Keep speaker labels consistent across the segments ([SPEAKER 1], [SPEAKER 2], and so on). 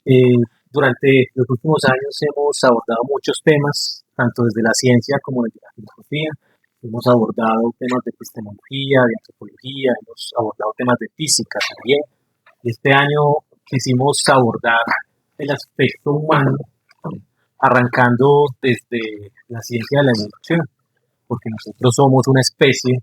[SPEAKER 1] Eh, Durante los últimos años hemos abordado muchos temas, tanto desde la ciencia como desde la filosofía. Hemos abordado temas de epistemología, de antropología, hemos abordado temas de física también. Este año quisimos abordar el aspecto humano, arrancando desde la ciencia de la evolución, porque nosotros somos una especie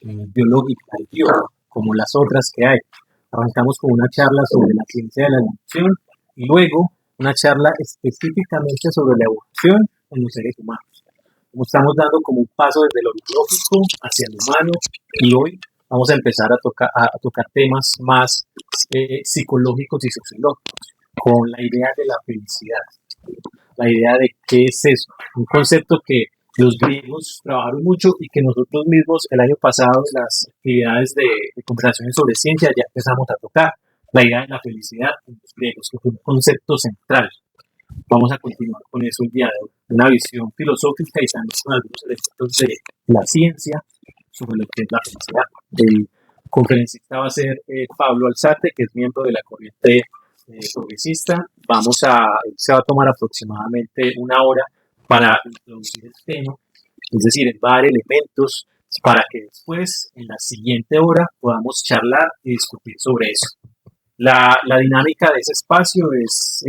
[SPEAKER 1] biológica y bio, como las otras que hay. Arrancamos con una charla sobre la ciencia de la evolución y luego una charla específicamente sobre la evolución en los seres humanos. Como estamos dando como un paso desde lo biológico hacia lo humano y hoy vamos a empezar a tocar temas más psicológicos y sociológicos con la idea de la felicidad, la idea de qué es eso, un concepto que los griegos trabajaron mucho y que nosotros mismos el año pasado en las actividades de conversaciones sobre ciencia ya empezamos a tocar, la idea de la felicidad en los griegos, que fue un concepto central. Vamos a continuar con eso el día de hoy, una visión filosófica y también con algunos elementos de la ciencia sobre lo que es la felicidad. El conferencista va a ser Pablo Alzate, que es miembro de la corriente progresista. Se va a tomar aproximadamente una hora para introducir el tema, es decir, en varios elementos, para que después, en la siguiente hora, podamos charlar y discutir sobre eso. La dinámica de ese espacio es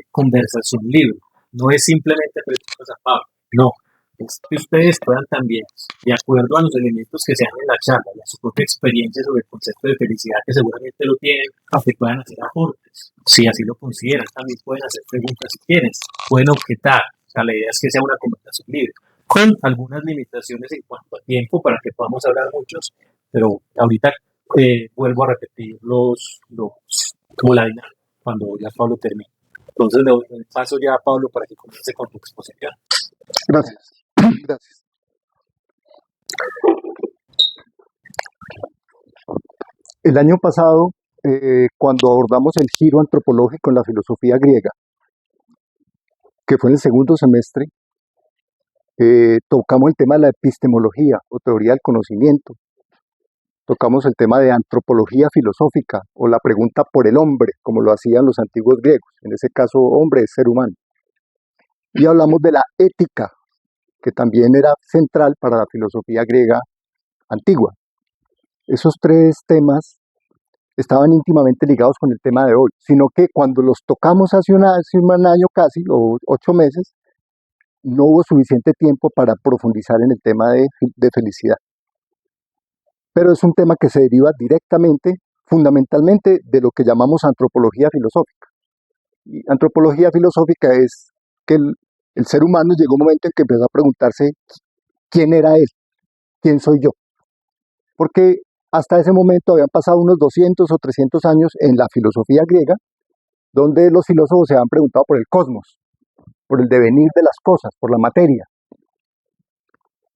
[SPEAKER 1] conversación libre, no es simplemente preguntas a Pablo, no, es que ustedes puedan también, de acuerdo a los elementos que se dan en la charla y a su propia experiencia sobre el concepto de felicidad, que seguramente lo tienen, que puedan hacer aportes, si así lo consideran, también pueden hacer preguntas si quieren, pueden objetar, o sea, la idea es que sea una conversación libre, con algunas limitaciones en cuanto a tiempo para que podamos hablar muchos, pero ahorita vuelvo a repetir como la dinámica cuando ya Pablo termine. Entonces le doy el paso ya a Pablo para que comience con tu exposición.
[SPEAKER 2] Gracias. Gracias. El año pasado, cuando abordamos el giro antropológico en la filosofía griega, que fue en el segundo semestre, tocamos el tema de la epistemología o teoría del conocimiento. Tocamos el tema de antropología filosófica o la pregunta por el hombre, como lo hacían los antiguos griegos. En ese caso, hombre es ser humano. Y hablamos de la ética, que también era central para la filosofía griega antigua. Esos tres temas estaban íntimamente ligados con el tema de hoy, sino que cuando los tocamos hace un año casi, o 8 meses, no hubo suficiente tiempo para profundizar en el tema de felicidad. Pero es un tema que se deriva directamente, fundamentalmente, de lo que llamamos antropología filosófica. Y antropología filosófica es que el ser humano llegó un momento en que empezó a preguntarse quién era él, quién soy yo. Porque hasta ese momento habían pasado unos 200 o 300 años en la filosofía griega, donde los filósofos se habían preguntado por el cosmos, por el devenir de las cosas, por la materia.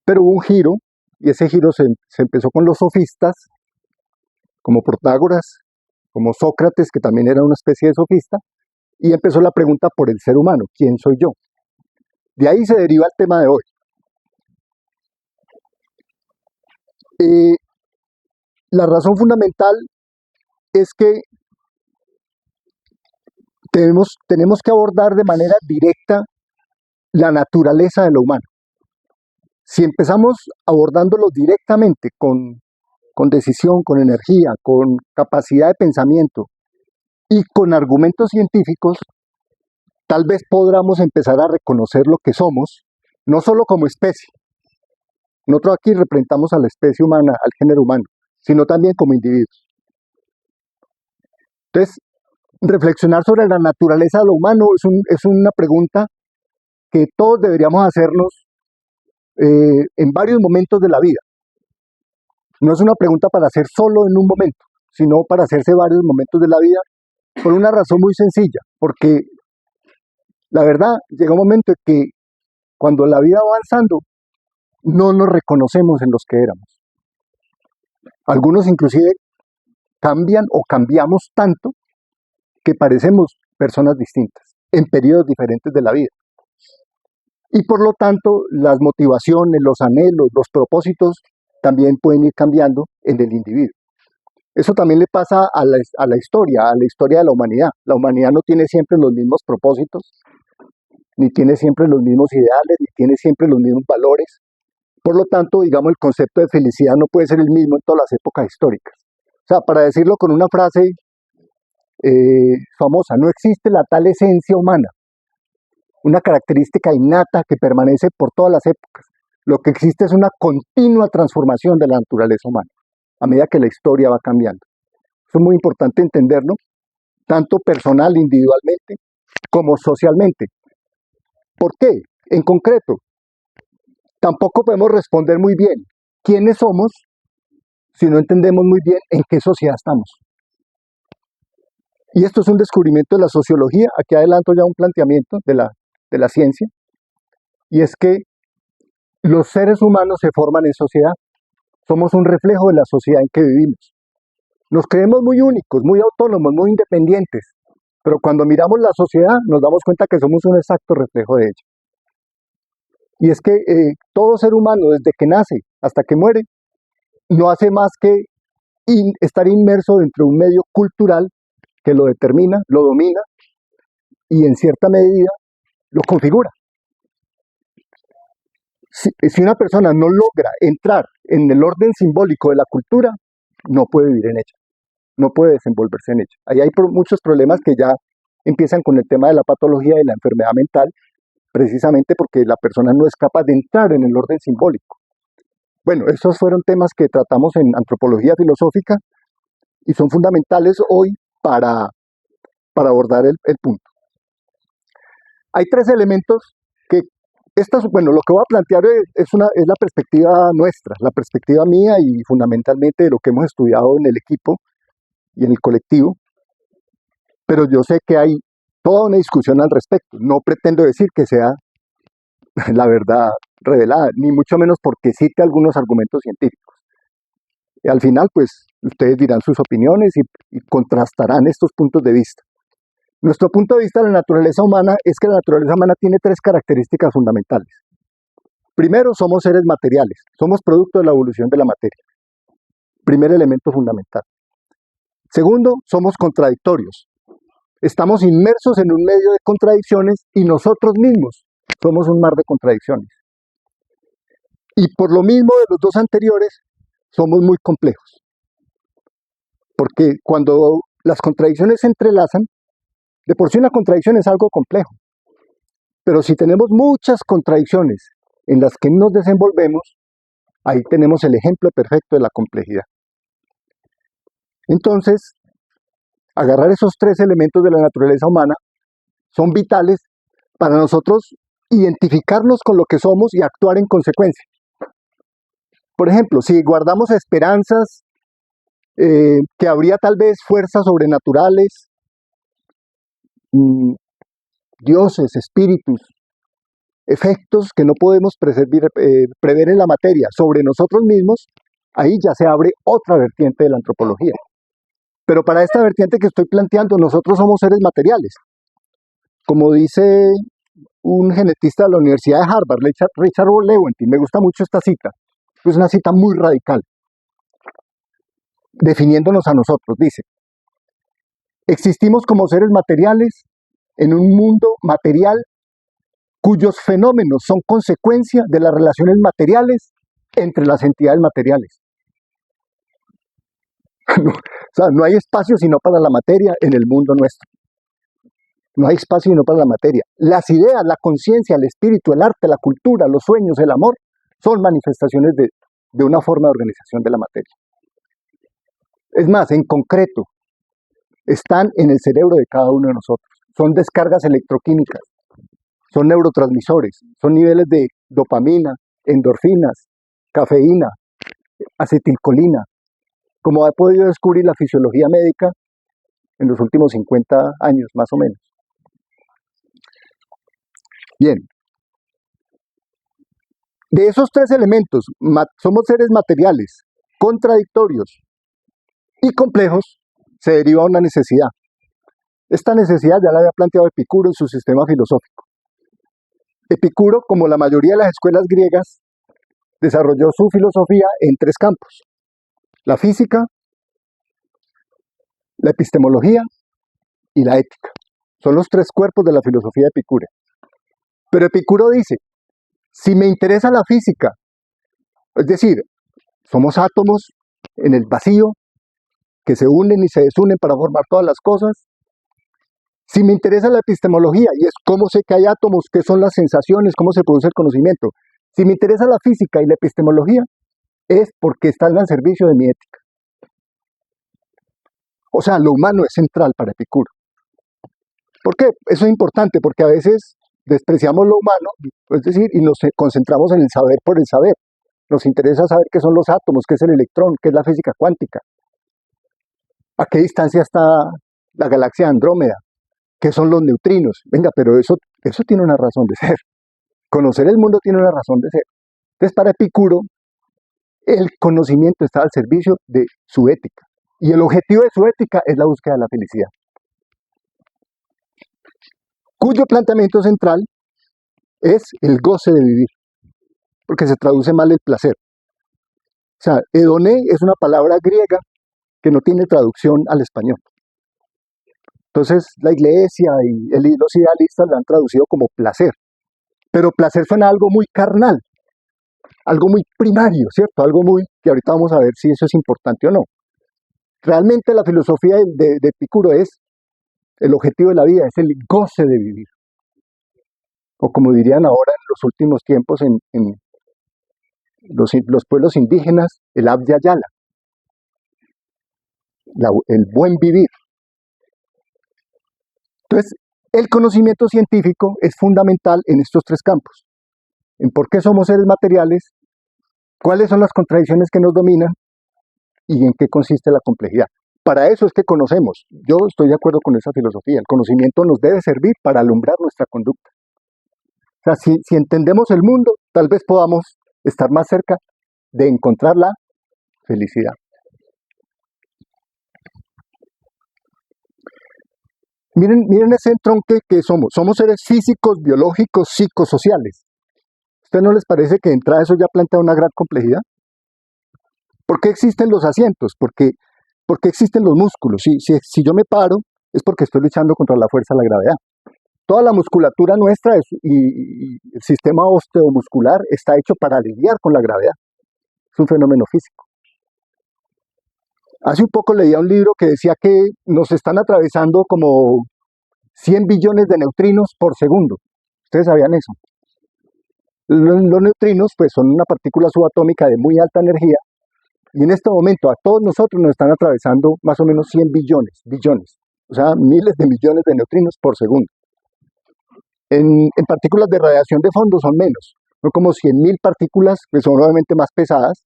[SPEAKER 2] Pero hubo un giro, y ese giro se empezó con los sofistas, como Protágoras, como Sócrates, que también era una especie de sofista, y empezó la pregunta por el ser humano, ¿quién soy yo? De ahí se deriva el tema de hoy. La razón fundamental es que tenemos que abordar de manera directa la naturaleza de lo humano. Si empezamos abordándolo directamente con decisión, con energía, con capacidad de pensamiento y con argumentos científicos, tal vez podamos empezar a reconocer lo que somos, no solo como especie. Nosotros aquí representamos a la especie humana, al género humano, sino también como individuos. Entonces, reflexionar sobre la naturaleza de lo humano es una pregunta que todos deberíamos hacernos en varios momentos de la vida. No es una pregunta para hacer solo en un momento, sino para hacerse varios momentos de la vida, por una razón muy sencilla, porque la verdad llega un momento en que cuando la vida va avanzando, no nos reconocemos en los que éramos. Algunos inclusive cambian o cambiamos tanto que parecemos personas distintas en periodos diferentes de la vida. Y por lo tanto, las motivaciones, los anhelos, los propósitos también pueden ir cambiando en el individuo. Eso también le pasa a la historia de la humanidad. La humanidad no tiene siempre los mismos propósitos, ni tiene siempre los mismos ideales, ni tiene siempre los mismos valores. Por lo tanto, digamos, el concepto de felicidad no puede ser el mismo en todas las épocas históricas. O sea, para decirlo con una frase famosa, no existe la tal esencia humana, una característica innata que permanece por todas las épocas. Lo que existe es una continua transformación de la naturaleza humana, a medida que la historia va cambiando. Eso es muy importante entenderlo, tanto personal, individualmente, como socialmente. ¿Por qué? En concreto, tampoco podemos responder muy bien quiénes somos si no entendemos muy bien en qué sociedad estamos. Y esto es un descubrimiento de la sociología. Aquí adelanto ya un planteamiento de la ciencia, y es que los seres humanos se forman en sociedad. Somos un reflejo de la sociedad en que vivimos. Nos creemos muy únicos, muy autónomos, muy independientes, pero cuando miramos la sociedad nos damos cuenta que somos un exacto reflejo de ella. Y es que todo ser humano, desde que nace hasta que muere, no hace más que estar inmerso dentro de un medio cultural que lo determina, lo domina y en cierta medida lo configura. Si una persona no logra entrar en el orden simbólico de la cultura, no puede vivir en ella, no puede desenvolverse en ella. Ahí hay muchos problemas que ya empiezan con el tema de la patología y la enfermedad mental, precisamente porque la persona no es capaz de entrar en el orden simbólico. Bueno, esos fueron temas que tratamos en antropología filosófica y son fundamentales hoy para abordar el punto. Hay tres elementos que, bueno, lo que voy a plantear es la perspectiva nuestra, la perspectiva mía y fundamentalmente de lo que hemos estudiado en el equipo y en el colectivo, pero yo sé que hay toda una discusión al respecto. No pretendo decir que sea la verdad revelada, ni mucho menos porque cite algunos argumentos científicos. Y al final, pues, ustedes dirán sus opiniones y contrastarán estos puntos de vista. Nuestro punto de vista de la naturaleza humana es que la naturaleza humana tiene tres características fundamentales. Primero, somos seres materiales, somos producto de la evolución de la materia. Primer elemento fundamental. Segundo, somos contradictorios. Estamos inmersos en un medio de contradicciones y nosotros mismos somos un mar de contradicciones. Y por lo mismo de los dos anteriores, somos muy complejos. Porque cuando las contradicciones se entrelazan, de por sí una contradicción es algo complejo. Pero si tenemos muchas contradicciones en las que nos desenvolvemos, ahí tenemos el ejemplo perfecto de la complejidad. Entonces, agarrar esos tres elementos de la naturaleza humana son vitales para nosotros identificarnos con lo que somos y actuar en consecuencia. Por ejemplo, si guardamos esperanzas que habría tal vez fuerzas sobrenaturales, dioses, espíritus, efectos que no podemos prever en la materia sobre nosotros mismos, ahí ya se abre otra vertiente de la antropología. Pero para esta vertiente que estoy planteando, nosotros somos seres materiales. Como dice un genetista de la Universidad de Harvard, Richard Lewontin, me gusta mucho esta cita, es una cita muy radical, definiéndonos a nosotros, dice: existimos como seres materiales en un mundo material cuyos fenómenos son consecuencia de las relaciones materiales entre las entidades materiales. O sea, no hay espacio sino para la materia en el mundo nuestro. No hay espacio sino para la materia. Las ideas, la conciencia, el espíritu, el arte, la cultura, los sueños, el amor, son manifestaciones de una forma de organización de la materia. Es más, en concreto, están en el cerebro de cada uno de nosotros. Son descargas electroquímicas, son neurotransmisores, son niveles de dopamina, endorfinas, cafeína, acetilcolina, como ha podido descubrir la fisiología médica en los últimos 50 años, más o menos. Bien. De esos tres elementos, somos seres materiales, contradictorios y complejos, se deriva una necesidad. Esta necesidad ya la había planteado Epicuro en su sistema filosófico. Epicuro, como la mayoría de las escuelas griegas, desarrolló su filosofía en tres campos: la física, la epistemología y la ética. Son los tres cuerpos de la filosofía epicúrea. Pero Epicuro dice, si me interesa la física, es decir, somos átomos en el vacío que se unen y se desunen para formar todas las cosas. Si me interesa la epistemología, y es cómo sé que hay átomos, qué son las sensaciones, cómo se produce el conocimiento. Si me interesa la física y la epistemología, es porque están al servicio de mi ética. O sea, lo humano es central para Epicuro. ¿Por qué? Eso es importante, porque a veces despreciamos lo humano, es decir, y nos concentramos en el saber por el saber. Nos interesa saber qué son los átomos, qué es el electrón, qué es la física cuántica, a qué distancia está la galaxia Andrómeda, qué son los neutrinos. Venga, pero eso tiene una razón de ser. Conocer el mundo tiene una razón de ser. Entonces, para Epicuro, el conocimiento está al servicio de su ética. Y el objetivo de su ética es la búsqueda de la felicidad. Cuyo planteamiento central es el goce de vivir, porque se traduce mal el placer. O sea, hedoné es una palabra griega que no tiene traducción al español. Entonces, la iglesia y los idealistas la han traducido como placer. Pero placer suena a algo muy carnal, algo muy primario, ¿cierto? Algo muy, que ahorita vamos a ver si eso es importante o no. Realmente la filosofía de Epicuro es, el objetivo de la vida es el goce de vivir. O como dirían ahora en los últimos tiempos en los pueblos indígenas, el Abya Yala, el buen vivir. Entonces, el conocimiento científico es fundamental en estos tres campos. En por qué somos seres materiales, cuáles son las contradicciones que nos dominan y en qué consiste la complejidad. Para eso es que conocemos. Yo estoy de acuerdo con esa filosofía. El conocimiento nos debe servir para alumbrar nuestra conducta. O sea, si entendemos el mundo, tal vez podamos estar más cerca de encontrar la felicidad. Miren ese entronque que somos. Somos seres físicos, biológicos, psicosociales. ¿A ustedes no les parece que de entrada eso ya plantea una gran complejidad? ¿Por qué existen los asientos? ¿Por qué existen los músculos? Si yo me paro, es porque estoy luchando contra la fuerza de la gravedad. Toda la musculatura nuestra y el sistema osteomuscular está hecho para lidiar con la gravedad. Es un fenómeno físico. Hace un poco leía un libro que decía que nos están atravesando como 100 billones de neutrinos por segundo. ¿Ustedes sabían eso? Los neutrinos pues, son una partícula subatómica de muy alta energía y en este momento a todos nosotros nos están atravesando más o menos 100 billones, o sea, miles de millones de neutrinos por segundo. En partículas de radiación de fondo son menos, son como 100.000 partículas que son obviamente más pesadas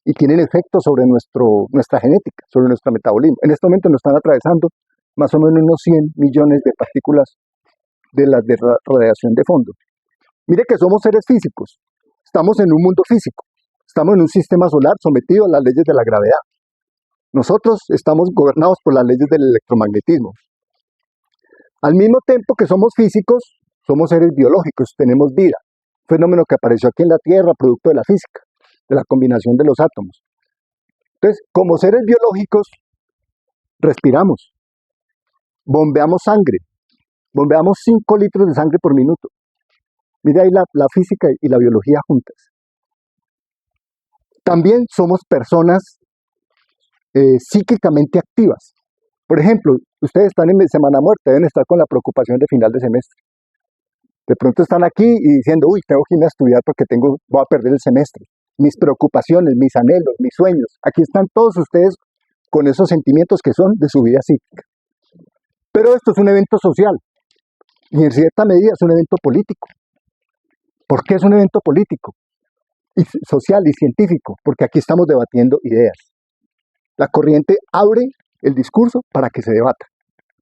[SPEAKER 2] y tienen efectos sobre nuestra genética, sobre nuestro metabolismo. En este momento nos están atravesando más o menos unos 100 millones de partículas de las de radiación de fondo. Mire que somos seres físicos, estamos en un mundo físico, estamos en un sistema solar sometido a las leyes de la gravedad. Nosotros estamos gobernados por las leyes del electromagnetismo. Al mismo tiempo que somos físicos, somos seres biológicos, tenemos vida. Un fenómeno que apareció aquí en la Tierra, producto de la física, de la combinación de los átomos. Entonces, como seres biológicos, respiramos, bombeamos sangre, bombeamos 5 litros de sangre por minuto. Mira ahí la física y la biología juntas. También somos personas psíquicamente activas. Por ejemplo, ustedes están en Semana Muerta, deben estar con la preocupación de final de semestre. De pronto están aquí y diciendo, uy, tengo que irme a estudiar porque voy a perder el semestre. Mis preocupaciones, mis anhelos, mis sueños. Aquí están todos ustedes con esos sentimientos que son de su vida psíquica. Pero esto es un evento social y en cierta medida es un evento político. ¿Por qué es un evento político? Y social y científico, porque aquí estamos debatiendo ideas. La corriente abre el discurso para que se debata,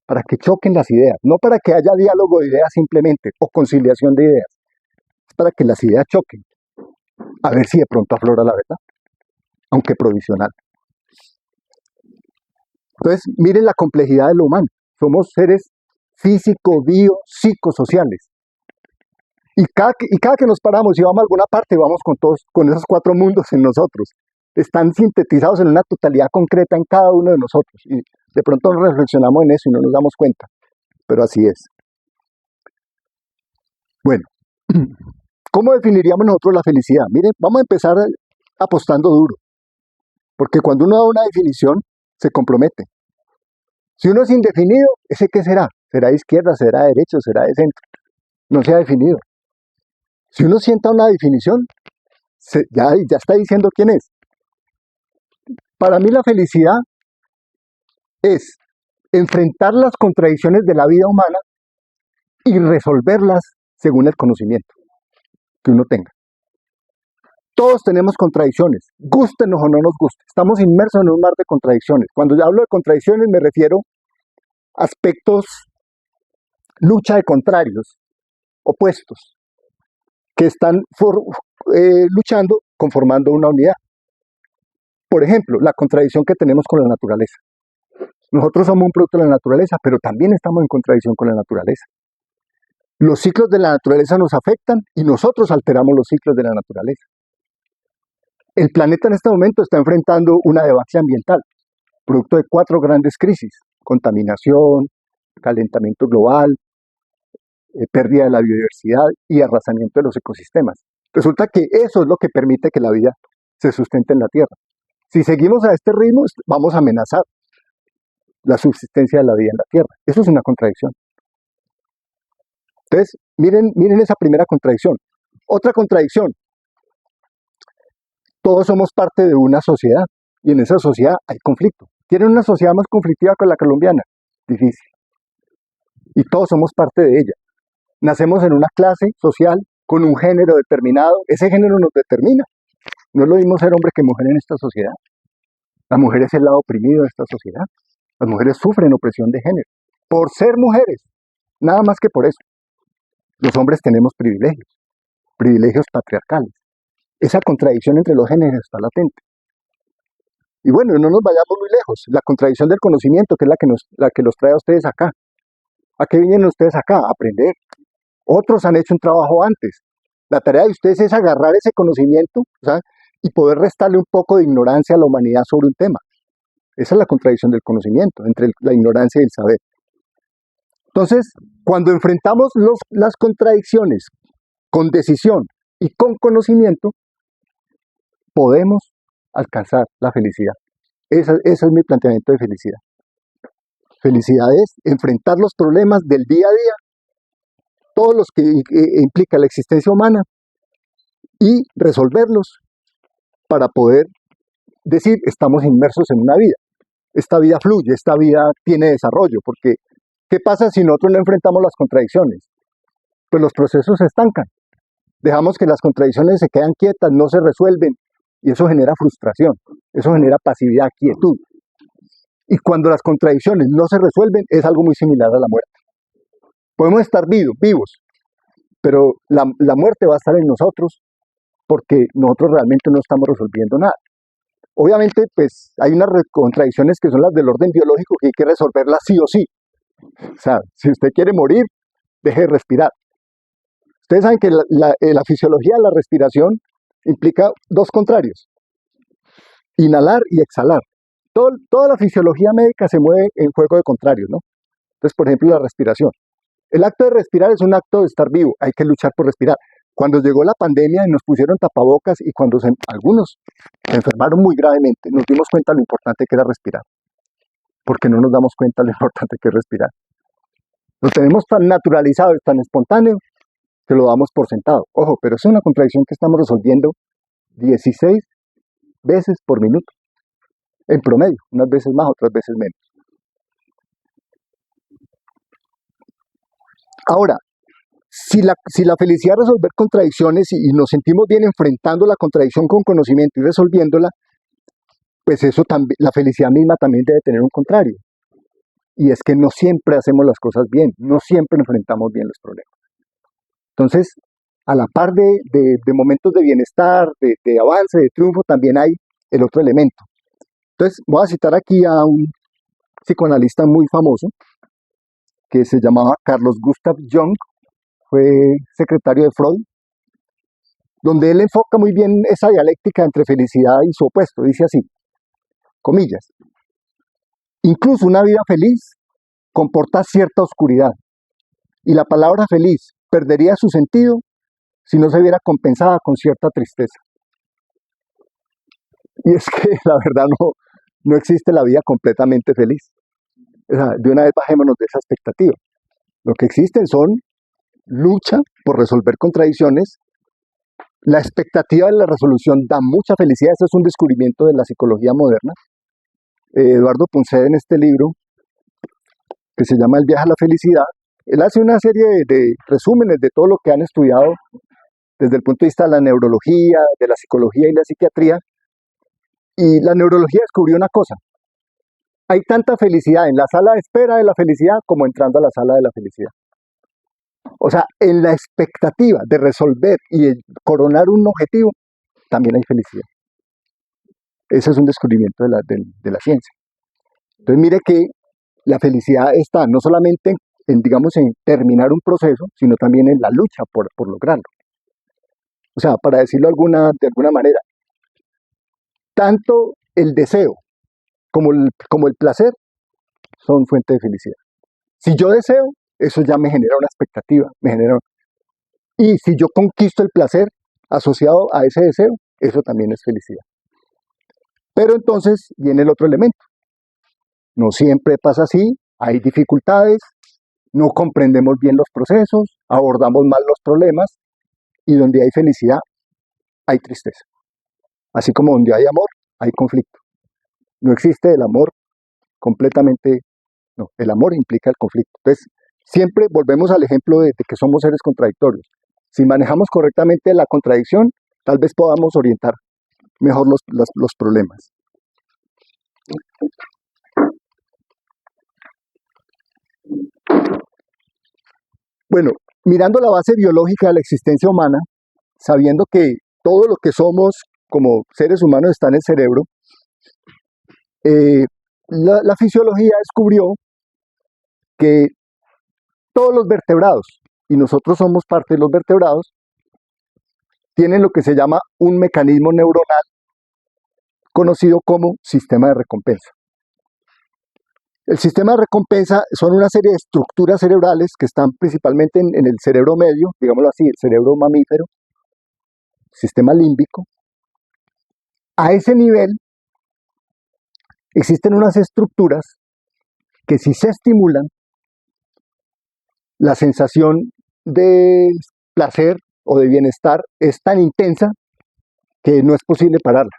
[SPEAKER 2] para que choquen las ideas, no para que haya diálogo de ideas simplemente, o conciliación de ideas, es para que las ideas choquen, a ver si de pronto aflora la verdad, aunque provisional. Entonces, miren la complejidad de lo humano, somos seres físico, bio, psicosociales. Y cada que nos paramos y vamos a alguna parte, vamos con esos 4 mundos en nosotros. Están sintetizados en una totalidad concreta en cada uno de nosotros. Y De pronto no reflexionamos en eso y no nos damos cuenta, pero así es. Bueno, ¿cómo definiríamos nosotros la felicidad? Miren, vamos a empezar apostando duro, porque cuando uno da una definición, se compromete. Si uno es indefinido, ¿ese qué será? ¿Será de izquierda, será de derecha, será de centro? No se ha definido. Si uno sienta una definición, ya está diciendo quién es. Para mí la felicidad es enfrentar las contradicciones de la vida humana y resolverlas según el conocimiento que uno tenga. Todos tenemos contradicciones, gústenos o no nos guste. Estamos inmersos en un mar de contradicciones. Cuando yo hablo de contradicciones me refiero a aspectos, lucha de contrarios, opuestos, que están luchando, conformando una unidad. Por ejemplo, la contradicción que tenemos con la naturaleza. Nosotros somos un producto de la naturaleza, pero también estamos en contradicción con la naturaleza. Los ciclos de la naturaleza nos afectan y nosotros alteramos los ciclos de la naturaleza. El planeta en este momento está enfrentando una debacle ambiental, producto de 4 grandes crisis: contaminación, calentamiento global, pérdida de la biodiversidad y arrasamiento de los ecosistemas. Resulta que eso es lo que permite que la vida se sustente en la Tierra. Si seguimos a este ritmo, vamos a amenazar la subsistencia de la vida en la Tierra. Eso es una contradicción. Entonces, miren esa primera contradicción. Otra contradicción: todos somos parte de una sociedad y en esa sociedad hay conflicto. ¿Quieren una sociedad más conflictiva que la colombiana? Difícil. Y todos somos parte de ella. Nacemos en una clase social con un género determinado. Ese género nos determina. No es lo mismo ser hombre que mujer en esta sociedad. La mujer es el lado oprimido de esta sociedad. Las mujeres sufren opresión de género por ser mujeres, nada más que por eso. Los hombres tenemos privilegios patriarcales. Esa contradicción entre los géneros está latente. Y bueno, no nos vayamos muy lejos. La contradicción del conocimiento, que es la que los trae a ustedes acá. ¿A qué vienen ustedes acá? A aprender. Otros han hecho un trabajo antes. La tarea de ustedes es agarrar ese conocimiento, ¿sabes?, y poder restarle un poco de ignorancia a la humanidad sobre un tema. Esa es la contradicción del conocimiento, entre la ignorancia y el saber. Entonces, cuando enfrentamos las contradicciones con decisión y con conocimiento, podemos alcanzar la felicidad. Ese es mi planteamiento de felicidad. Felicidad es enfrentar los problemas del día a día, todos los que implica la existencia humana, y resolverlos para poder decir, estamos inmersos en una vida. Esta vida fluye, esta vida tiene desarrollo, porque ¿qué pasa si nosotros no enfrentamos las contradicciones? Pues los procesos se estancan. Dejamos que las contradicciones se quedan quietas, no se resuelven, y eso genera frustración, eso genera pasividad, quietud. Y cuando las contradicciones no se resuelven, es algo muy similar a la muerte. Podemos estar vivos, pero la muerte va a estar en nosotros porque nosotros realmente no estamos resolviendo nada. Obviamente, pues hay unas contradicciones que son las del orden biológico que hay que resolverlas sí o sí. O sea, si usted quiere morir, deje de respirar. Ustedes saben que la fisiología de la respiración implica 2 contrarios: inhalar y exhalar. Toda la fisiología médica se mueve en juego de contrarios, ¿no? Entonces, por ejemplo, la respiración. El acto de respirar es un acto de estar vivo, hay que luchar por respirar. Cuando llegó la pandemia y nos pusieron tapabocas y cuando algunos se enfermaron muy gravemente, nos dimos cuenta de lo importante que era respirar, porque no nos damos cuenta de lo importante que es respirar. Lo tenemos tan naturalizado y tan espontáneo que lo damos por sentado. Ojo, pero es una contradicción que estamos resolviendo 16 veces por minuto, en promedio, unas veces más, otras veces menos. Ahora, si la felicidad es resolver contradicciones y nos sentimos bien enfrentando la contradicción con conocimiento y resolviéndola, pues eso también, la felicidad misma también debe tener un contrario. Y es que no siempre hacemos las cosas bien, no siempre enfrentamos bien los problemas. Entonces, a la par de momentos de bienestar, de avance, de triunfo, también hay el otro elemento. Entonces, voy a citar aquí a un psicoanalista muy famoso que se llamaba Carlos Gustav Jung, fue secretario de Freud, donde él enfoca muy bien esa dialéctica entre felicidad y su opuesto. Dice así, comillas: Incluso una vida feliz comporta cierta oscuridad, y la palabra feliz perdería su sentido si no se viera compensada con cierta tristeza. Y es que la verdad no existe la vida completamente feliz. O sea, de una vez bajémonos de esa expectativa. Lo que existen son lucha por resolver contradicciones. La expectativa de la resolución da mucha felicidad. Ese es un descubrimiento de la psicología moderna. Eduardo Punset, en este libro que se llama El viaje a la felicidad, él hace una serie de resúmenes de todo lo que han estudiado desde el punto de vista de la neurología, de la psicología y la psiquiatría. Y la neurología descubrió una cosa: hay tanta felicidad en la sala de espera de la felicidad como entrando a la sala de la felicidad. O sea, en la expectativa de resolver y coronar un objetivo, también hay felicidad. Ese es un descubrimiento de la ciencia. Entonces mire que la felicidad está no solamente digamos, en terminar un proceso, sino también en la lucha por lograrlo. O sea, para decirlo de alguna manera, tanto el deseo como el placer son fuente de felicidad. Si yo deseo, eso ya me genera una expectativa, y si yo conquisto el placer asociado a ese deseo, eso también es felicidad. Pero entonces viene el otro elemento. No siempre pasa así, hay dificultades, no comprendemos bien los procesos, abordamos mal los problemas, y donde hay felicidad, hay tristeza. Así como donde hay amor, hay conflicto. No existe el amor completamente, no, el amor implica el conflicto. Entonces, siempre volvemos al ejemplo de que somos seres contradictorios. Si manejamos correctamente la contradicción, tal vez podamos orientar mejor los problemas. Bueno, mirando la base biológica de la existencia humana, sabiendo que todo lo que somos como seres humanos está en el cerebro, la fisiología descubrió que todos los vertebrados, y nosotros somos parte de los vertebrados, tienen lo que se llama un mecanismo neuronal conocido como sistema de recompensa. El sistema de recompensa son una serie de estructuras cerebrales que están principalmente en el cerebro medio, digámoslo así, el cerebro mamífero, sistema límbico. A ese nivel existen unas estructuras que, si se estimulan, la sensación de placer o de bienestar es tan intensa que no es posible pararla.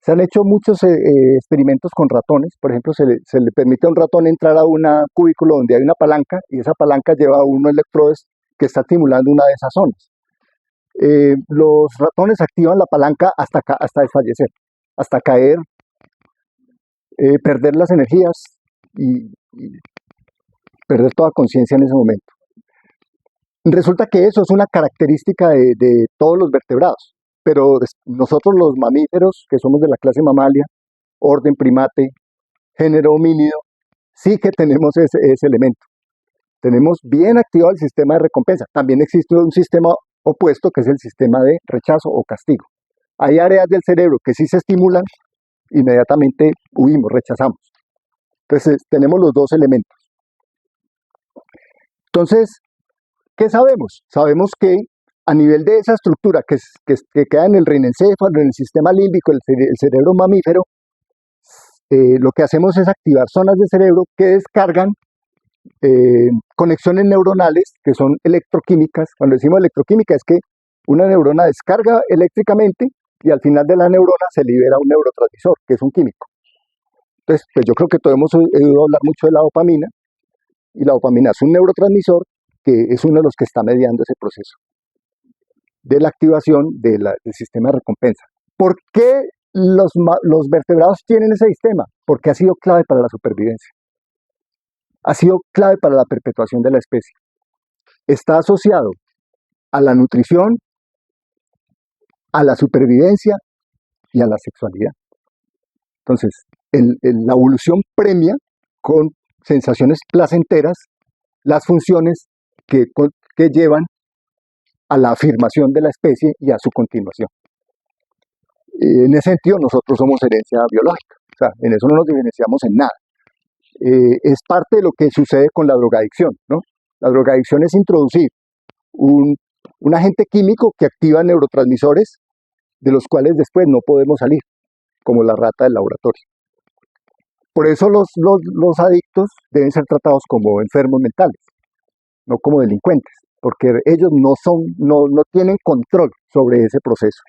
[SPEAKER 2] Se han hecho muchos experimentos con ratones. Por ejemplo, se le permite a un ratón entrar a un cubículo donde hay una palanca, y esa palanca lleva unos electrodos que está estimulando una de esas zonas. Los ratones activan la palanca hasta desfallecer, hasta caer, perder las energías y perder toda conciencia en ese momento. Resulta que eso es una característica de todos los vertebrados, pero nosotros los mamíferos, que somos de la clase Mamalia, orden primate, género homínido, sí que tenemos ese elemento. Tenemos bien activado el sistema de recompensa. También existe un sistema opuesto, que es el sistema de rechazo o castigo. Hay áreas del cerebro que, si se estimulan, inmediatamente huimos, rechazamos. Entonces tenemos los dos elementos. Entonces, ¿qué sabemos? Sabemos que a nivel de esa estructura que queda en el rinencéfalo, en el sistema límbico, el cerebro mamífero, lo que hacemos es activar zonas del cerebro que descargan conexiones neuronales que son electroquímicas. Cuando decimos electroquímica, es que una neurona descarga eléctricamente y al final de la neurona se libera un neurotransmisor, que es un químico. Entonces, pues yo creo que todos hemos oído hablar mucho de la dopamina, y la dopamina es un neurotransmisor que es uno de los que está mediando ese proceso de la activación del sistema de recompensa. ¿Por qué los vertebrados tienen ese sistema? Porque ha sido clave para la supervivencia. Ha sido clave para la perpetuación de la especie. Está asociado a la nutrición, a la supervivencia y a la sexualidad. Entonces, la evolución premia con sensaciones placenteras las funciones que llevan a la afirmación de la especie y a su continuación. En ese sentido, nosotros somos herencia biológica. O sea, en eso no nos diferenciamos en nada. es parte de lo que sucede con la drogadicción, ¿no? La drogadicción es introducir un, un agente químico que activa neurotransmisores de los cuales después no podemos salir, como la rata del laboratorio. Por eso los adictos deben ser tratados como enfermos mentales, no como delincuentes, porque ellos no tienen control sobre ese proceso.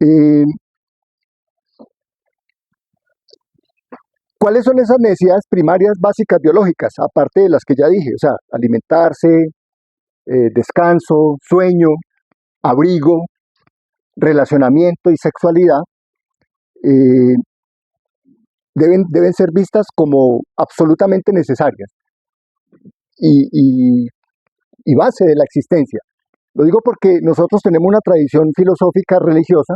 [SPEAKER 2] Eh, ¿Cuáles son esas necesidades primarias básicas biológicas, aparte de las que ya dije? O sea, alimentarse, descanso, sueño, abrigo, relacionamiento y sexualidad. eh, deben ser vistas como absolutamente necesarias y, y, y base de la existencia. Lo digo porque nosotros tenemos una tradición filosófica religiosa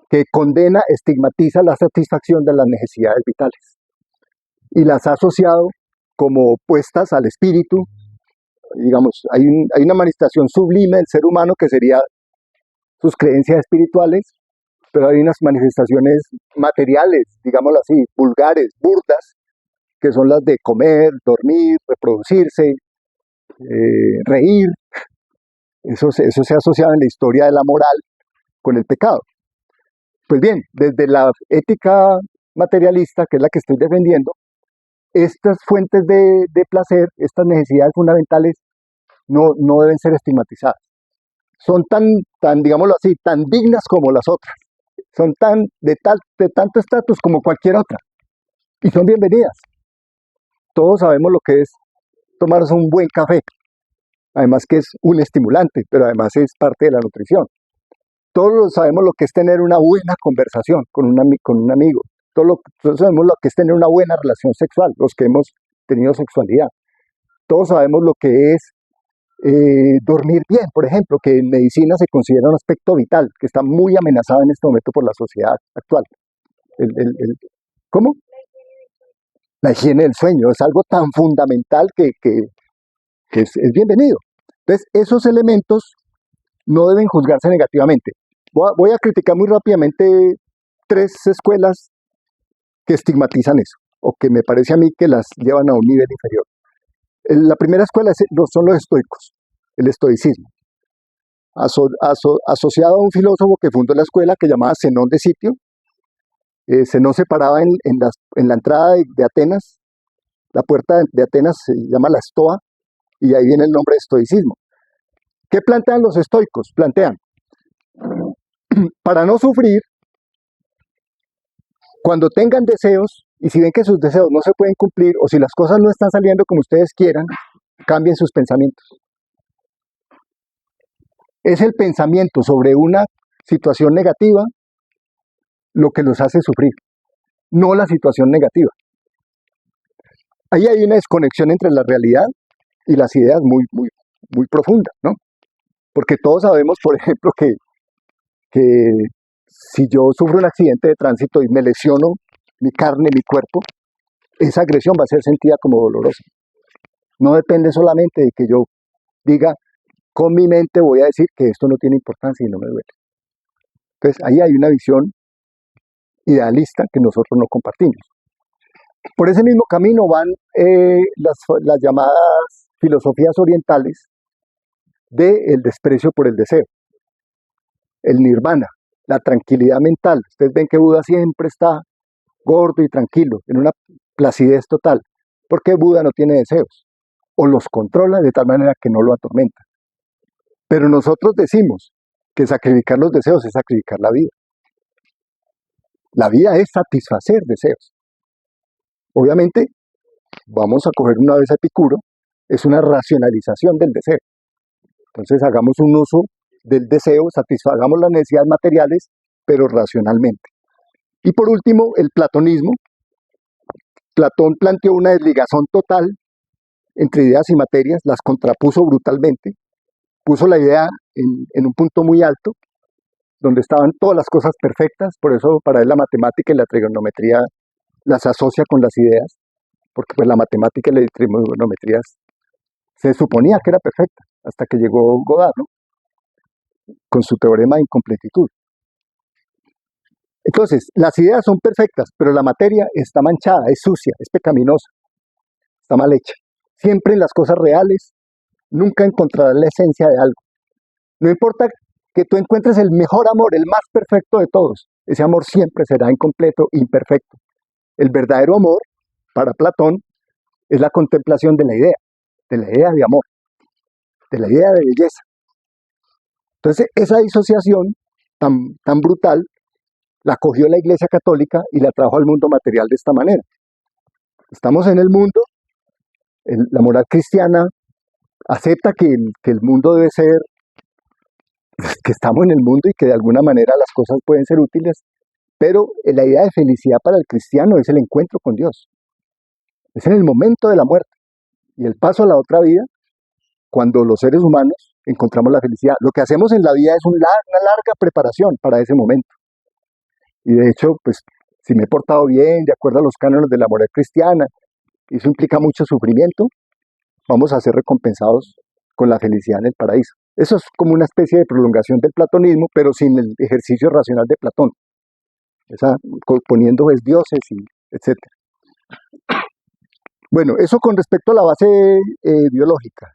[SPEAKER 2] que condena, estigmatiza la satisfacción de las necesidades vitales y las ha asociado como opuestas al espíritu. Digamos, hay una manifestación sublime del ser humano que sería sus creencias espirituales, pero hay unas manifestaciones materiales, digámoslo así, vulgares, burdas, que son las de comer, dormir, reproducirse, reír. Eso se ha asociado en la historia de la moral con el pecado. Pues bien, desde la ética materialista, que es la que estoy defendiendo, estas fuentes de placer, estas necesidades fundamentales, no deben ser estigmatizadas. Son digámoslo así, tan dignas como las otras. Son de tanto estatus como cualquier otra. Y son bienvenidas. Todos sabemos lo que es tomarse un buen café. Además que es un estimulante, pero además es parte de la nutrición. Todos sabemos lo que es tener una buena conversación con un amigo. Todos sabemos lo que es tener una buena relación sexual, los que hemos tenido sexualidad. Todos sabemos lo que es dormir bien, por ejemplo, que en medicina se considera un aspecto vital, que está muy amenazado en este momento por la sociedad actual. ¿Cómo? La higiene del sueño es algo tan fundamental que es bienvenido. Entonces, esos elementos no deben juzgarse negativamente. Voy a criticar muy rápidamente 3 escuelas que estigmatizan eso, o que me parece a mí que las llevan a un nivel inferior. La primera escuela son los estoicos, el estoicismo, asociado a un filósofo que fundó la escuela que llamaba Zenón de Sitio. Zenón se paraba en la entrada de Atenas, la puerta de Atenas se llama la Estoa, y ahí viene el nombre de estoicismo. ¿Qué plantean los estoicos? Plantean, para no sufrir, cuando tengan deseos, y si ven que sus deseos no se pueden cumplir, o si las cosas no están saliendo como ustedes quieran, cambien sus pensamientos. Es el pensamiento sobre una situación negativa lo que los hace sufrir, no la situación negativa. Ahí hay una desconexión entre la realidad y las ideas muy profunda, ¿no? Porque todos sabemos, por ejemplo, que si yo sufro un accidente de tránsito y me lesiono mi carne, mi cuerpo, esa agresión va a ser sentida como dolorosa. No depende solamente de que yo diga, con mi mente voy a decir que esto no tiene importancia y no me duele. Entonces, ahí hay una visión idealista que nosotros no compartimos. Por ese mismo camino van las llamadas filosofías orientales del desprecio por el deseo, el nirvana, la tranquilidad mental. Ustedes ven que Buda siempre está gordo y tranquilo, en una placidez total. ¿Por qué Buda no tiene deseos? O los controla de tal manera que no lo atormenta. Pero nosotros decimos que sacrificar los deseos es sacrificar la vida. La vida es satisfacer deseos. Obviamente, vamos a coger una vez a Epicuro, es una racionalización del deseo. Entonces hagamos un uso del deseo, satisfagamos las necesidades materiales, pero racionalmente. Y por último, el platonismo. Platón planteó una desligazón total entre ideas y materias, las contrapuso brutalmente, puso la idea en un punto muy alto, donde estaban todas las cosas perfectas, por eso para él la matemática y la trigonometría las asocia con las ideas, porque pues la matemática y la trigonometría se suponía que era perfecta, hasta que llegó Godard, ¿no? Con su teorema de incompletitud. Entonces, las ideas son perfectas, pero la materia está manchada, es sucia, es pecaminosa, está mal hecha. Siempre en las cosas reales, nunca encontrarás la esencia de algo. No importa que tú encuentres el mejor amor, el más perfecto de todos, ese amor siempre será incompleto, imperfecto. El verdadero amor, para Platón, es la contemplación de la idea de amor, de la idea de belleza. Entonces, esa disociación tan brutal la cogió la Iglesia Católica y la trajo al mundo material de esta manera. Estamos en el mundo, la moral cristiana acepta que el mundo debe ser, que estamos en el mundo y que de alguna manera las cosas pueden ser útiles, pero la idea de felicidad para el cristiano es el encuentro con Dios. Es en el momento de la muerte y el paso a la otra vida, cuando los seres humanos encontramos la felicidad. Lo que hacemos en la vida es una larga preparación para ese momento. Y de hecho, pues, si me he portado bien, de acuerdo a los cánones de la moral cristiana, y eso implica mucho sufrimiento, vamos a ser recompensados con la felicidad en el paraíso. Eso es como una especie de prolongación del platonismo, pero sin el ejercicio racional de Platón, poniendo pues, dioses, etc. Bueno, eso con respecto a la base biológica.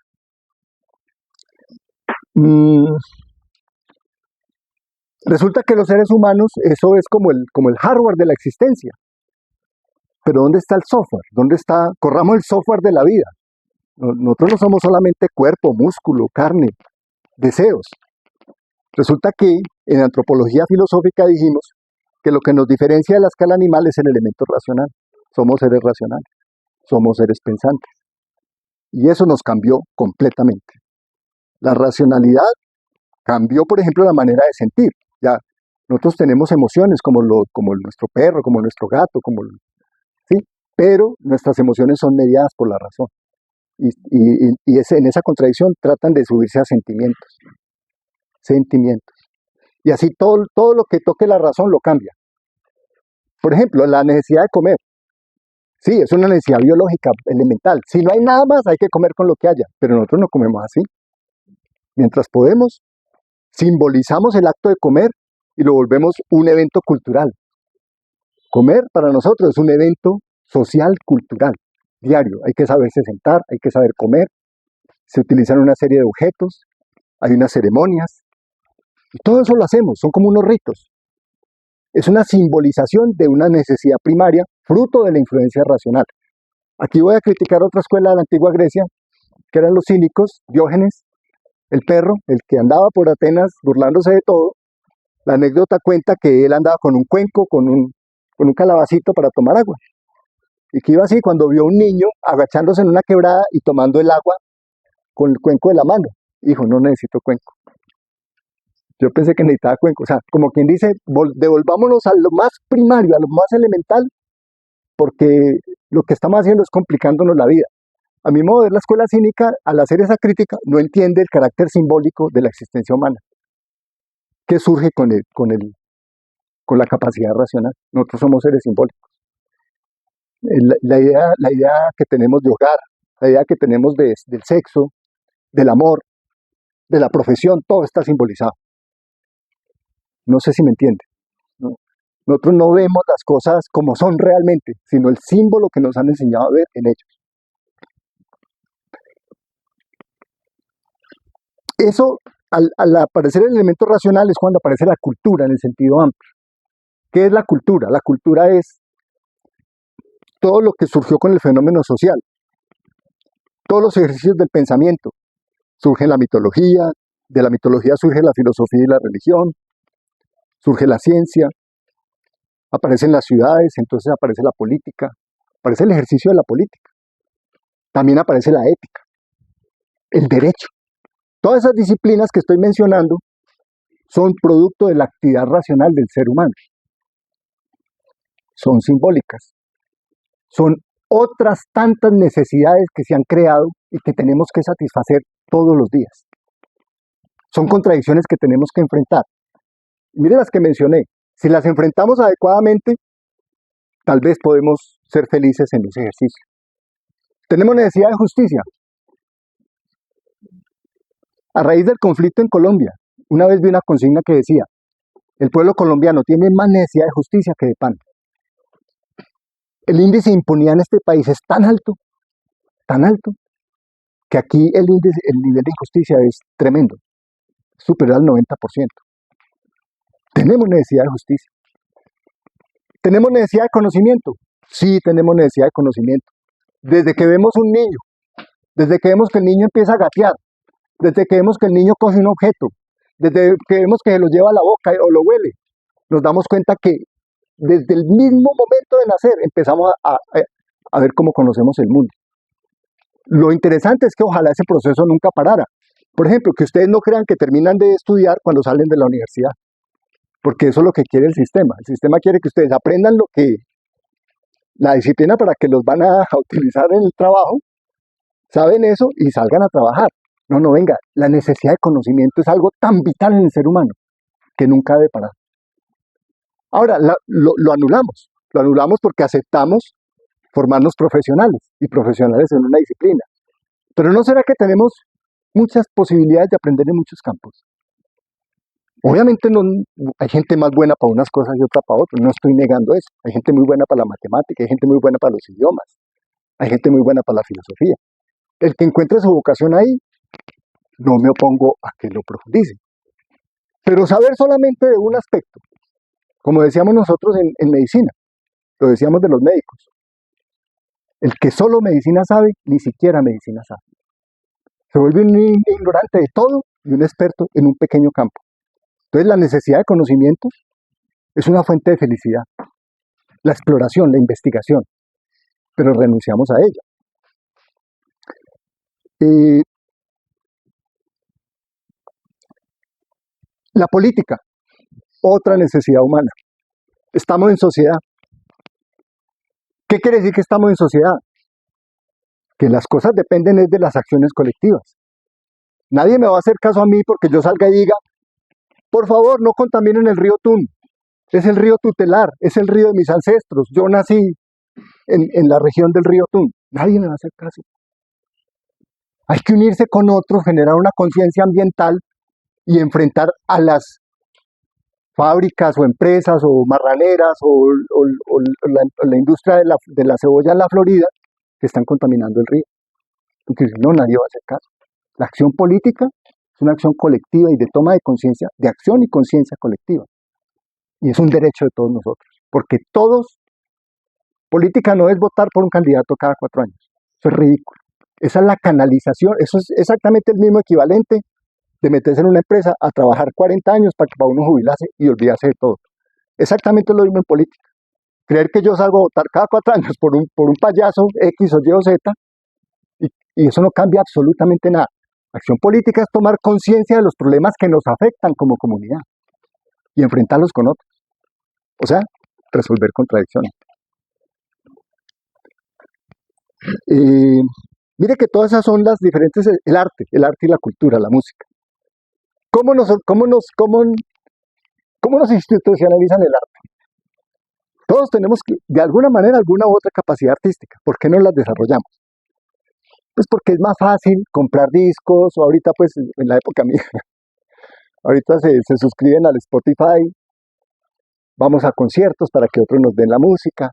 [SPEAKER 2] Resulta que los seres humanos, eso es como el hardware de la existencia. Pero ¿dónde está el software? ¿Dónde está? Corramos el software de la vida. Nosotros no somos solamente cuerpo, músculo, carne, deseos. Resulta que en antropología filosófica dijimos que lo que nos diferencia de la escala animal es el elemento racional. Somos seres racionales, somos seres pensantes. Y eso nos cambió completamente. La racionalidad cambió, por ejemplo, la manera de sentir. Ya nosotros tenemos emociones como nuestro perro, como nuestro gato, ¿sí? Pero nuestras emociones son mediadas por la razón. Y en esa contradicción tratan de subirse a sentimientos. Y así todo lo que toque la razón lo cambia. Por ejemplo, la necesidad de comer. Sí, es una necesidad biológica elemental. Si no hay nada más, hay que comer con lo que haya. Pero nosotros no comemos así. Mientras podemos, simbolizamos el acto de comer y lo volvemos un evento cultural. Comer para nosotros es un evento social, cultural, diario. Hay que saberse sentar, hay que saber comer. Se utilizan una serie de objetos, hay unas ceremonias. Y todo eso lo hacemos, son como unos ritos. Es una simbolización de una necesidad primaria, fruto de la influencia racional. Aquí voy a criticar otra escuela de la antigua Grecia, que eran los cínicos, Diógenes, el perro, el que andaba por Atenas burlándose de todo. La anécdota cuenta que él andaba con un cuenco, con un calabacito para tomar agua. Y que iba así cuando vio a un niño agachándose en una quebrada y tomando el agua con el cuenco de la mano. Dijo, no necesito cuenco. Yo pensé que necesitaba cuenco. O sea, como quien dice, devolvámonos a lo más primario, a lo más elemental, porque lo que estamos haciendo es complicándonos la vida. A mi modo de ver, la escuela cínica, al hacer esa crítica, no entiende el carácter simbólico de la existencia humana, que surge con la capacidad racional. Nosotros somos seres simbólicos. La idea que tenemos de hogar, la idea que tenemos del sexo, del amor, de la profesión, todo está simbolizado. No sé si me entiende. ¿No? Nosotros no vemos las cosas como son realmente, sino el símbolo que nos han enseñado a ver en ellos. Eso, al aparecer el elemento racional, es cuando aparece la cultura en el sentido amplio. ¿Qué es la cultura? La cultura es todo lo que surgió con el fenómeno social, todos los ejercicios del pensamiento. Surge la mitología, de la mitología surge la filosofía y la religión, surge la ciencia, aparecen las ciudades, entonces aparece la política, aparece el ejercicio de la política, también aparece la ética, el derecho. Todas esas disciplinas que estoy mencionando son producto de la actividad racional del ser humano. Son simbólicas. Son otras tantas necesidades que se han creado y que tenemos que satisfacer todos los días. Son contradicciones que tenemos que enfrentar. Mire las que mencioné. Si las enfrentamos adecuadamente, tal vez podemos ser felices en ese ejercicio. Tenemos necesidad de justicia. A raíz del conflicto en Colombia, una vez vi una consigna que decía, El pueblo colombiano tiene más necesidad de justicia que de pan. El índice de impunidad en este país es tan alto, que aquí el nivel de injusticia es tremendo, superior al 90%. Tenemos necesidad de justicia. ¿Tenemos necesidad de conocimiento? Sí, tenemos necesidad de conocimiento. Desde que vemos un niño, desde que vemos que el niño empieza a gatear, desde que vemos que el niño coge un objeto, desde que vemos que se lo lleva a la boca o lo huele, nos damos cuenta que desde el mismo momento de nacer empezamos a ver cómo conocemos el mundo. Lo interesante es que ojalá ese proceso nunca parara. Por ejemplo, que ustedes no crean que terminan de estudiar cuando salen de la universidad, porque eso es lo que quiere el sistema. El sistema quiere que ustedes aprendan la disciplina para que los van a utilizar en el trabajo, saben eso y salgan a trabajar. No, venga, la necesidad de conocimiento es algo tan vital en el ser humano que nunca debe parar. Ahora, lo anulamos porque aceptamos formarnos profesionales y profesionales en una disciplina. Pero ¿no será que tenemos muchas posibilidades de aprender en muchos campos? Obviamente hay gente más buena para unas cosas y otra para otras, no estoy negando eso. Hay gente muy buena para la matemática, hay gente muy buena para los idiomas, hay gente muy buena para la filosofía. El que encuentre su vocación ahí, no me opongo a que lo profundice. Pero saber solamente de un aspecto, como decíamos nosotros en medicina, lo decíamos de los médicos. El que solo medicina sabe, ni siquiera medicina sabe. Se vuelve un ignorante de todo y un experto en un pequeño campo. Entonces la necesidad de conocimiento es una fuente de felicidad. La exploración, la investigación, pero renunciamos a ella. La política, otra necesidad humana. Estamos en sociedad. ¿Qué quiere decir que estamos en sociedad? Que las cosas dependen de las acciones colectivas. Nadie me va a hacer caso a mí porque yo salga y diga, por favor, no contaminen el río Tun. Es el río tutelar, es el río de mis ancestros. Yo nací en la región del río Tun. Nadie me va a hacer caso. Hay que unirse con otros, generar una conciencia ambiental y enfrentar a las fábricas o empresas o marraneras o la industria de la cebolla en la Florida que están contaminando el río. Porque no, nadie va a hacer caso. La acción política es una acción colectiva y de toma de conciencia, de acción y conciencia colectiva. Y es un derecho de todos nosotros. Porque política no es votar por un candidato cada 4 años. Eso es ridículo. Esa es la canalización, eso es exactamente el mismo equivalente de meterse en una empresa a trabajar 40 años para uno jubilarse y olvidarse de todo. Exactamente lo mismo en política. Creer que yo salgo a votar cada 4 años por un payaso X o Y o Z, y eso no cambia absolutamente nada. Acción política es tomar conciencia de los problemas que nos afectan como comunidad y enfrentarlos con otros. O sea, resolver contradicciones. Mire que todas esas son las diferentes, el arte y la cultura, la música. ¿Cómo nos institucionalizan el arte? Todos tenemos de alguna manera, alguna u otra capacidad artística. ¿Por qué no las desarrollamos? Pues porque es más fácil comprar discos, o ahorita pues en la época mía, ahorita se suscriben al Spotify, vamos a conciertos para que otros nos den la música,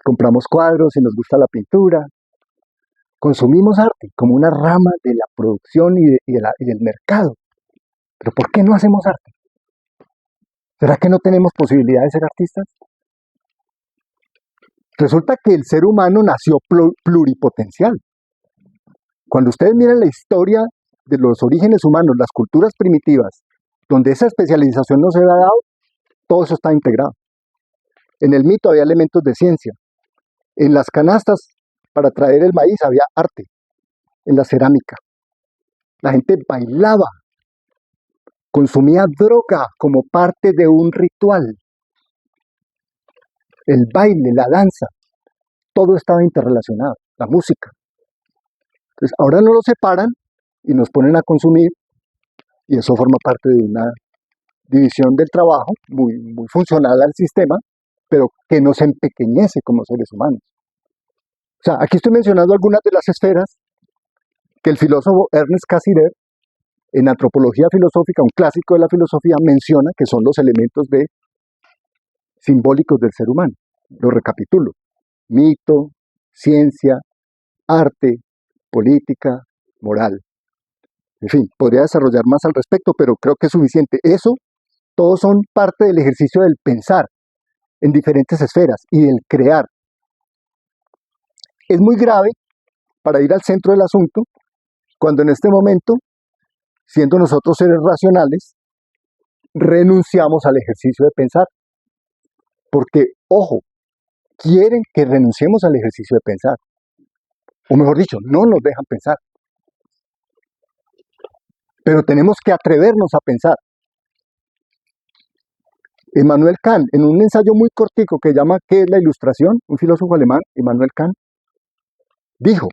[SPEAKER 2] compramos cuadros y nos gusta la pintura, consumimos arte como una rama de la producción y del mercado. ¿Pero por qué no hacemos arte? ¿Será que no tenemos posibilidad de ser artistas? Resulta que el ser humano nació pluripotencial. Cuando ustedes miran la historia de los orígenes humanos, las culturas primitivas, donde esa especialización no se había dado, todo eso está integrado. En el mito había elementos de ciencia. En las canastas para traer el maíz había arte. En la cerámica. La gente bailaba, consumía droga como parte de un ritual. El baile, la danza, todo estaba interrelacionado, la música. Entonces, ahora no lo separan y nos ponen a consumir, y eso forma parte de una división del trabajo muy, muy funcional al sistema, pero que nos empequeñece como seres humanos. O sea, aquí estoy mencionando algunas de las esferas que el filósofo Ernest Cassirer En antropología filosófica, un clásico de la filosofía menciona que son los elementos simbólicos del ser humano. Lo recapitulo: mito, ciencia, arte, política, moral. En fin, podría desarrollar más al respecto, pero creo que es suficiente. Eso, todos son parte del ejercicio del pensar en diferentes esferas y del crear. Es muy grave, para ir al centro del asunto, cuando en este momento, siendo nosotros seres racionales, renunciamos al ejercicio de pensar. Porque, ojo, quieren que renunciemos al ejercicio de pensar. O mejor dicho, no nos dejan pensar. Pero tenemos que atrevernos a pensar. Immanuel Kant, en un ensayo muy cortico que llama ¿Qué es la ilustración?, un filósofo alemán, Immanuel Kant, dijo: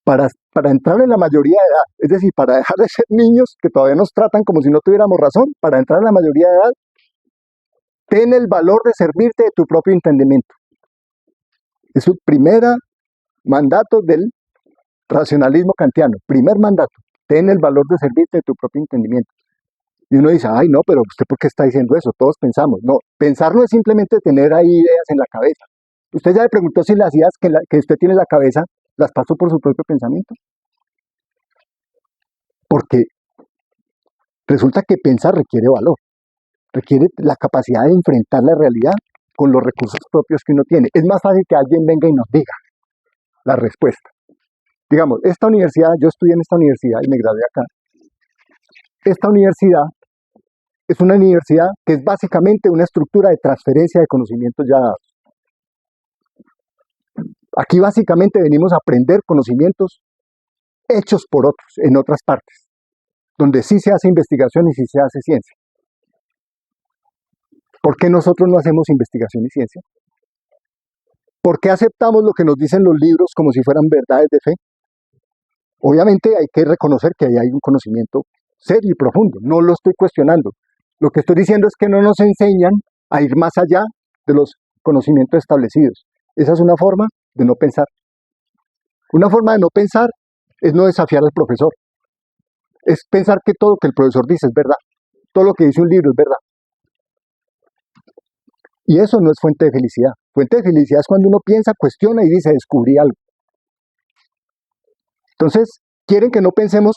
[SPEAKER 2] para entrar en la mayoría de edad, es decir, para dejar de ser niños que todavía nos tratan como si no tuviéramos razón, para entrar en la mayoría de edad, ten el valor de servirte de tu propio entendimiento. Es su primer mandato del racionalismo kantiano. Primer mandato: ten el valor de servirte de tu propio entendimiento. Y uno dice: ay, no, pero ¿usted por qué está diciendo eso? Todos pensamos. No, pensar no es simplemente tener ahí ideas en la cabeza. Usted ya le preguntó si las ideas que usted tiene en la cabeza las pasó por su propio pensamiento. Porque resulta que pensar requiere valor, requiere la capacidad de enfrentar la realidad con los recursos propios que uno tiene. Es más fácil que alguien venga y nos diga la respuesta. Digamos, esta universidad, yo estudié en esta universidad y me gradué acá. Esta universidad es una universidad que es básicamente una estructura de transferencia de conocimientos ya dados. Aquí básicamente venimos a aprender conocimientos hechos por otros en otras partes, donde sí se hace investigación y sí se hace ciencia. ¿Por qué nosotros no hacemos investigación y ciencia? ¿Por qué aceptamos lo que nos dicen los libros como si fueran verdades de fe? Obviamente hay que reconocer que ahí hay un conocimiento serio y profundo, no lo estoy cuestionando. Lo que estoy diciendo es que no nos enseñan a ir más allá de los conocimientos establecidos. Esa es una forma de no pensar. Una forma de no pensar es no desafiar al profesor. Es pensar que todo lo que el profesor dice es verdad. Todo lo que dice un libro es verdad. Y eso no es fuente de felicidad. Fuente de felicidad es cuando uno piensa, cuestiona y dice: descubrí algo. Entonces, quieren que no pensemos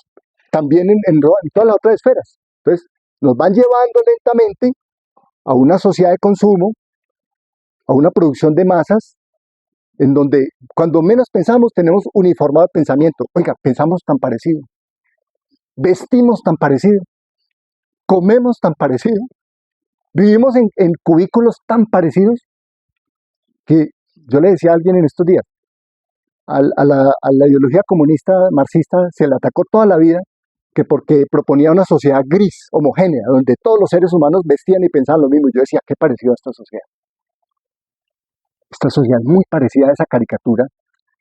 [SPEAKER 2] también en todas las otras esferas. Entonces, nos van llevando lentamente a una sociedad de consumo, a una producción de masas, en donde cuando menos pensamos tenemos uniformado el pensamiento. Oiga, pensamos tan parecido, vestimos tan parecido, comemos tan parecido, vivimos en cubículos tan parecidos, que yo le decía a alguien en estos días: a la ideología comunista marxista se le atacó toda la vida que porque proponía una sociedad gris, homogénea, donde todos los seres humanos vestían y pensaban lo mismo. Y yo decía: qué parecido a esta sociedad. Esta sociedad es muy parecida a esa caricatura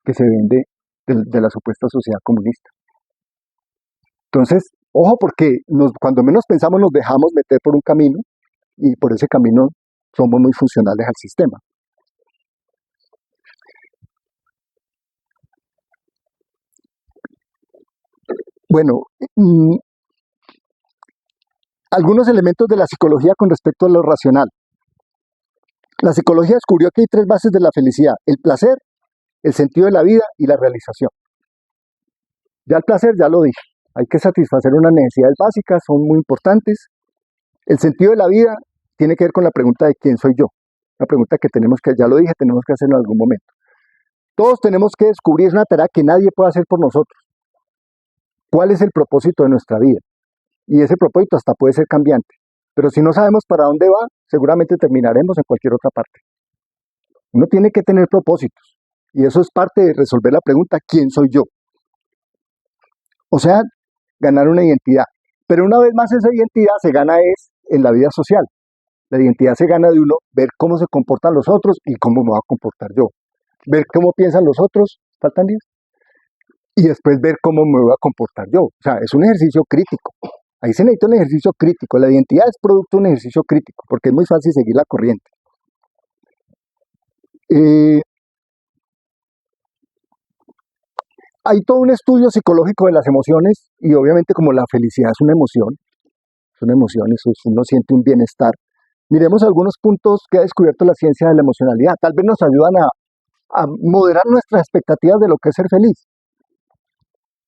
[SPEAKER 2] que se vende de la supuesta sociedad comunista. Entonces, ojo, porque cuando menos pensamos nos dejamos meter por un camino, y por ese camino somos muy funcionales al sistema. Bueno, algunos elementos de la psicología con respecto a lo racional. La psicología descubrió que hay 3 bases de la felicidad: el placer, el sentido de la vida y la realización. Ya el placer, ya lo dije, hay que satisfacer unas necesidades básicas, son muy importantes. El sentido de la vida tiene que ver con la pregunta de quién soy yo. La pregunta que tenemos que, ya lo dije, tenemos que hacer en algún momento. Todos tenemos que descubrir, es una tarea que nadie puede hacer por nosotros. ¿Cuál es el propósito de nuestra vida? Y ese propósito hasta puede ser cambiante. Pero si no sabemos para dónde va, seguramente terminaremos en cualquier otra parte. Uno tiene que tener propósitos. Y eso es parte de resolver la pregunta: ¿quién soy yo? O sea, ganar una identidad. Pero una vez más, esa identidad se gana es en la vida social. La identidad se gana de uno ver cómo se comportan los otros y cómo me voy a comportar yo. Ver cómo piensan los otros, faltan 10. Y después ver cómo me voy a comportar yo. O sea, es un ejercicio crítico. Ahí se necesita un ejercicio crítico. La identidad es producto de un ejercicio crítico, porque es muy fácil seguir la corriente. Hay todo un estudio psicológico de las emociones y obviamente como la felicidad es una emoción, eso es, uno siente un bienestar. Miremos algunos puntos que ha descubierto la ciencia de la emocionalidad. Tal vez nos ayudan a moderar nuestras expectativas de lo que es ser feliz.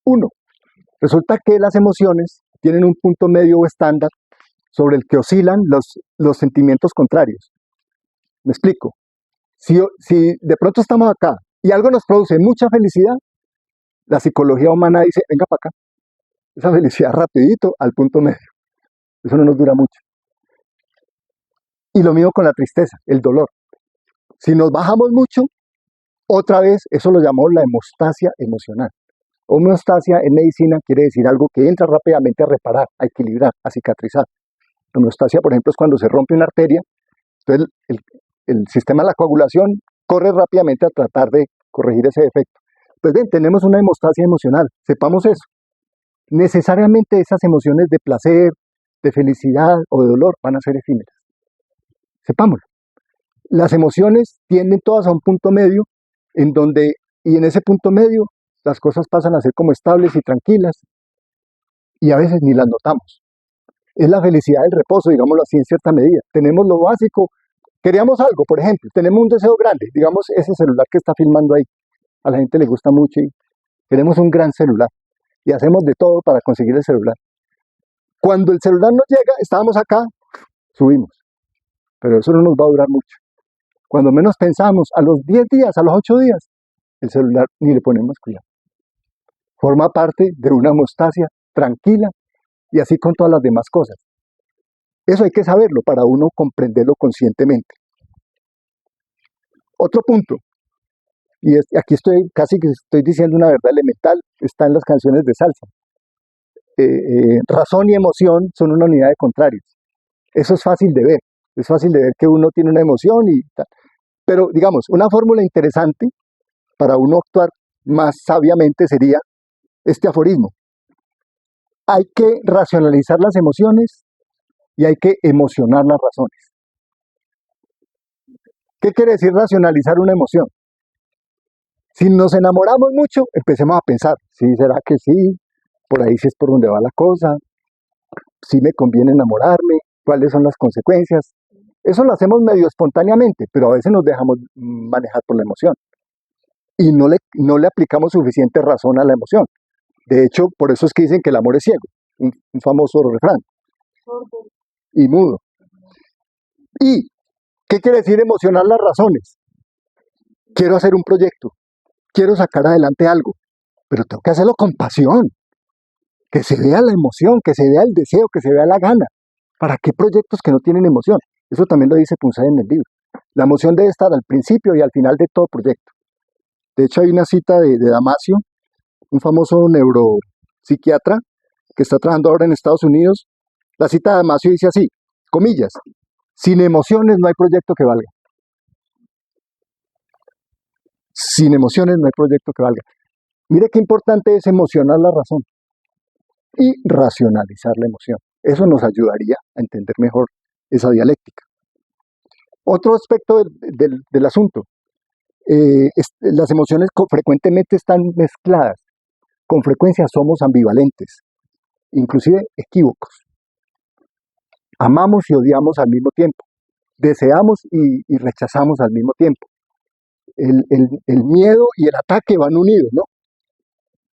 [SPEAKER 2] Uno, resulta que las emociones tienen un punto medio o estándar sobre el que oscilan los sentimientos contrarios. Me explico. Si de pronto estamos acá y algo nos produce mucha felicidad, la psicología humana dice, venga para acá. Esa felicidad rapidito al punto medio. Eso no nos dura mucho. Y lo mismo con la tristeza, el dolor. Si nos bajamos mucho, otra vez, eso lo llamamos la hemostasia emocional. Homeostasia en medicina quiere decir algo que entra rápidamente a reparar, a equilibrar, a cicatrizar. La homeostasia, por ejemplo, es cuando se rompe una arteria, entonces el sistema de la coagulación corre rápidamente a tratar de corregir ese defecto. Pues bien, tenemos una hemostasia emocional, sepamos eso. Necesariamente esas emociones de placer, de felicidad o de dolor van a ser efímeras. Sepámoslo. Las emociones tienden todas a un punto medio y en ese punto medio las cosas pasan a ser como estables y tranquilas y a veces ni las notamos. Es la felicidad del reposo, digámoslo así, en cierta medida. Tenemos lo básico, queríamos algo, por ejemplo, tenemos un deseo grande, digamos ese celular que está filmando ahí, a la gente le gusta mucho y queremos un gran celular y hacemos de todo para conseguir el celular. Cuando el celular nos llega, estábamos acá, subimos, pero eso no nos va a durar mucho. Cuando menos pensamos, a los 10 días, a los 8 días, el celular ni le ponemos cuidado. Forma parte de una hemostasia tranquila y así con todas las demás cosas. Eso hay que saberlo para uno comprenderlo conscientemente. Otro punto, aquí casi que estoy diciendo una verdad elemental, está en las canciones de salsa. Razón y emoción son una unidad de contrarios. Eso es fácil de ver. Es fácil de ver que uno tiene una emoción y tal. Pero, digamos, una fórmula interesante para uno actuar más sabiamente sería este aforismo. Hay que racionalizar las emociones y hay que emocionar las razones. ¿Qué quiere decir racionalizar una emoción? Si nos enamoramos mucho, empecemos a pensar, ¿sí será que sí? Por ahí sí es por donde va la cosa, ¿sí me conviene enamorarme? ¿Cuáles son las consecuencias? Eso lo hacemos medio espontáneamente, pero a veces nos dejamos manejar por la emoción y no le aplicamos suficiente razón a la emoción. De hecho, por eso es que dicen que el amor es ciego, un famoso refrán. Y mudo. ¿Y qué quiere decir emocionar las razones? Quiero hacer un proyecto, quiero sacar adelante algo, pero tengo que hacerlo con pasión, que se vea la emoción, que se vea el deseo, que se vea la gana. ¿Para qué proyectos que no tienen emoción? Eso también lo dice Punset en el libro. La emoción debe estar al principio y al final de todo proyecto. De hecho, hay una cita de Damasio, un famoso neuropsiquiatra que está trabajando ahora en Estados Unidos. La cita de Damasio dice así, comillas, sin emociones no hay proyecto que valga. Sin emociones no hay proyecto que valga. Mire qué importante es emocionar la razón y racionalizar la emoción. Eso nos ayudaría a entender mejor esa dialéctica. Otro aspecto del asunto, las emociones frecuentemente están mezcladas. Con frecuencia somos ambivalentes, inclusive equívocos. Amamos y odiamos al mismo tiempo. Deseamos y rechazamos al mismo tiempo. El miedo y el ataque van unidos, ¿no?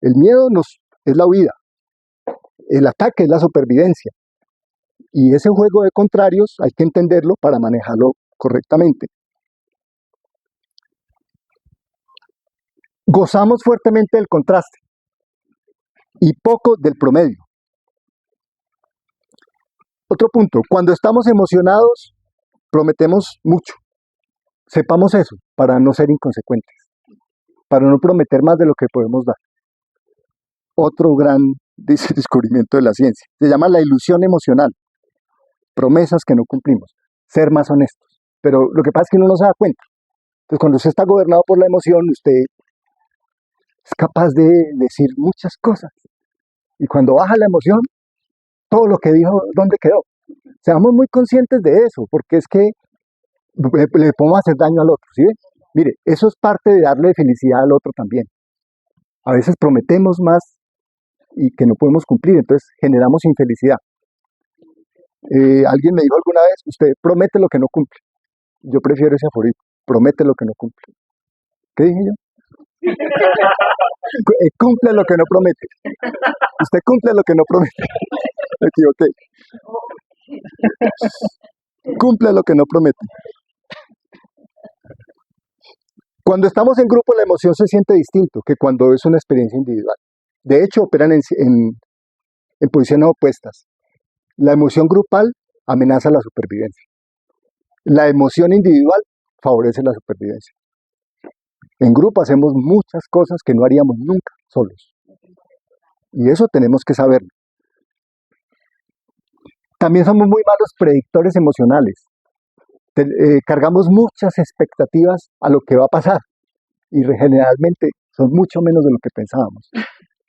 [SPEAKER 2] El miedo es la huida. El ataque es la supervivencia. Y ese juego de contrarios hay que entenderlo para manejarlo correctamente. Gozamos fuertemente del contraste y poco del promedio. Otro punto, cuando estamos emocionados, prometemos mucho. Sepamos eso para no ser inconsecuentes, para no prometer más de lo que podemos dar. Otro gran descubrimiento de la ciencia, se llama la ilusión emocional. Promesas que no cumplimos, ser más honestos. Pero lo que pasa es que uno no se da cuenta. Entonces, cuando usted está gobernado por la emoción, usted es capaz de decir muchas cosas. Y cuando baja la emoción, todo lo que dijo, ¿dónde quedó? Seamos muy conscientes de eso, porque es que le podemos hacer daño al otro, ¿sí ve? Mire, eso es parte de darle felicidad al otro también. A veces prometemos más y que no podemos cumplir, entonces generamos infelicidad. Alguien me dijo alguna vez, usted promete lo que no cumple. Yo prefiero ese aforismo, promete lo que no cumple. ¿Qué dije yo? Cumple lo que no promete. Usted cumple lo que no promete. Me equivoqué. Cumple lo que no promete. Cuando estamos en grupo, la emoción se siente distinto que cuando es una experiencia individual. De hecho, operan en posiciones opuestas. La emoción grupal amenaza la supervivencia. La emoción individual favorece la supervivencia. En grupo hacemos muchas cosas que no haríamos nunca solos. Y eso tenemos que saberlo. También somos muy malos predictores emocionales. Cargamos muchas expectativas a lo que va a pasar. Y generalmente son mucho menos de lo que pensábamos.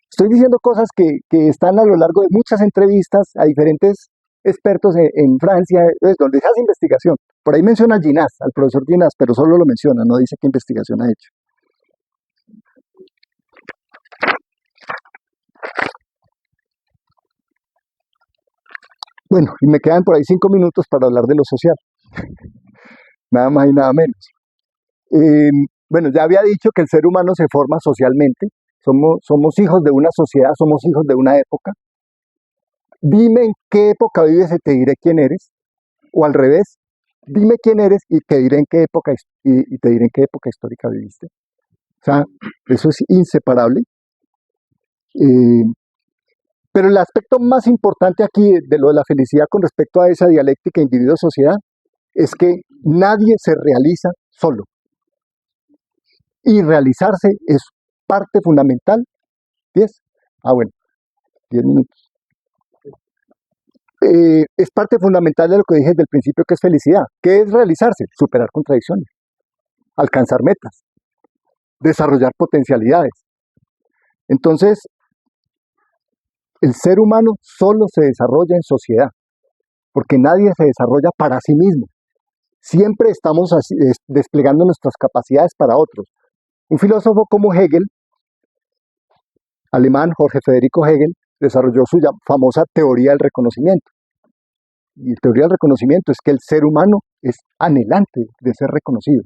[SPEAKER 2] Estoy diciendo cosas que están a lo largo de muchas entrevistas a diferentes expertos en Francia, donde se hace investigación. Por ahí menciona a Ginás, al profesor Ginás, pero solo lo menciona, no dice qué investigación ha hecho. Bueno, y me quedan por ahí 5 minutos para hablar de lo social. Nada más y nada menos. Bueno, ya había dicho que el ser humano se forma socialmente. Somos hijos de una sociedad, somos hijos de una época. Dime en qué época vives y te diré quién eres. O al revés, dime quién eres y te diré en qué época, y te diré en qué época histórica viviste. O sea, eso es inseparable. Pero el aspecto más importante aquí de lo de la felicidad con respecto a esa dialéctica individuo-sociedad es que nadie se realiza solo. Y realizarse es parte fundamental. 10. Bueno, 10 minutos. Es parte fundamental de lo que dije desde el principio, que es felicidad. ¿Qué es realizarse? Superar contradicciones, alcanzar metas, desarrollar potencialidades. Entonces, el ser humano solo se desarrolla en sociedad, porque nadie se desarrolla para sí mismo. Siempre estamos desplegando nuestras capacidades para otros. Un filósofo como Hegel, alemán, Jorge Federico Hegel, desarrolló su famosa teoría del reconocimiento. Y la teoría del reconocimiento es que el ser humano es anhelante de ser reconocido.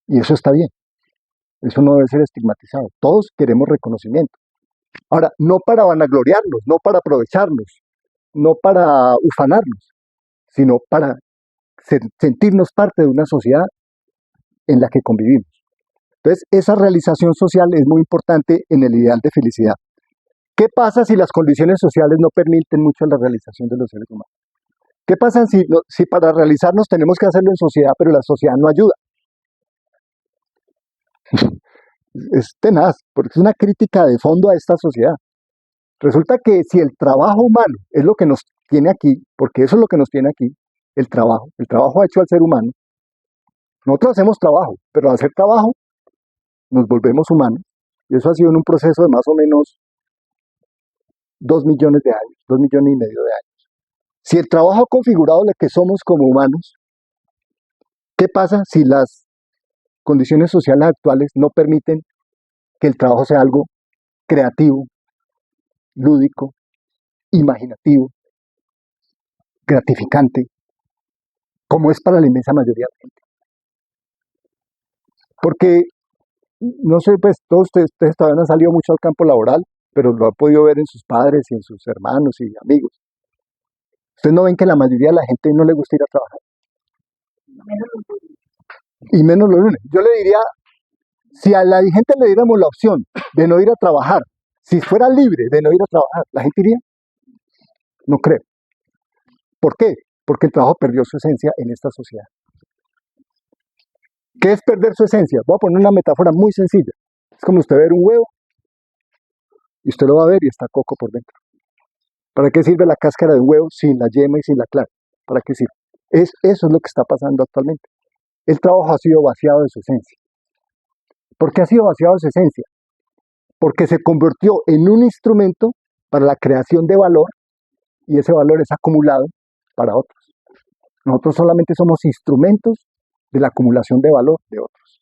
[SPEAKER 2] Y eso está bien. Eso no debe ser estigmatizado. Todos queremos reconocimiento. Ahora, no para vanagloriarnos, no para aprovecharnos, no para ufanarnos, sino para sentirnos parte de una sociedad en la que convivimos. Entonces, esa realización social es muy importante en el ideal de felicidad. ¿Qué pasa si las condiciones sociales no permiten mucho la realización de los seres humanos? ¿Qué pasa si para realizarnos tenemos que hacerlo en sociedad, pero la sociedad no ayuda? Es tenaz, porque es una crítica de fondo a esta sociedad. Resulta que si el trabajo humano es lo que nos tiene aquí, porque eso es lo que nos tiene aquí, el trabajo ha hecho al ser humano. Nosotros hacemos trabajo, pero al hacer trabajo nos volvemos humanos. Y eso ha sido en un proceso de más o menos 2 millones de años, 2 millones y medio de años. Si el trabajo ha configurado lo que somos como humanos, ¿qué pasa si las condiciones sociales actuales no permiten que el trabajo sea algo creativo, lúdico, imaginativo, gratificante, como es para la inmensa mayoría de la gente? Porque, no sé, pues todos ustedes todavía no han salido mucho al campo laboral, pero lo han podido ver en sus padres y en sus hermanos y amigos. ¿Ustedes no ven que la mayoría de la gente no le gusta ir a trabajar? Y menos los lunes. Yo le diría, si a la gente le diéramos la opción de no ir a trabajar, si fuera libre de no ir a trabajar, ¿la gente iría? No creo. ¿Por qué? Porque el trabajo perdió su esencia en esta sociedad. ¿Qué es perder su esencia? Voy a poner una metáfora muy sencilla. Es como usted ver un huevo y usted lo va a ver y está coco por dentro. ¿Para qué sirve la cáscara de un huevo sin la yema y sin la clara? ¿Para qué sirve? Eso es lo que está pasando actualmente. El trabajo ha sido vaciado de su esencia. ¿Por qué ha sido vaciado de su esencia? Porque se convirtió en un instrumento para la creación de valor y ese valor es acumulado para otros. Nosotros solamente somos instrumentos de la acumulación de valor de otros.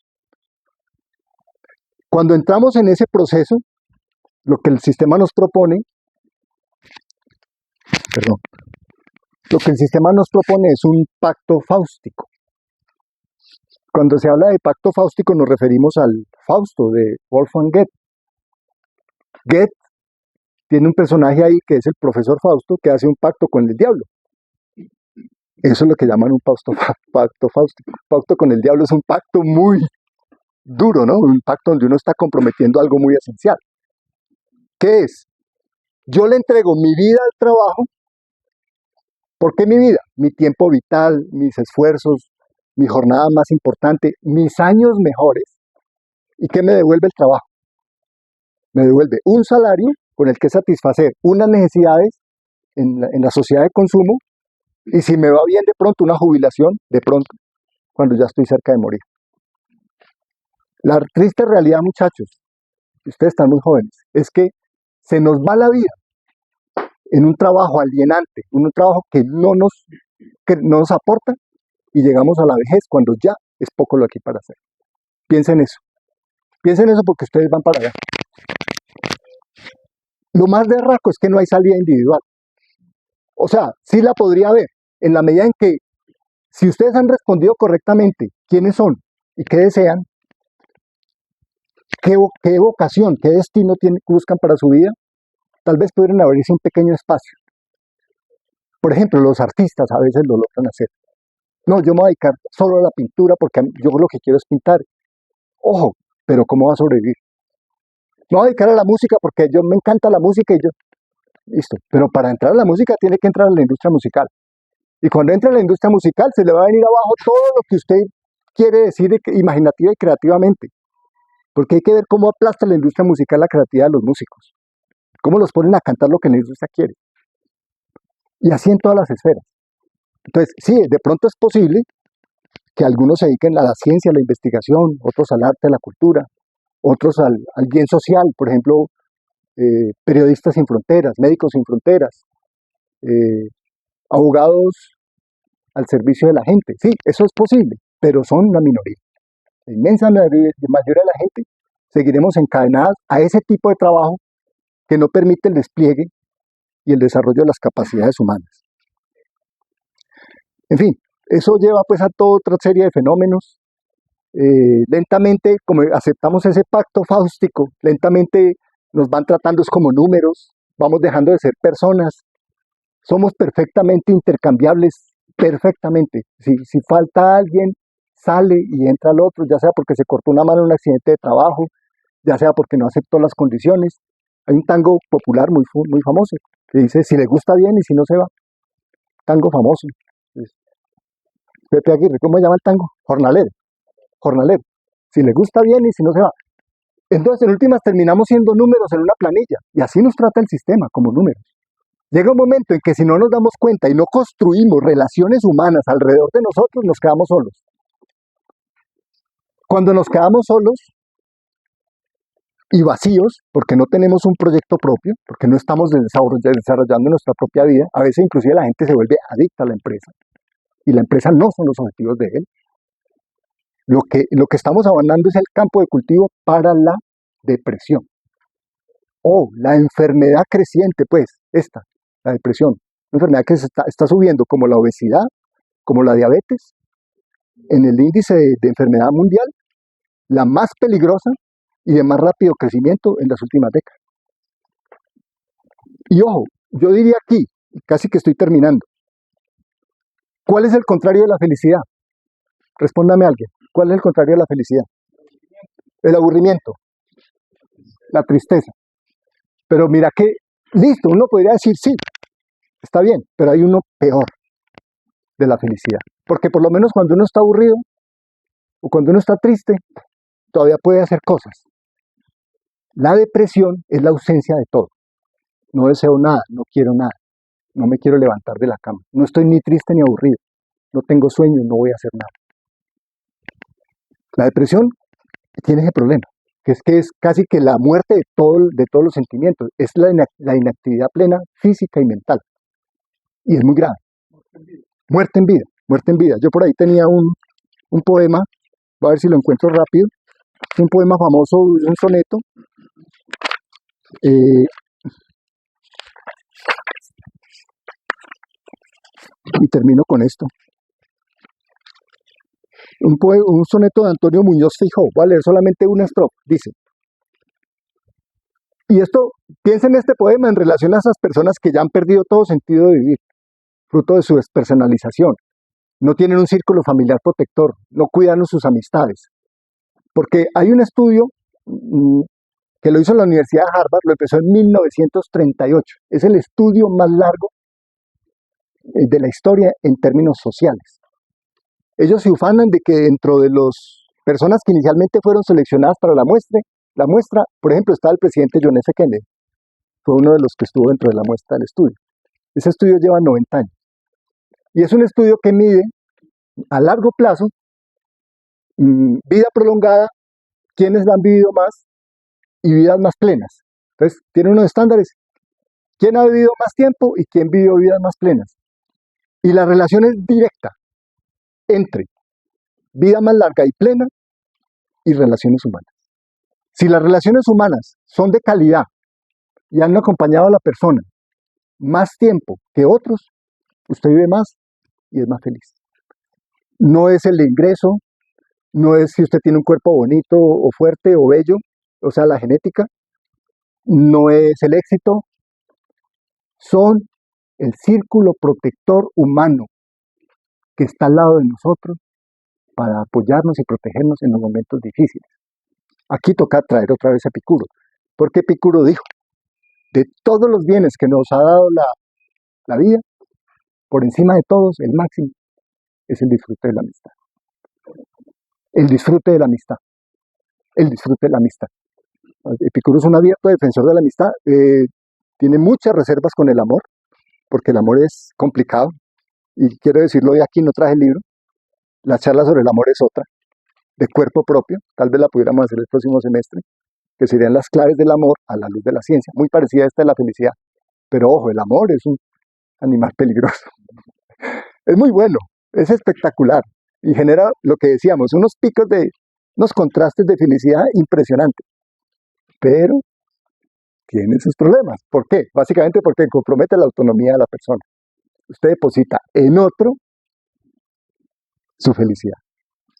[SPEAKER 2] Cuando entramos en ese proceso, Lo que el sistema nos propone, perdón, lo que el sistema nos propone es un pacto fáustico. Cuando se habla de pacto fáustico nos referimos al Fausto de Wolfgang Goethe. Goethe tiene un personaje ahí que es el profesor Fausto que hace un pacto con el diablo. Eso es lo que llaman un pacto fáustico. Pacto con el diablo es un pacto muy duro, ¿no? Un pacto donde uno está comprometiendo algo muy esencial. ¿Qué es? Yo le entrego mi vida al trabajo. ¿Por qué mi vida? Mi tiempo vital, mis esfuerzos, mi jornada más importante, mis años mejores. ¿Y qué me devuelve el trabajo? Me devuelve un salario con el que satisfacer unas necesidades en la sociedad de consumo, y si me va bien de pronto una jubilación, de pronto, cuando ya estoy cerca de morir. La triste realidad, muchachos, ustedes están muy jóvenes, es que se nos va la vida en un trabajo alienante, en un trabajo que no nos aporta, y llegamos a la vejez cuando ya es poco lo que hay para hacer. Piensen eso porque ustedes van para allá. Lo más berraco es que no hay salida individual. O sea, sí la podría haber, en la medida en que, si ustedes han respondido correctamente quiénes son y qué desean, qué vocación, qué destino buscan para su vida, tal vez pudieran abrirse un pequeño espacio. Por ejemplo, los artistas a veces lo logran hacer. No, yo me voy a dedicar solo a la pintura porque yo lo que quiero es pintar. Ojo, pero ¿cómo va a sobrevivir? Me voy a dedicar a la música porque me encanta la música y yo... Listo, pero para entrar a la música tiene que entrar a la industria musical. Y cuando entra a la industria musical se le va a venir abajo todo lo que usted quiere decir imaginativa y creativamente. Porque hay que ver cómo aplasta la industria musical la creatividad de los músicos. Cómo los ponen a cantar lo que la industria quiere. Y así en todas las esferas. Entonces, sí, de pronto es posible que algunos se dediquen a la ciencia, a la investigación, otros al arte, a la cultura, otros al bien social, por ejemplo, periodistas sin fronteras, médicos sin fronteras, abogados al servicio de la gente. Sí, eso es posible, pero son la minoría. La inmensa mayoría de la gente seguiremos encadenadas a ese tipo de trabajo que no permite el despliegue y el desarrollo de las capacidades humanas. En fin, eso lleva pues a toda otra serie de fenómenos. Lentamente, como aceptamos ese pacto fáustico, lentamente nos van tratando como números, vamos dejando de ser personas, somos perfectamente intercambiables, perfectamente. Si falta alguien, sale y entra el otro, ya sea porque se cortó una mano en un accidente de trabajo, ya sea porque no aceptó las condiciones. Hay un tango popular muy famoso que dice, si le gusta bien y si no se va. Tango famoso. Pepe Aguirre, ¿cómo se llama el tango? Jornalero. Jornalero. Si le gusta bien y si no se va. Entonces, en últimas, terminamos siendo números en una planilla. Y así nos trata el sistema, como números. Llega un momento en que si no nos damos cuenta y no construimos relaciones humanas alrededor de nosotros, nos quedamos solos. Cuando nos quedamos solos y vacíos, porque no tenemos un proyecto propio, porque no estamos desarrollando nuestra propia vida, a veces inclusive la gente se vuelve adicta a la empresa. Y la empresa no son los objetivos de él. Lo que estamos abandonando es el campo de cultivo para la depresión. O la enfermedad creciente, pues, la depresión. Una enfermedad que está subiendo, como la obesidad, como la diabetes, en el índice de enfermedad mundial, la más peligrosa y de más rápido crecimiento en las últimas décadas. Y ojo, yo diría aquí, casi que estoy terminando, ¿cuál es el contrario de la felicidad? Respóndame alguien. ¿Cuál es el contrario de la felicidad? El aburrimiento, la tristeza. Pero mira que, listo, uno podría decir sí, está bien, pero hay uno peor de la felicidad. Porque por lo menos cuando uno está aburrido o cuando uno está triste, todavía puede hacer cosas. La depresión es la ausencia de todo. No deseo nada, no quiero nada, no me quiero levantar de la cama. No estoy ni triste ni aburrido, no tengo sueño, no voy a hacer nada. La depresión tiene ese problema, que es casi que la muerte de todos los sentimientos, es la inactividad plena física y mental. Y es muy grave. Muerte en vida, muerte en vida. Yo por ahí tenía un poema, voy a ver si lo encuentro rápido, un poema famoso, un soneto, Eh, y termino con esto. Un soneto de Antonio Muñoz Feijóo. Voy a leer solamente una estrofa. Dice, y esto, piensa en este poema en relación a esas personas que ya han perdido todo sentido de vivir, fruto de su despersonalización. No tienen un círculo familiar protector, no cuidan sus amistades. Porque hay un estudio que lo hizo en la Universidad de Harvard, lo empezó en 1938. Es el estudio más largo de la historia en términos sociales. Ellos se ufanan de que dentro de las personas que inicialmente fueron seleccionadas para la muestra, por ejemplo, estaba el presidente John F. Kennedy. Fue uno de los que estuvo dentro de la muestra del estudio. Ese estudio lleva 90 años. Y es un estudio que mide a largo plazo vida prolongada, quienes han vivido más y vidas más plenas. Entonces, tiene unos estándares. ¿Quién ha vivido más tiempo y quién vivió vidas más plenas? Y la relación es directa entre vida más larga y plena y relaciones humanas. Si las relaciones humanas son de calidad y han acompañado a la persona más tiempo que otros, usted vive más y es más feliz. No es el ingreso, no es si usted tiene un cuerpo bonito o fuerte o bello, o sea, la genética, no es el éxito, son el círculo protector humano que está al lado de nosotros para apoyarnos y protegernos en los momentos difíciles. Aquí toca traer otra vez a Epicuro, porque Epicuro dijo, de todos los bienes que nos ha dado la vida, por encima de todos, el máximo es el disfrute de la amistad. El disfrute de la amistad. El disfrute de la amistad. Epicuro es un abierto defensor de la amistad. Tiene muchas reservas con el amor, porque el amor es complicado. Y quiero decirlo, hoy aquí no traje el libro. La charla sobre el amor es otra, de cuerpo propio. Tal vez la pudiéramos hacer el próximo semestre, que serían las claves del amor a la luz de la ciencia. Muy parecida a esta de la felicidad. Pero ojo, el amor es un animal peligroso. Es muy bueno, es espectacular y genera lo que decíamos, unos contrastes de felicidad impresionantes, pero tiene sus problemas. ¿Por qué? Básicamente porque compromete la autonomía de la persona. Usted deposita en otro su felicidad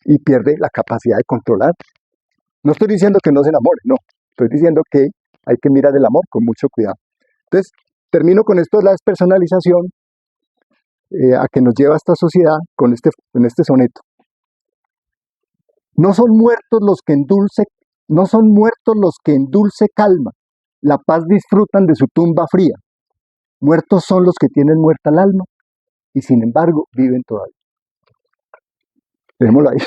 [SPEAKER 2] y pierde la capacidad de controlar. No estoy diciendo que no se enamore, no, estoy diciendo que hay que mirar el amor con mucho cuidado. Entonces, termino con esto de la despersonalización, a que nos lleva esta sociedad con este soneto. No son muertos los que en dulce calma la paz disfrutan de su tumba fría. Muertos son los que tienen muerta el alma y sin embargo viven todavía. Dejémoslo ahí.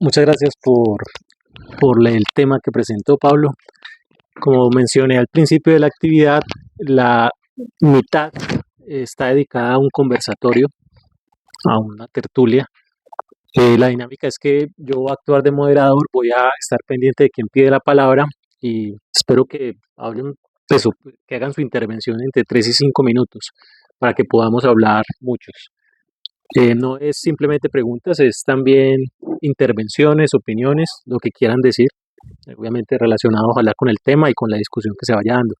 [SPEAKER 1] Muchas gracias por el tema que presentó Pablo. Como mencioné al principio de la actividad, la mitad está dedicada a un conversatorio, a una tertulia. La dinámica es que yo voy a actuar de moderador, voy a estar pendiente de quien pide la palabra y espero que hablen, que hagan su intervención entre 3 y 5 minutos para que podamos hablar muchos. No es simplemente preguntas, es también intervenciones, opiniones, lo que quieran decir, obviamente relacionado ojalá con el tema y con la discusión que se vaya dando.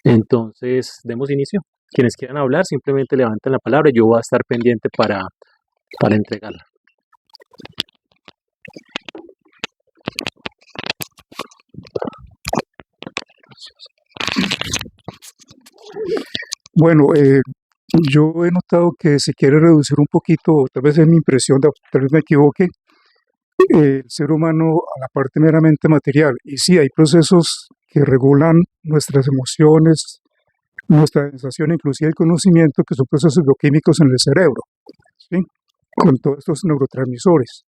[SPEAKER 1] Entonces, demos inicio. Quienes quieran hablar, simplemente levanten la palabra y yo voy a estar pendiente para entregarla.
[SPEAKER 3] Bueno, yo he notado que se quiere reducir un poquito, tal vez es mi impresión, tal vez me equivoque, el ser humano a la parte meramente material. Y sí, hay procesos que regulan nuestras emociones, nuestra sensación, inclusive el conocimiento, que son procesos bioquímicos en el cerebro, ¿sí? Con todos estos neurotransmisores.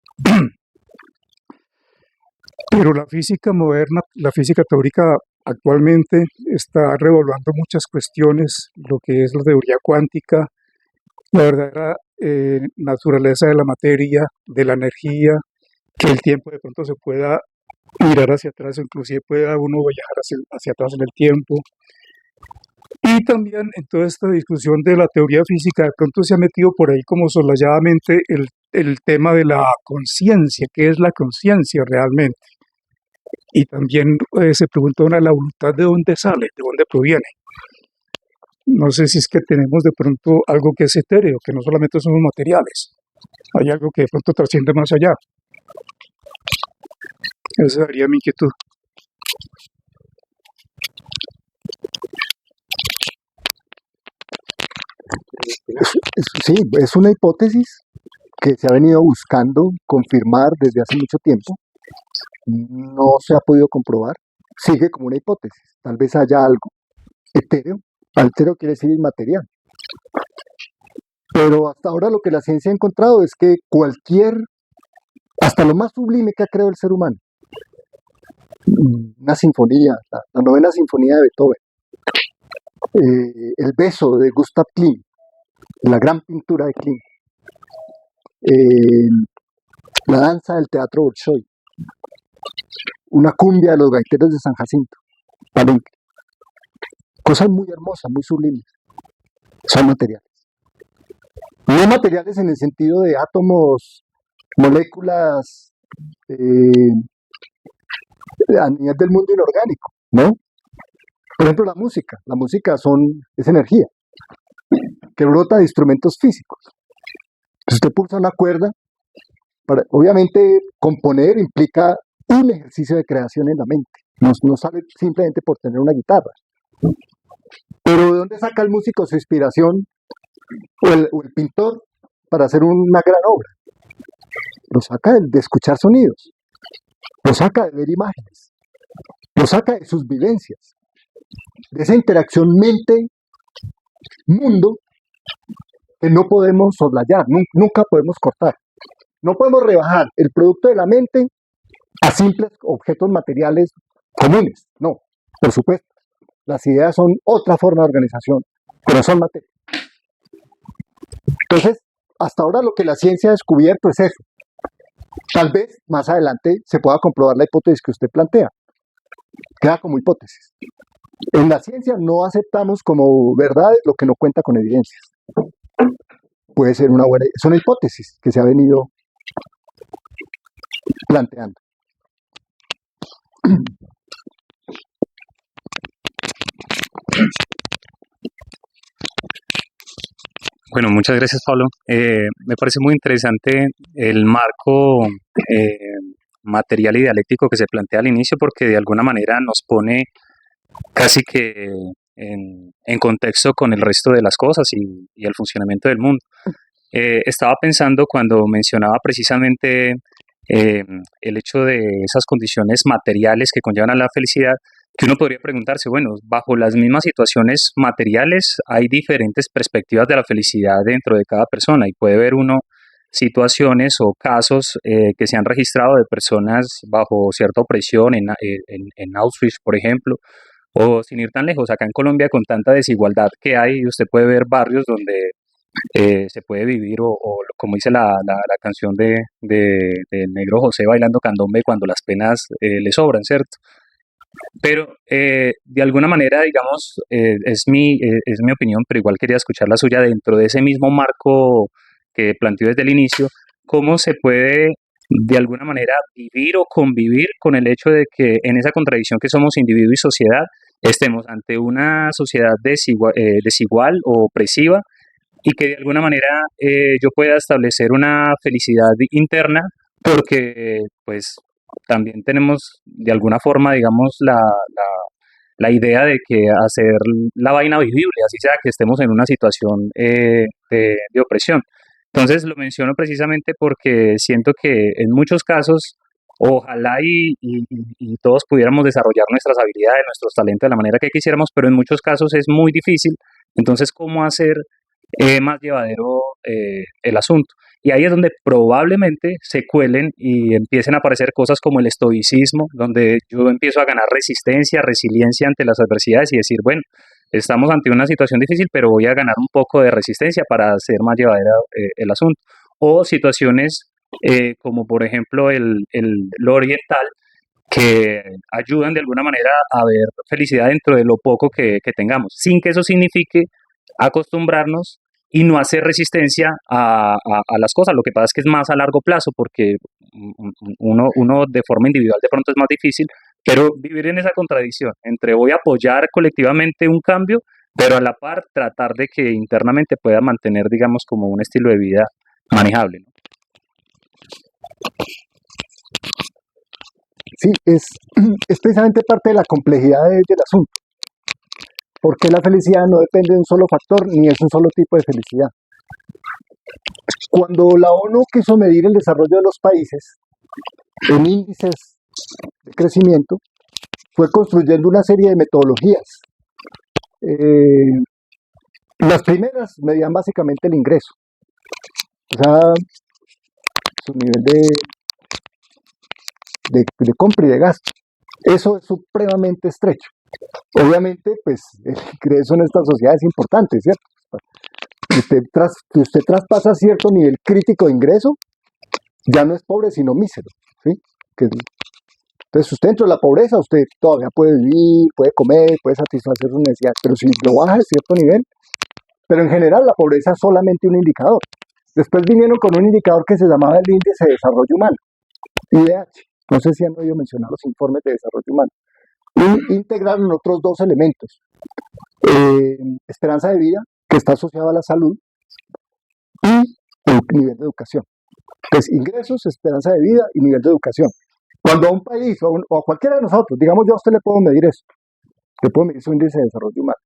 [SPEAKER 3] Pero la física moderna, la física teórica actualmente está revolviendo muchas cuestiones, lo que es la teoría cuántica, la verdadera naturaleza de la materia, de la energía, que el tiempo de pronto se pueda mirar hacia atrás, inclusive pueda uno viajar hacia atrás en el tiempo. Y también en toda esta discusión de la teoría física, de pronto se ha metido por ahí como solayadamente el tema de la conciencia, ¿qué es la conciencia realmente? Y también se preguntó una la voluntad de dónde sale, de dónde proviene. No sé si es que tenemos de pronto algo que es etéreo, que no solamente somos materiales, hay algo que de pronto trasciende más allá. Esa sería mi inquietud.
[SPEAKER 2] Sí, es una hipótesis que se ha venido buscando confirmar desde hace mucho tiempo. No se ha podido comprobar. Sigue como una hipótesis. Tal vez haya algo etéreo. Etéreo quiere decir inmaterial. Pero hasta ahora lo que la ciencia ha encontrado es que hasta lo más sublime que ha creado el ser humano, una sinfonía, la novena sinfonía de Beethoven, el beso de Gustav Klimt, la gran pintura de Klimt, la danza del teatro Bolshoi, una cumbia de los gaiteros de San Jacinto, Palenque. Cosas muy hermosas, muy sublimes. Son materiales. No materiales en el sentido de átomos, moléculas a nivel del mundo inorgánico, ¿no? Por ejemplo, la música. La música es energía que brota de instrumentos físicos. Si usted pulsa una cuerda, obviamente componer implica un ejercicio de creación en la mente. No sale simplemente por tener una guitarra. Pero ¿de dónde saca el músico su inspiración o el pintor para hacer una gran obra? Lo saca de escuchar sonidos, lo saca de ver imágenes, lo saca de sus vivencias, de esa interacción mente-mundo que no podemos soslayar, nunca podemos cortar. No podemos rebajar el producto de la mente a simples objetos materiales comunes. No, por supuesto. Las ideas son otra forma de organización, pero son materia. Entonces, hasta ahora lo que la ciencia ha descubierto es eso. Tal vez más adelante se pueda comprobar la hipótesis que usted plantea. Queda como hipótesis. En la ciencia no aceptamos como verdades lo que no cuenta con evidencias. Puede ser es una hipótesis que se ha venido planteando.
[SPEAKER 4] Bueno, muchas gracias, Pablo. Me parece muy interesante el marco material y dialéctico que se plantea al inicio, porque de alguna manera nos pone casi que en contexto con el resto de las cosas y el funcionamiento del mundo. Estaba pensando cuando mencionaba precisamente el hecho de esas condiciones materiales que conllevan a la felicidad, que uno podría preguntarse, bueno, bajo las mismas situaciones materiales hay diferentes perspectivas de la felicidad dentro de cada persona y puede ver uno situaciones o casos que se han registrado de personas bajo cierta opresión en Auschwitz, por ejemplo, o sin ir tan lejos, acá en Colombia con tanta desigualdad que hay, usted puede ver barrios donde se puede vivir o como dice la canción de Negro José bailando candombe cuando las penas le sobran, ¿cierto? Pero de alguna manera, digamos, es mi opinión, pero igual quería escuchar la suya dentro de ese mismo marco que planteó desde el inicio, cómo se puede de alguna manera vivir o convivir con el hecho de que en esa contradicción que somos individuo y sociedad, estemos ante una sociedad desigual o opresiva y que de alguna manera yo pueda establecer una felicidad interna porque pues también tenemos de alguna forma, digamos, la idea de que hacer la vaina vivible, así sea que estemos en una situación de opresión. Entonces lo menciono precisamente porque siento que en muchos casos, ojalá y todos pudiéramos desarrollar nuestras habilidades, nuestros talentos de la manera que quisiéramos, pero en muchos casos es muy difícil. Entonces, ¿cómo hacer más llevadero el asunto? Y ahí es donde probablemente se cuelen y empiecen a aparecer cosas como el estoicismo, donde yo empiezo a ganar resistencia, resiliencia ante las adversidades y decir, bueno, estamos ante una situación difícil, pero voy a ganar un poco de resistencia para hacer más llevadera el asunto. O situaciones como por ejemplo lo oriental, que ayudan de alguna manera a ver felicidad dentro de lo poco que tengamos, sin que eso signifique acostumbrarnos y no hacer resistencia a las cosas. Lo que pasa es que es más a largo plazo porque uno de forma individual de pronto es más difícil, pero vivir en esa contradicción entre voy a apoyar colectivamente un cambio, pero a la par tratar de que internamente pueda mantener, digamos, como un estilo de vida manejable, ¿no?
[SPEAKER 2] Sí, es precisamente parte de la complejidad del asunto, porque la felicidad no depende de un solo factor ni es un solo tipo de felicidad. Cuando la ONU quiso medir el desarrollo de los países en índices de crecimiento, fue construyendo una serie de metodologías. Las primeras medían básicamente el ingreso, o sea, su nivel de compra y de gasto. Eso es supremamente estrecho. Obviamente, pues el ingreso en esta sociedad es importante, ¿cierto? Si usted traspasa cierto nivel crítico de ingreso, ya no es pobre, sino mísero, ¿sí? Entonces, usted dentro de la pobreza, usted todavía puede vivir, puede comer, puede satisfacer sus necesidades, pero si lo baja de cierto nivel, pero en general la pobreza es solamente un indicador. Después vinieron con un indicador que se llamaba el Índice de Desarrollo Humano, IDH. No sé si han oído mencionar los informes de desarrollo humano. Y integraron otros dos elementos. Esperanza de vida, que está asociada a la salud, y el nivel de educación. Entonces, ingresos, esperanza de vida y nivel de educación. Cuando a un país o a cualquiera de nosotros, digamos yo a usted le puedo medir eso, le puedo medir su índice de desarrollo humano.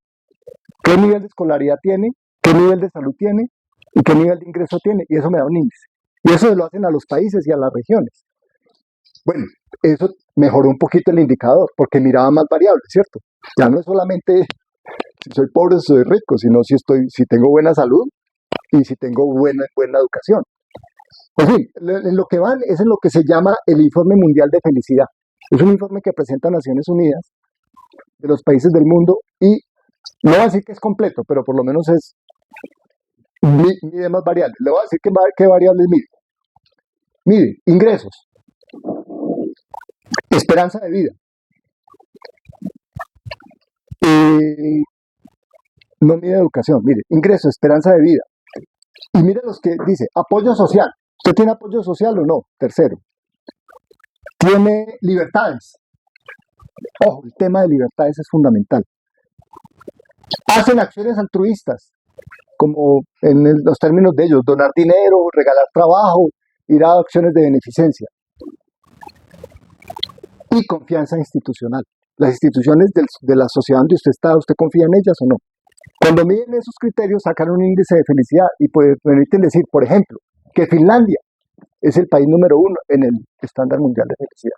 [SPEAKER 2] ¿Qué nivel de escolaridad tiene? ¿Qué nivel de salud tiene? ¿Y qué nivel de ingreso tiene? Y eso me da un índice. Y eso lo hacen a los países y a las regiones. Bueno, eso mejoró un poquito el indicador, porque miraba más variables, ¿cierto? Ya no es solamente si soy pobre o soy rico, sino si tengo buena salud y si tengo buena educación. En fin, en lo que van es en lo que se llama el Informe Mundial de Felicidad. Es un informe que presenta Naciones Unidas de los países del mundo y no voy a decir que es completo, pero por lo menos mide más variables. Le voy a decir qué variables mide. Mide ingresos, esperanza de vida, no mide educación, mire, ingresos, esperanza de vida. Y mire los que dice, apoyo social. ¿Usted tiene apoyo social o no? Tercero. ¿Tiene libertades? Ojo, el tema de libertades es fundamental. Hacen acciones altruistas, como en los términos de ellos, donar dinero, regalar trabajo, ir a acciones de beneficencia. Y confianza institucional. Las instituciones de la sociedad donde usted está, ¿usted confía en ellas o no? Cuando miden esos criterios, sacan un índice de felicidad y permiten decir, por ejemplo, que Finlandia es el país número 1 en el estándar mundial de felicidad.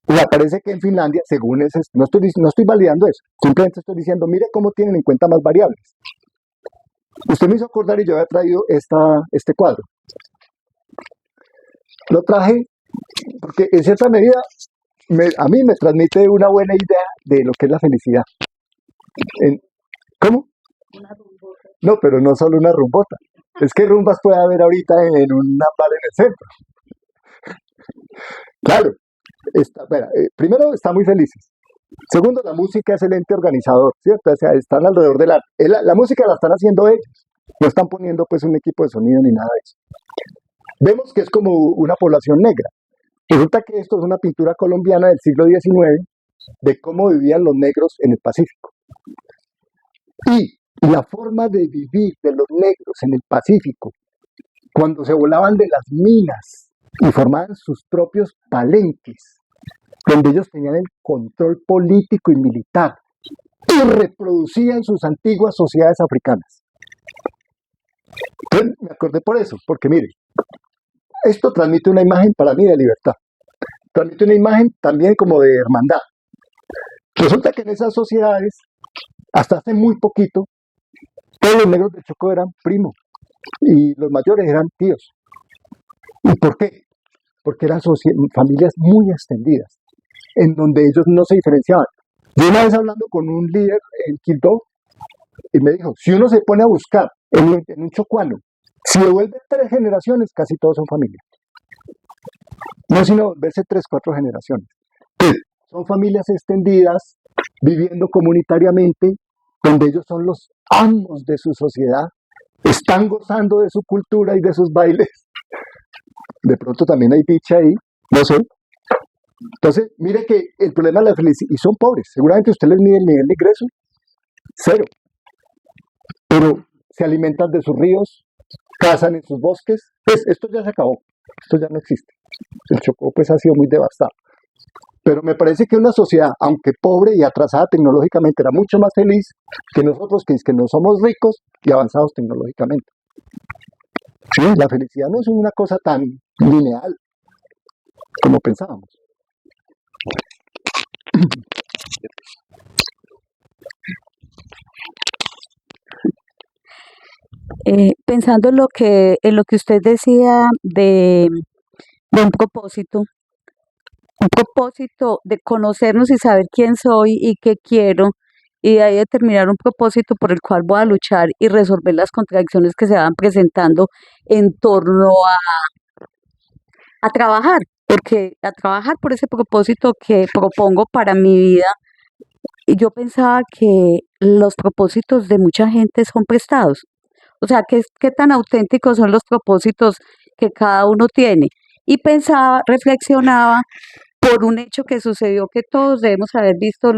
[SPEAKER 2] Y aparece que en Finlandia, según ese, no estoy validando eso, simplemente estoy diciendo, mire cómo tienen en cuenta más variables. Usted me hizo acordar y yo había traído este cuadro. Lo traje porque en cierta medida a mí me transmite una buena idea de lo que es la felicidad. ¿Cómo? Una rumbota. No, pero no solo una rumbota. Es que rumbas puede haber ahorita en una bar en el centro. Claro. Primero, están muy felices. Segundo, la música es el ente organizador, ¿cierto? O sea, están alrededor del arte. La música la están haciendo ellos. No están poniendo pues un equipo de sonido ni nada de eso. Vemos que es como una población negra. Resulta que esto es una pintura colombiana del siglo XIX de cómo vivían los negros en el Pacífico. Y la forma de vivir de los negros en el Pacífico, cuando se volaban de las minas y formaban sus propios palenques, donde ellos tenían el control político y militar y reproducían sus antiguas sociedades africanas. Entonces, me acordé por eso, porque mire, esto transmite una imagen para mí de libertad, transmite una imagen también como de hermandad. Resulta que en esas sociedades, hasta hace muy poquito, todos los negros del Chocó eran primos y los mayores eran tíos. ¿Y por qué? Porque eran familias muy extendidas, en donde ellos no se diferenciaban. Yo una vez hablando con un líder en Quibdó, y me dijo, si uno se pone a buscar en un chocuano, si devuelve 3 generaciones, casi todos son familia. No sino volverse 3, 4 generaciones. son familias extendidas, viviendo comunitariamente, donde ellos son los amos de su sociedad, están gozando de su cultura y de sus bailes. De pronto también hay dicha ahí, no sé. Entonces, mire que el problema de la felicidad, y son pobres, seguramente usted les mide el nivel de ingreso, cero, pero se alimentan de sus ríos, cazan en sus bosques, pues esto ya se acabó, esto ya no existe. El Chocó pues ha sido muy devastado. Pero me parece que una sociedad, aunque pobre y atrasada tecnológicamente, era mucho más feliz que nosotros, que es que no somos ricos y avanzados tecnológicamente. Sí, la felicidad no es una cosa tan lineal como pensábamos.
[SPEAKER 5] Pensando en lo que usted decía de un propósito de conocernos y saber quién soy y qué quiero, y de ahí determinar un propósito por el cual voy a luchar y resolver las contradicciones que se van presentando en torno a trabajar, porque a trabajar por ese propósito que propongo para mi vida. Y yo pensaba que los propósitos de mucha gente son prestados. O sea, qué tan auténticos son los propósitos que cada uno tiene. Y pensaba, reflexionaba por un hecho que sucedió, que todos debemos haber visto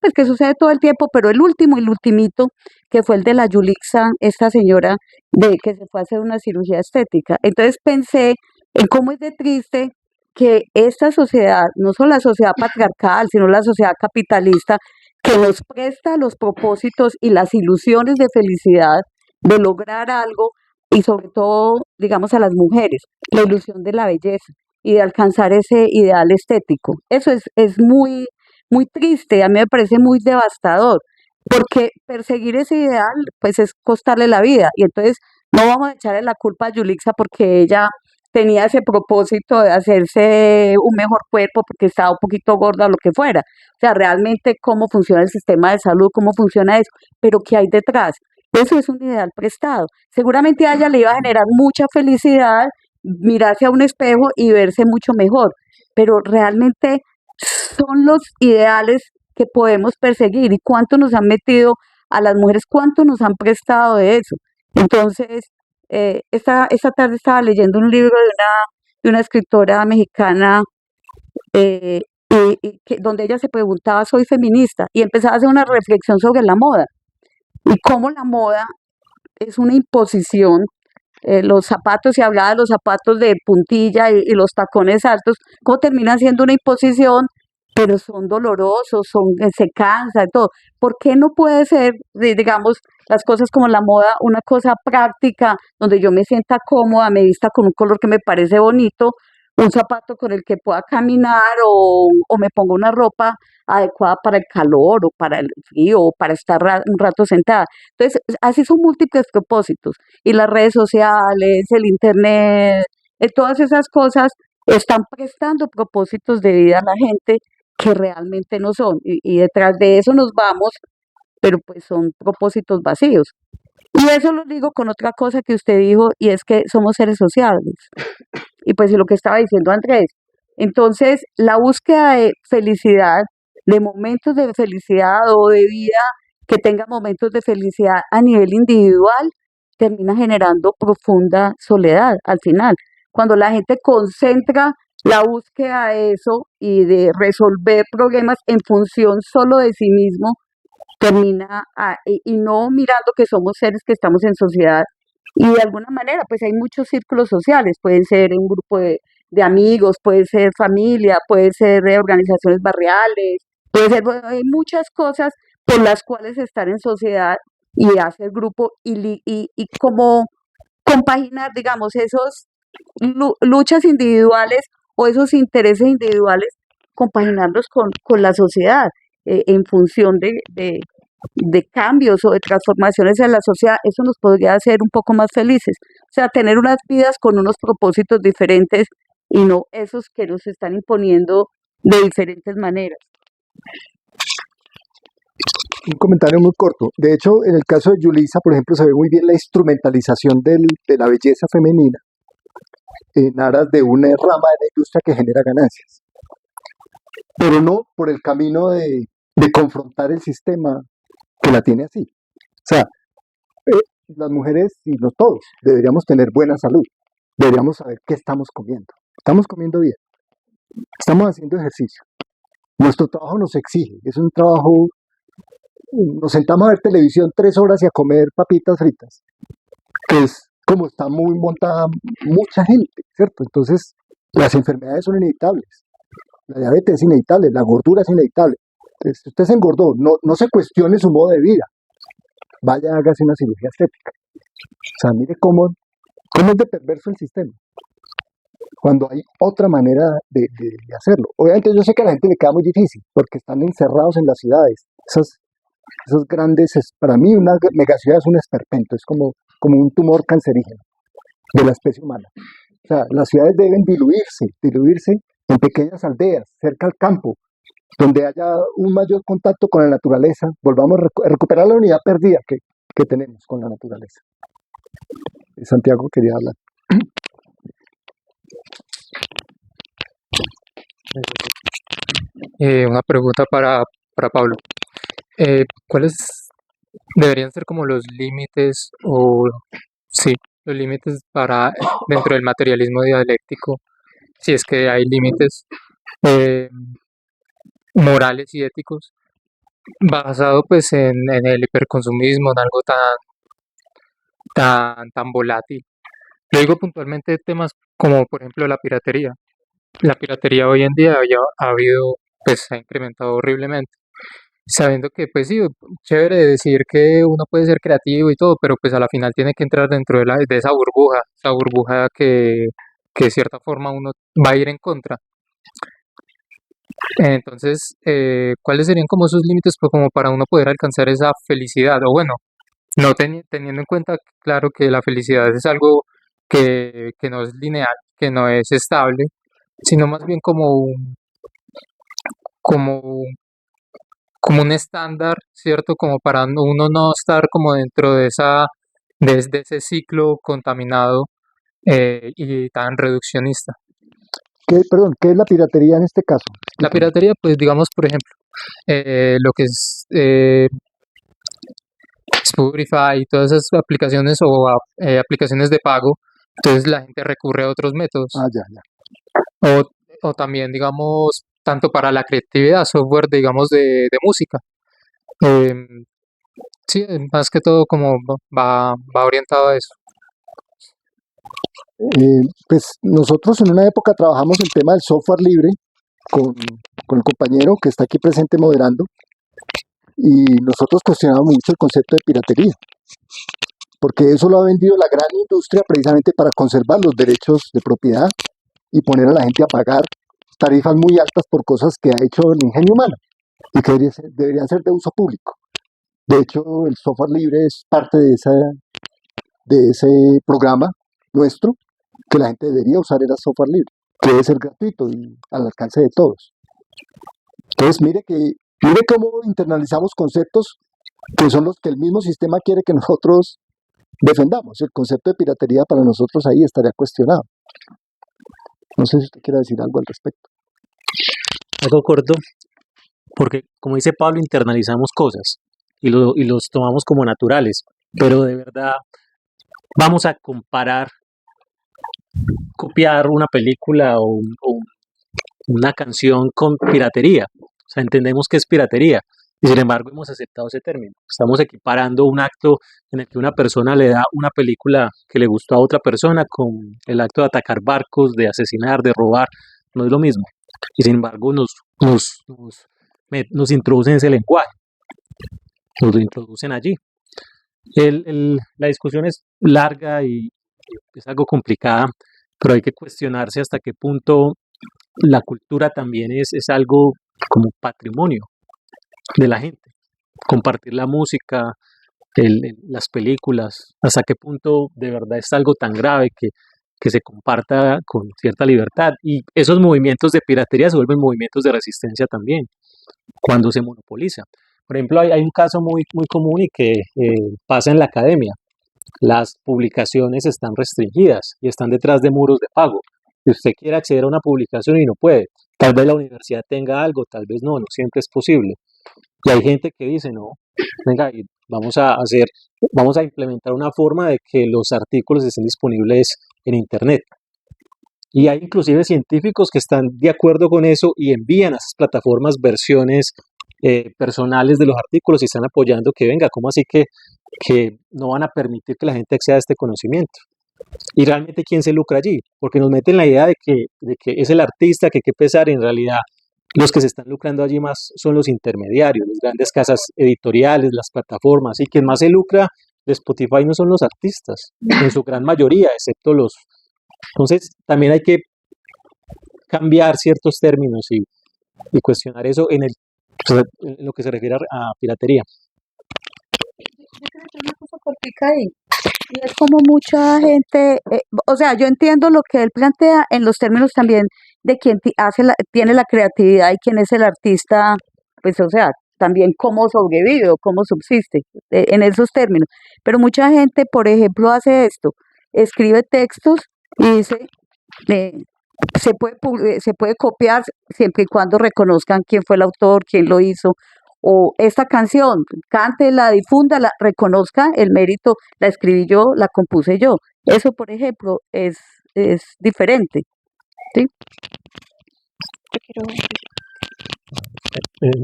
[SPEAKER 5] pues que sucede todo el tiempo, pero el último y el ultimito, que fue el de la Yulixa, esta señora que se fue a hacer una cirugía estética. Entonces pensé en cómo es de triste que esta sociedad, no solo la sociedad patriarcal, sino la sociedad capitalista, que nos presta los propósitos y las ilusiones de felicidad, de lograr algo, y sobre todo, digamos, a las mujeres, la ilusión de la belleza y de alcanzar ese ideal estético. Eso es muy, muy triste, a mí me parece muy devastador, porque perseguir ese ideal, pues es costarle la vida, y entonces no vamos a echarle la culpa a Yulixa porque ella tenía ese propósito de hacerse un mejor cuerpo porque estaba un poquito gorda o lo que fuera. O sea, realmente cómo funciona el sistema de salud, cómo funciona eso, pero ¿qué hay detrás? Eso es un ideal prestado. Seguramente a ella le iba a generar mucha felicidad mirarse a un espejo y verse mucho mejor, pero realmente son los ideales que podemos perseguir y cuánto nos han metido a las mujeres, cuánto nos han prestado de eso. Entonces, esta tarde estaba leyendo un libro de una escritora mexicana, donde ella se preguntaba, soy feminista, y empezaba a hacer una reflexión sobre la moda y cómo la moda es una imposición. Los zapatos, y hablaba de los zapatos de puntilla y los tacones altos, cómo terminan siendo una imposición, pero son dolorosos, se cansa y todo. ¿Por qué no puede ser, digamos, las cosas como la moda, una cosa práctica, donde yo me sienta cómoda, me vista con un color que me parece bonito, un zapato con el que pueda caminar o me pongo una ropa adecuada para el calor o para el frío o para estar un rato sentada? Entonces, así son múltiples propósitos. Y las redes sociales, el internet, todas esas cosas están prestando propósitos de vida a la gente que realmente no son. Y detrás de eso nos vamos, pero pues son propósitos vacíos. Y eso lo digo con otra cosa que usted dijo, y es que somos seres sociales. Y pues lo que estaba diciendo Andrés. Entonces, la búsqueda de felicidad, de momentos de felicidad o de vida que tenga momentos de felicidad a nivel individual, termina generando profunda soledad al final. Cuando la gente concentra la búsqueda de eso y de resolver problemas en función solo de sí mismo, y no mirando que somos seres que estamos en sociedad. Y de alguna manera, pues hay muchos círculos sociales, pueden ser un grupo de amigos, puede ser familia, puede ser organizaciones barriales, puede ser, bueno, hay muchas cosas por las cuales estar en sociedad y hacer grupo y como compaginar, digamos, esos luchas individuales o esos intereses individuales, compaginarlos con la sociedad en función de cambios o de transformaciones en la sociedad. Eso nos podría hacer un poco más felices. O sea, tener unas vidas con unos propósitos diferentes y no esos que nos están imponiendo de diferentes maneras.
[SPEAKER 2] Un comentario muy corto. De hecho, en el caso de Yulisa, por ejemplo, se ve muy bien la instrumentalización de la belleza femenina en aras de una rama de la industria que genera ganancias. pero no por el camino de confrontar el sistema que la tiene así. O sea, las mujeres y no todos deberíamos tener buena salud, deberíamos saber qué estamos comiendo bien, estamos haciendo ejercicio. Nuestro trabajo nos exige, es un trabajo, nos sentamos a ver televisión 3 horas y a comer papitas fritas, que es como está muy montada mucha gente, ¿cierto? Entonces, las enfermedades son inevitables, la diabetes es inevitable, la gordura es inevitable. Entonces, si usted se engordó, no se cuestione su modo de vida, vaya, hágase una cirugía estética. O sea, mire cómo es de perverso el sistema, cuando hay otra manera de hacerlo. Obviamente yo sé que a la gente le queda muy difícil, porque están encerrados en las ciudades. Esas grandes, para mí una megaciudad es un esperpento, es como un tumor cancerígeno de la especie humana. O sea, las ciudades deben diluirse en pequeñas aldeas, cerca al campo, donde haya un mayor contacto con la naturaleza, volvamos a recuperar la unidad perdida que tenemos con la naturaleza. Santiago quería hablar.
[SPEAKER 6] Una pregunta para Pablo. ¿Cuáles deberían ser como los límites o sí, los límites para dentro del materialismo dialéctico, si es que hay límites eh, morales y éticos, basado pues en el hiperconsumismo, en algo tan volátil? Lo digo puntualmente de temas como por ejemplo la piratería. La piratería hoy en día ha habido, pues se ha incrementado horriblemente. Sabiendo que, pues sí, chévere decir que uno puede ser creativo y todo, pero pues a la final tiene que entrar dentro de esa burbuja que de cierta forma uno va a ir en contra. Entonces, ¿cuáles serían como esos límites pues, como para uno poder alcanzar esa felicidad? O bueno, no teniendo en cuenta, claro, que la felicidad es algo que no es lineal, que no es estable, sino más bien como como un estándar, ¿cierto? Como para uno no estar como dentro de ese ciclo contaminado y tan reduccionista.
[SPEAKER 2] ¿Qué es la piratería en este caso?
[SPEAKER 6] La
[SPEAKER 2] Explícame.
[SPEAKER 6] piratería, pues digamos, por ejemplo, lo que es Spotify y todas esas aplicaciones o aplicaciones de pago, entonces la gente recurre a otros métodos.
[SPEAKER 2] Ah, ya.
[SPEAKER 6] O, o también, digamos, tanto para la creatividad, software, digamos, de música. Em, Sí, más que todo como va orientado a eso.
[SPEAKER 2] Pues nosotros en una época trabajamos el tema del software libre con, con el compañero que está aquí presente moderando, y nosotros cuestionamos mucho el concepto de piratería, porque eso lo ha vendido la gran industria precisamente para conservar los derechos de propiedad y poner a la gente a pagar tarifas muy altas por cosas que ha hecho el ingenio humano y que deberían ser de uso público. De hecho, el software libre es parte de ese programa nuestro, que la gente debería usar el software libre, que debe ser gratuito y al alcance de todos. Entonces, mire cómo internalizamos conceptos que son los que el mismo sistema quiere que nosotros defendamos. El concepto de piratería para nosotros ahí estaría cuestionado. No sé si usted quiere decir algo al respecto.
[SPEAKER 1] Algo corto, porque como dice Pablo, internalizamos cosas y los tomamos como naturales, pero de verdad vamos a comparar, copiar una película o una canción con piratería. O sea, entendemos que es piratería y sin embargo hemos aceptado ese término. Estamos equiparando un acto en el que una persona le da una película que le gustó a otra persona con el acto de atacar barcos, de asesinar, de robar. No es lo mismo. Y sin embargo nos introducen ese lenguaje, nos lo introducen allí. La discusión es larga y es algo complicada, pero hay que cuestionarse hasta qué punto la cultura también es algo como patrimonio de la gente. Compartir la música, las películas, hasta qué punto de verdad es algo tan grave que se comparta con cierta libertad. Y esos movimientos de piratería se vuelven movimientos de resistencia también, cuando se monopoliza. Por ejemplo, hay un caso muy común y que pasa en la academia. Las publicaciones están restringidas y están detrás de muros de pago. Si usted quiere acceder a una publicación y no puede, Tal vez la universidad tenga algo, tal vez no, no siempre es posible. Y hay gente que dice, no, venga, y vamos a implementar una forma de que los artículos estén disponibles en Internet. Y hay inclusive científicos que están de acuerdo con eso y envían a esas plataformas versiones personales de los artículos y están apoyando que venga, ¿cómo así que no van a permitir que la gente acceda a este conocimiento? Y realmente, ¿quién se lucra allí? Porque nos meten la idea de que es el artista, que hay que pesar, y en realidad los que se están lucrando allí más son los intermediarios, las grandes casas editoriales, las plataformas, y quien más se lucra de Spotify no son los artistas, en su gran mayoría, excepto los... Entonces, también hay que cambiar ciertos términos y cuestionar eso en lo que se refiere a piratería.
[SPEAKER 5] Yo creo que hay una cosa cortica ahí. Y es como mucha gente, o sea, yo entiendo lo que él plantea en los términos también de quien tiene la creatividad y quién es el artista, pues, o sea, también cómo sobrevive o cómo subsiste, en esos términos. Pero mucha gente, por ejemplo, hace esto, escribe textos y dice, eh, se puede copiar siempre y cuando reconozcan quién fue el autor, quién lo hizo, o esta canción, cántela, difúndala, reconozca el mérito, la escribí yo, la compuse yo. Eso, por ejemplo, es diferente, ¿sí?
[SPEAKER 7] Yo quiero,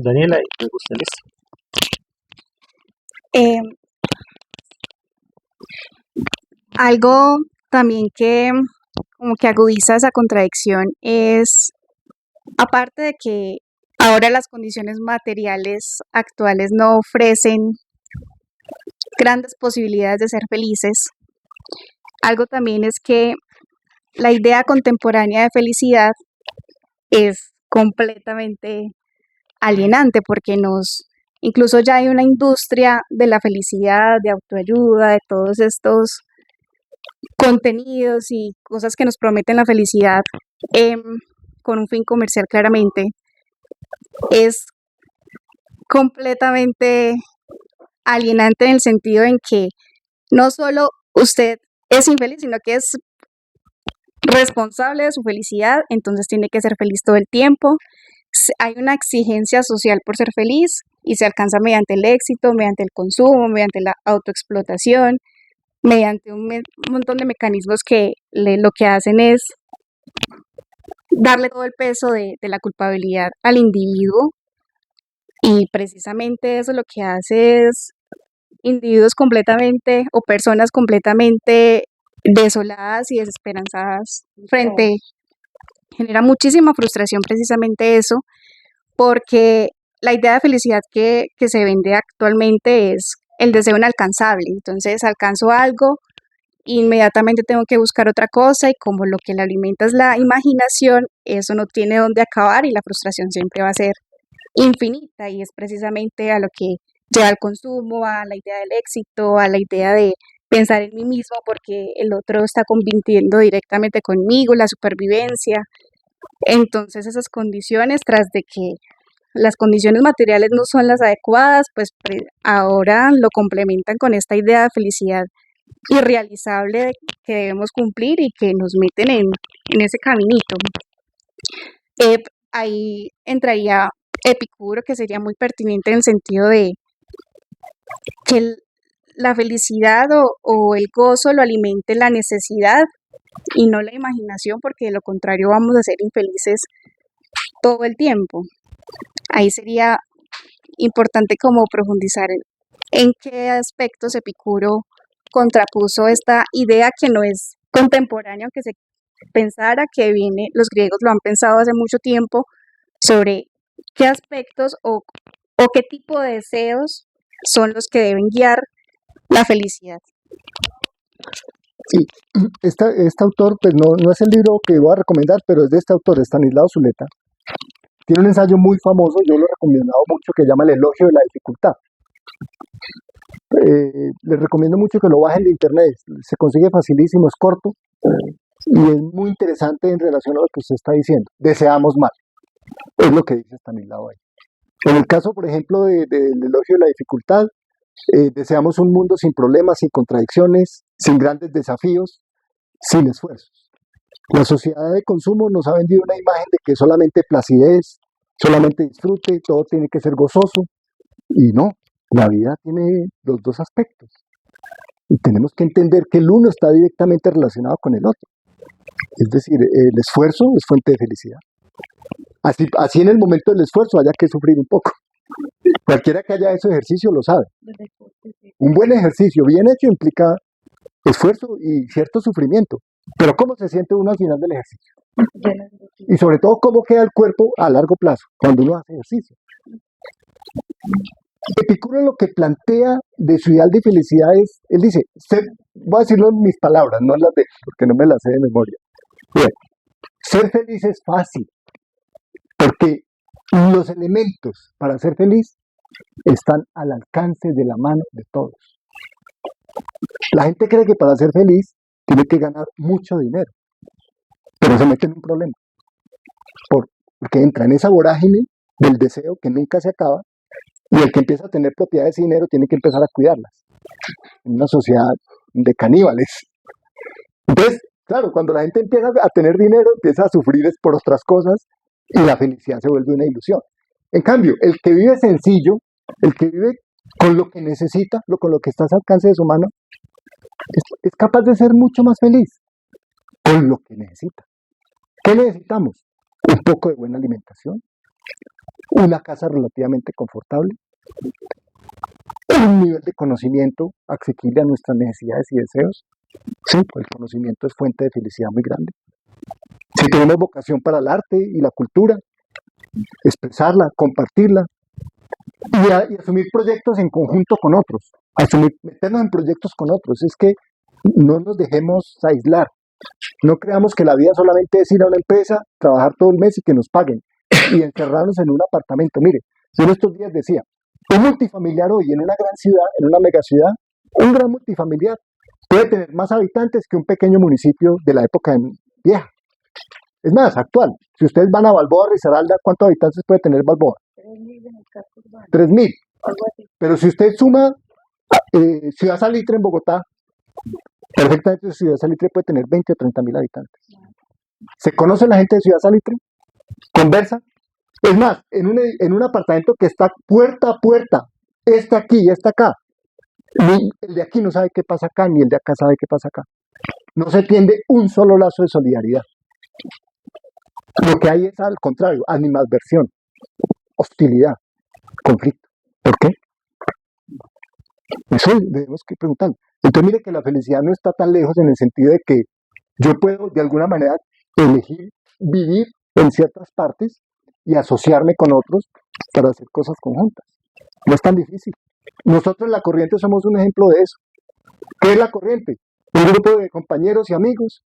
[SPEAKER 1] Daniela, ¿me gusta esto?
[SPEAKER 7] eh, algo también que como que agudiza esa contradicción es, aparte de que ahora las condiciones materiales actuales no ofrecen grandes posibilidades de ser felices, algo también es que la idea contemporánea de felicidad es completamente alienante porque incluso ya hay una industria de la felicidad, de autoayuda, de todos estos contenidos y cosas que nos prometen la felicidad em, con un fin comercial claramente. Es completamente alienante en el sentido en que no solo usted es infeliz, sino que es responsable de su felicidad, entonces tiene que ser feliz todo el tiempo. Hay una exigencia social por ser feliz y se alcanza mediante el éxito, mediante el consumo, mediante la autoexplotación, mediante un montón de mecanismos que lo que hacen es darle todo el peso de la culpabilidad al individuo y precisamente eso lo que hace es individuos completamente o personas completamente desoladas y desesperanzadas genera muchísima frustración precisamente eso, porque la idea de felicidad que se vende actualmente es el deseo inalcanzable. Entonces alcanzo algo, inmediatamente tengo que buscar otra cosa y como lo que le alimenta es la imaginación, eso no tiene dónde acabar y la frustración siempre va a ser infinita y es precisamente a lo que lleva al consumo, a la idea del éxito, a la idea de pensar en mí mismo porque el otro está compitiendo directamente conmigo, la supervivencia. Entonces esas condiciones, tras de que las condiciones materiales no son las adecuadas, pues ahora lo complementan con esta idea de felicidad irrealizable que debemos cumplir y que nos meten en ese caminito. Ahí entraría Epicuro, que sería muy pertinente en el sentido de que la felicidad o el gozo lo alimente la necesidad y no la imaginación, porque de lo contrario vamos a ser infelices todo el tiempo. Ahí sería importante como profundizar en qué aspectos Epicuro contrapuso esta idea que no es contemporánea, aunque se pensara que viene, los griegos lo han pensado hace mucho tiempo, sobre qué aspectos o qué tipo de deseos son los que deben guiar la felicidad.
[SPEAKER 2] Sí, este autor, pues no es el libro que voy a recomendar, pero es de este autor, Estanislao Zuleta. Tiene un ensayo muy famoso, yo lo he recomendado mucho, que llama El elogio de la dificultad. Les recomiendo mucho que lo bajen de internet, se consigue facilísimo, es corto y es muy interesante en relación a lo que usted está diciendo. Deseamos mal, es lo que dice Estanislao ahí. En el caso, por ejemplo, del elogio de la dificultad, deseamos un mundo sin problemas, sin contradicciones, sin grandes desafíos, sin esfuerzos. La sociedad de consumo nos ha vendido una imagen de que solamente placidez, solamente disfrute, todo tiene que ser gozoso. Y no, la vida tiene los dos aspectos. Y tenemos que entender que el uno está directamente relacionado con el otro. Es decir, el esfuerzo es fuente de felicidad. Así en el momento del esfuerzo haya que sufrir un poco. Cualquiera que haya hecho ejercicio lo sabe. Un buen ejercicio bien hecho implica esfuerzo y cierto sufrimiento. Pero ¿cómo se siente uno al final del ejercicio? Y sobre todo, ¿cómo queda el cuerpo a largo plazo cuando uno hace ejercicio? Epicuro lo que plantea de su ideal de felicidad es, él dice, voy a decirlo en mis palabras, no en las de él, porque no me las sé de memoria. Bien, ser feliz es fácil, porque los elementos para ser feliz están al alcance de la mano de todos. La gente cree que para ser feliz tiene que ganar mucho dinero, pero se mete en un problema, porque entra en esa vorágine del deseo que nunca se acaba, y el que empieza a tener propiedades y dinero tiene que empezar a cuidarlas, en una sociedad de caníbales. Entonces, claro, cuando la gente empieza a tener dinero, empieza a sufrir es por otras cosas, y la felicidad se vuelve una ilusión. En cambio, el que vive sencillo, el que vive con lo que necesita, con lo que está al alcance de su mano, es capaz de ser mucho más feliz con lo que necesita. ¿Qué necesitamos? Un poco de buena alimentación, una casa relativamente confortable, un nivel de conocimiento asequible a nuestras necesidades y deseos. Sí, el conocimiento es fuente de felicidad muy grande. Si tenemos vocación para el arte y la cultura, expresarla, compartirla y asumir proyectos en conjunto con otros, meternos en proyectos con otros. Es que no nos dejemos aislar, no creamos que la vida solamente es ir a una empresa, trabajar todo el mes y que nos paguen y encerrarnos en un apartamento. Mire, yo en estos días decía, un multifamiliar hoy en una gran ciudad, en una megaciudad, un gran multifamiliar puede tener más habitantes que un pequeño municipio de la época vieja. Es más, actual. Si ustedes van a Balboa, Risaralda, ¿cuántos habitantes puede tener Balboa? 3.000. Pero si usted suma Ciudad Salitre en Bogotá, perfectamente Ciudad Salitre puede tener 20 o 30.000 habitantes. ¿Se conoce la gente de Ciudad Salitre? ¿Conversa? Es más, en un apartamento que está puerta a puerta, este aquí y este acá, ni el de aquí no sabe qué pasa acá, ni el de acá sabe qué pasa acá. No se tiende un solo lazo de solidaridad. Lo que hay es al contrario, animadversión, hostilidad, conflicto. ¿Por qué? Eso debemos que preguntar. Entonces mire que la felicidad no está tan lejos en el sentido de que yo puedo de alguna manera elegir vivir en ciertas partes y asociarme con otros para hacer cosas conjuntas. No es tan difícil. Nosotros en La Corriente somos un ejemplo de eso. ¿Qué es La Corriente? Un grupo de compañeros y amigos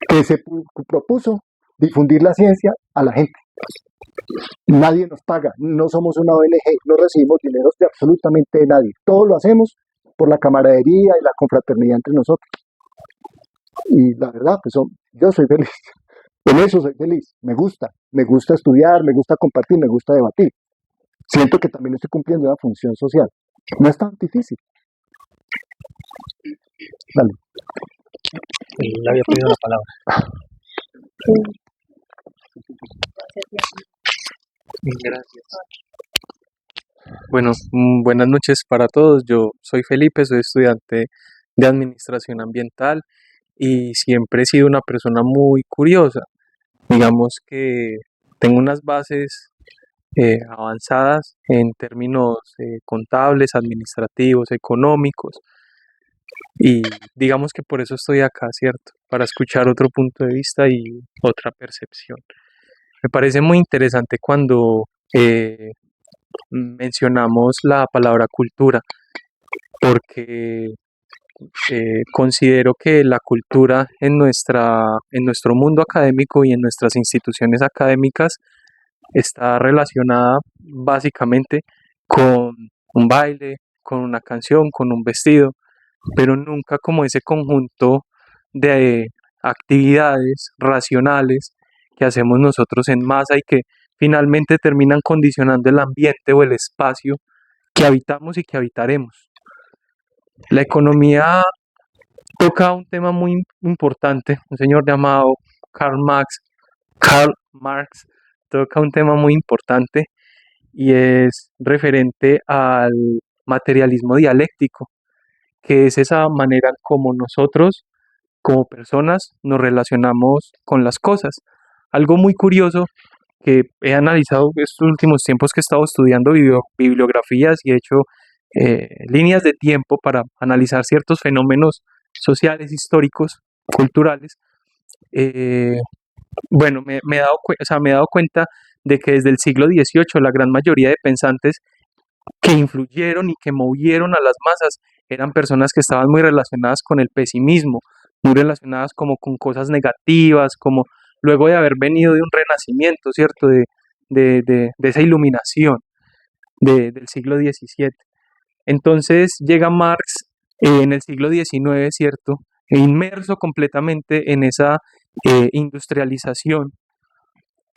[SPEAKER 2] que se propuso difundir la ciencia a la gente. Nadie nos paga, no somos una ONG, no recibimos dinero de absolutamente nadie. Todo lo hacemos por la camaradería y la confraternidad entre nosotros. Y la verdad, pues yo soy feliz. En eso soy feliz. Me gusta estudiar, me gusta compartir, me gusta debatir. Siento que también estoy cumpliendo una función social. No es tan difícil. Dale.
[SPEAKER 1] Le había pedido la palabra.
[SPEAKER 6] Gracias. Bueno, buenas noches para todos. Yo soy Felipe, soy estudiante de Administración Ambiental y siempre he sido una persona muy curiosa. Digamos que tengo unas bases avanzadas en términos contables, administrativos, económicos y digamos que por eso estoy acá, ¿cierto? Para escuchar otro punto de vista y otra percepción. Me parece muy interesante cuando mencionamos la palabra cultura, porque considero que la cultura en nuestro mundo académico y en nuestras instituciones académicas está relacionada básicamente con un baile, con una canción, con un vestido, pero nunca como ese conjunto de actividades racionales que hacemos nosotros en masa y que finalmente terminan condicionando el ambiente o el espacio que habitamos y que habitaremos. La economía toca un tema muy importante, un señor llamado
[SPEAKER 8] Karl Marx toca un tema muy importante y es referente al materialismo dialéctico, que es esa manera como nosotros, como personas, nos relacionamos con las cosas. Algo muy curioso que he analizado estos últimos tiempos que he estado estudiando bibliografías y he hecho líneas de tiempo para analizar ciertos fenómenos sociales, históricos, culturales. eh, bueno, me he dado cuenta de que desde el siglo XVIII la gran mayoría de pensantes que influyeron y que movieron a las masas eran personas que estaban muy relacionadas con el pesimismo, muy relacionadas como con cosas negativas, como luego de haber venido de un renacimiento, ¿cierto? De esa iluminación del siglo XVII. Entonces llega Marx en el siglo XIX, ¿cierto? E inmerso completamente en esa industrialización,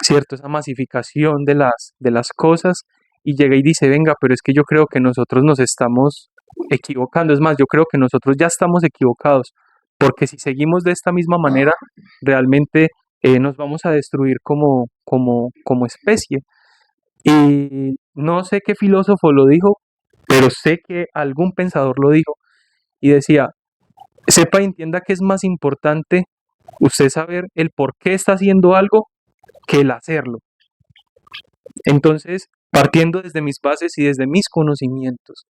[SPEAKER 8] ¿cierto? Esa masificación de las cosas y llega y dice, venga, pero es que yo creo que nosotros nos estamos equivocando. Es más, yo creo que nosotros ya estamos equivocados, porque si seguimos de esta misma manera, realmente nos vamos a destruir como especie. Y no sé qué filósofo lo dijo, pero sé que algún pensador lo dijo y decía, sepa y entienda que es más importante usted saber el por qué está haciendo algo que el hacerlo. Entonces, partiendo desde mis bases y desde mis conocimientos,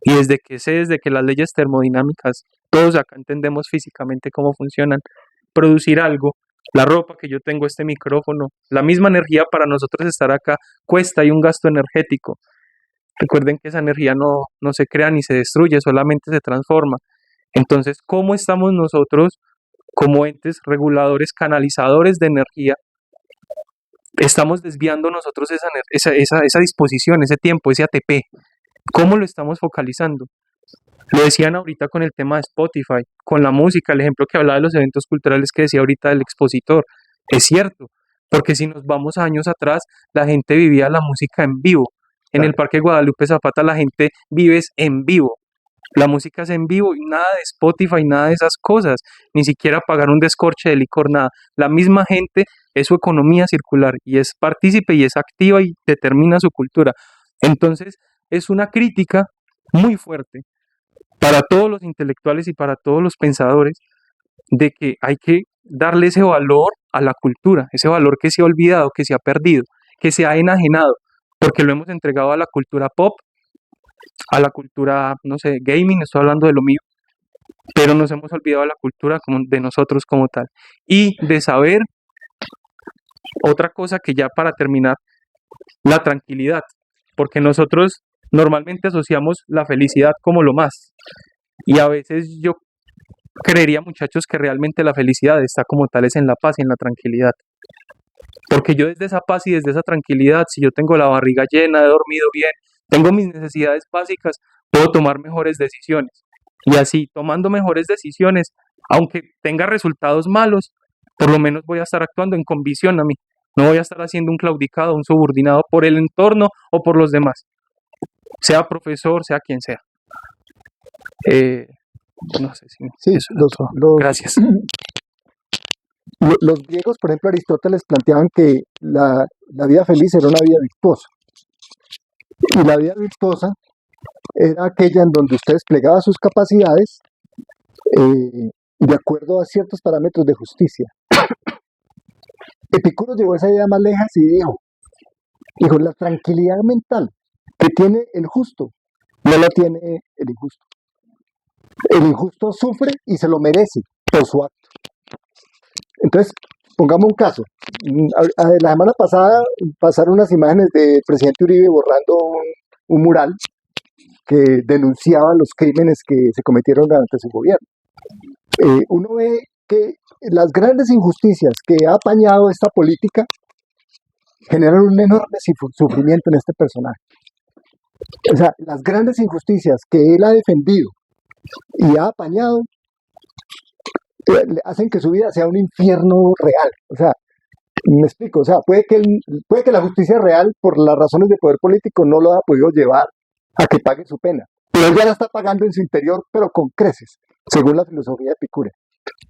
[SPEAKER 8] y desde que las leyes termodinámicas, todos acá entendemos físicamente cómo funcionan, producir algo, la ropa que yo tengo, este micrófono, la misma energía para nosotros estar acá cuesta, hay un gasto energético. Recuerden que esa energía no se crea ni se destruye, solamente se transforma. Entonces, ¿cómo estamos nosotros como entes reguladores, canalizadores de energía? Estamos desviando nosotros esa disposición, ese tiempo, ese ATP. ¿Cómo lo estamos focalizando? Lo decían ahorita con el tema de Spotify, con la música, el ejemplo que hablaba de los eventos culturales que decía ahorita el expositor. Es cierto, porque si nos vamos años atrás, la gente vivía la música en vivo. En el Parque Guadalupe Zapata la gente vive en vivo. La música es en vivo y nada de Spotify, nada de esas cosas, ni siquiera pagar un descorche de licor, nada. La misma gente es su economía circular y es partícipe y es activa y determina su cultura. Entonces, es una crítica muy fuerte para todos los intelectuales y para todos los pensadores de que hay que darle ese valor a la cultura, ese valor que se ha olvidado, que se ha perdido, que se ha enajenado, porque lo hemos entregado a la cultura pop, a la cultura, no sé, gaming, estoy hablando de lo mío, pero nos hemos olvidado de la cultura de nosotros como tal. Y de saber otra cosa que ya para terminar, la tranquilidad, porque nosotros normalmente asociamos la felicidad como lo más, y a veces yo creería, muchachos, que realmente la felicidad está como tal es en la paz y en la tranquilidad. Porque yo desde esa paz y desde esa tranquilidad, si yo tengo la barriga llena, he dormido bien, tengo mis necesidades básicas, puedo tomar mejores decisiones. Y así, tomando mejores decisiones, aunque tenga resultados malos, por lo menos voy a estar actuando en convicción a mí. No voy a estar haciendo un claudicado, un subordinado por el entorno o por los demás. Sea profesor, sea quien sea. No sé si
[SPEAKER 2] Sí,
[SPEAKER 8] eso era todo. Gracias.
[SPEAKER 2] Los griegos, por ejemplo, Aristóteles planteaban que la vida feliz era una vida virtuosa. Y la vida virtuosa era aquella en donde usted desplegaba sus capacidades de acuerdo a ciertos parámetros de justicia. Epicuro llevó esa idea más lejos y dijo, la tranquilidad mental que tiene el justo no la tiene el injusto. El injusto sufre y se lo merece por su acto. Entonces, pongamos un caso. La semana pasada pasaron unas imágenes del presidente Uribe borrando un mural que denunciaba los crímenes que se cometieron durante su gobierno. Uno ve que las grandes injusticias que ha apañado esta política generan un enorme sufrimiento en este personaje. O sea, las grandes injusticias que él ha defendido y ha apañado hacen que su vida sea un infierno real. O sea, me explico, o sea, puede que la justicia real, por las razones de poder político, no lo haya podido llevar a que pague su pena, pero él ya la está pagando en su interior, pero con creces, según la filosofía de Epicuro.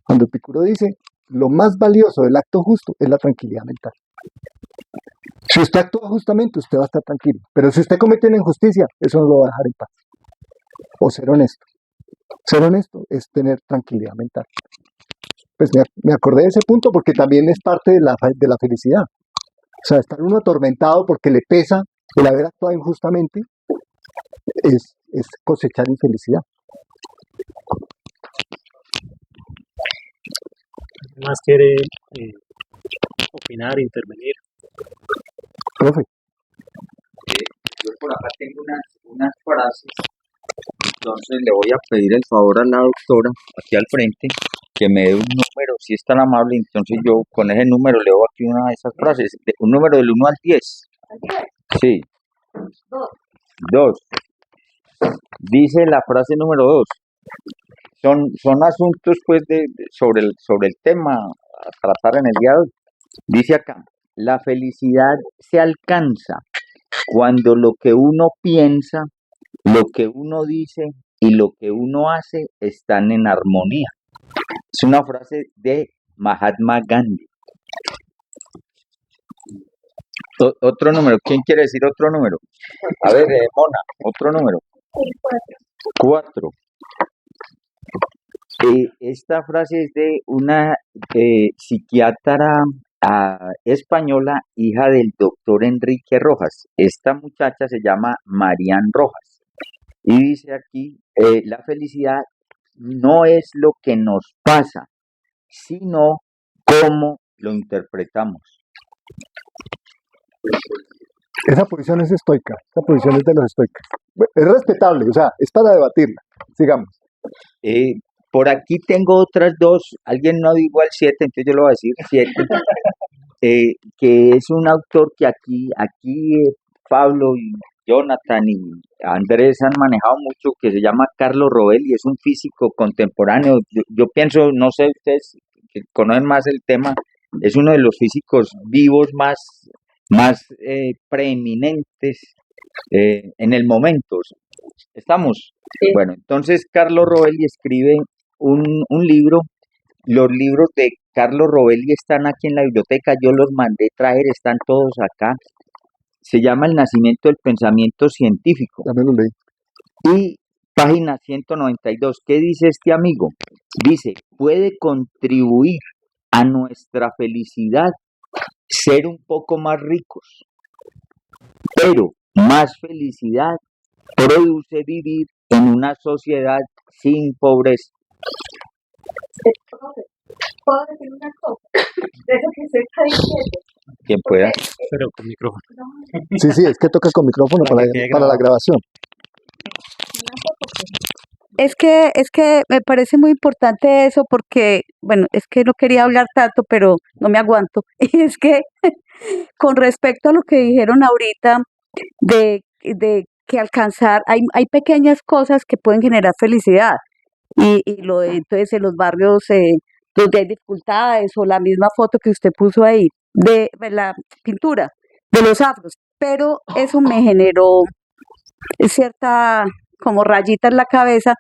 [SPEAKER 2] Cuando Epicuro dice lo más valioso del acto justo es la tranquilidad mental. Si usted actúa justamente, usted va a estar tranquilo. Pero si usted comete una injusticia, eso no lo va a dejar en paz. O ser honesto. Ser honesto es tener tranquilidad mental. Pues me acordé de ese punto porque también es parte de la felicidad. O sea, estar uno atormentado porque le pesa el haber actuado injustamente es cosechar infelicidad.
[SPEAKER 1] ¿Alguien más quiere opinar, intervenir?
[SPEAKER 2] Profe,
[SPEAKER 9] Yo por acá tengo unas frases, entonces le voy a pedir el favor a la doctora aquí al frente que me dé un número, si es tan amable, entonces yo con ese número leo aquí una de esas frases, un número del 1 al 10. Sí. 2. Dice la frase número 2. Son asuntos pues sobre el tema a tratar en el día de hoy. Dice acá, la felicidad se alcanza cuando lo que uno piensa, lo que uno dice y lo que uno hace están en armonía. Es una frase de Mahatma Gandhi. Otro número, ¿quién quiere decir otro número? A ver, Mona, otro número. 4. Esta frase es de una psiquiatra española, hija del doctor Enrique Rojas. Esta muchacha se llama Marian Rojas. Y dice aquí, la felicidad no es lo que nos pasa, sino cómo lo interpretamos.
[SPEAKER 2] esa posición es estoica, esa posición es de los estoicos. Bueno, es respetable, o sea, es para debatirla. Sigamos.
[SPEAKER 9] Por aquí tengo otras 2, alguien no dijo al 7, entonces yo lo voy a decir 7, que es un autor que aquí Pablo y Jonathan y Andrés han manejado mucho, que se llama Carlo Rovelli, es un físico contemporáneo. Yo pienso, no sé ustedes que conocen más el tema, es uno de los físicos vivos más preeminentes en el momento. ¿Estamos?
[SPEAKER 5] Sí.
[SPEAKER 9] Bueno, entonces Carlo Rovelli escribe un libro. Los libros de Carlo Rovelli están aquí en la biblioteca, yo los mandé traer, están todos acá. Se llama El nacimiento del pensamiento científico.
[SPEAKER 2] También lo leí.
[SPEAKER 9] Y página 192, ¿qué dice este amigo? Dice, puede contribuir a nuestra felicidad ser un poco más ricos, pero más felicidad produce vivir en una sociedad sin pobreza.
[SPEAKER 5] ¿Puedo decir una cosa? De eso que se está diciendo.
[SPEAKER 9] Quien pueda.
[SPEAKER 1] Pero con micrófono.
[SPEAKER 2] Sí, es que toca con micrófono
[SPEAKER 1] Para que quede
[SPEAKER 2] para la
[SPEAKER 1] grabado.
[SPEAKER 2] grabación.
[SPEAKER 5] Es que me parece muy importante eso porque, bueno, es que no quería hablar tanto, pero no me aguanto. Y es que con respecto a lo que dijeron ahorita de que alcanzar, hay pequeñas cosas que pueden generar felicidad. Y entonces en los barrios donde hay dificultades o la misma foto que usted puso ahí de la pintura de los afros. Pero eso me generó cierta como rayita en la cabeza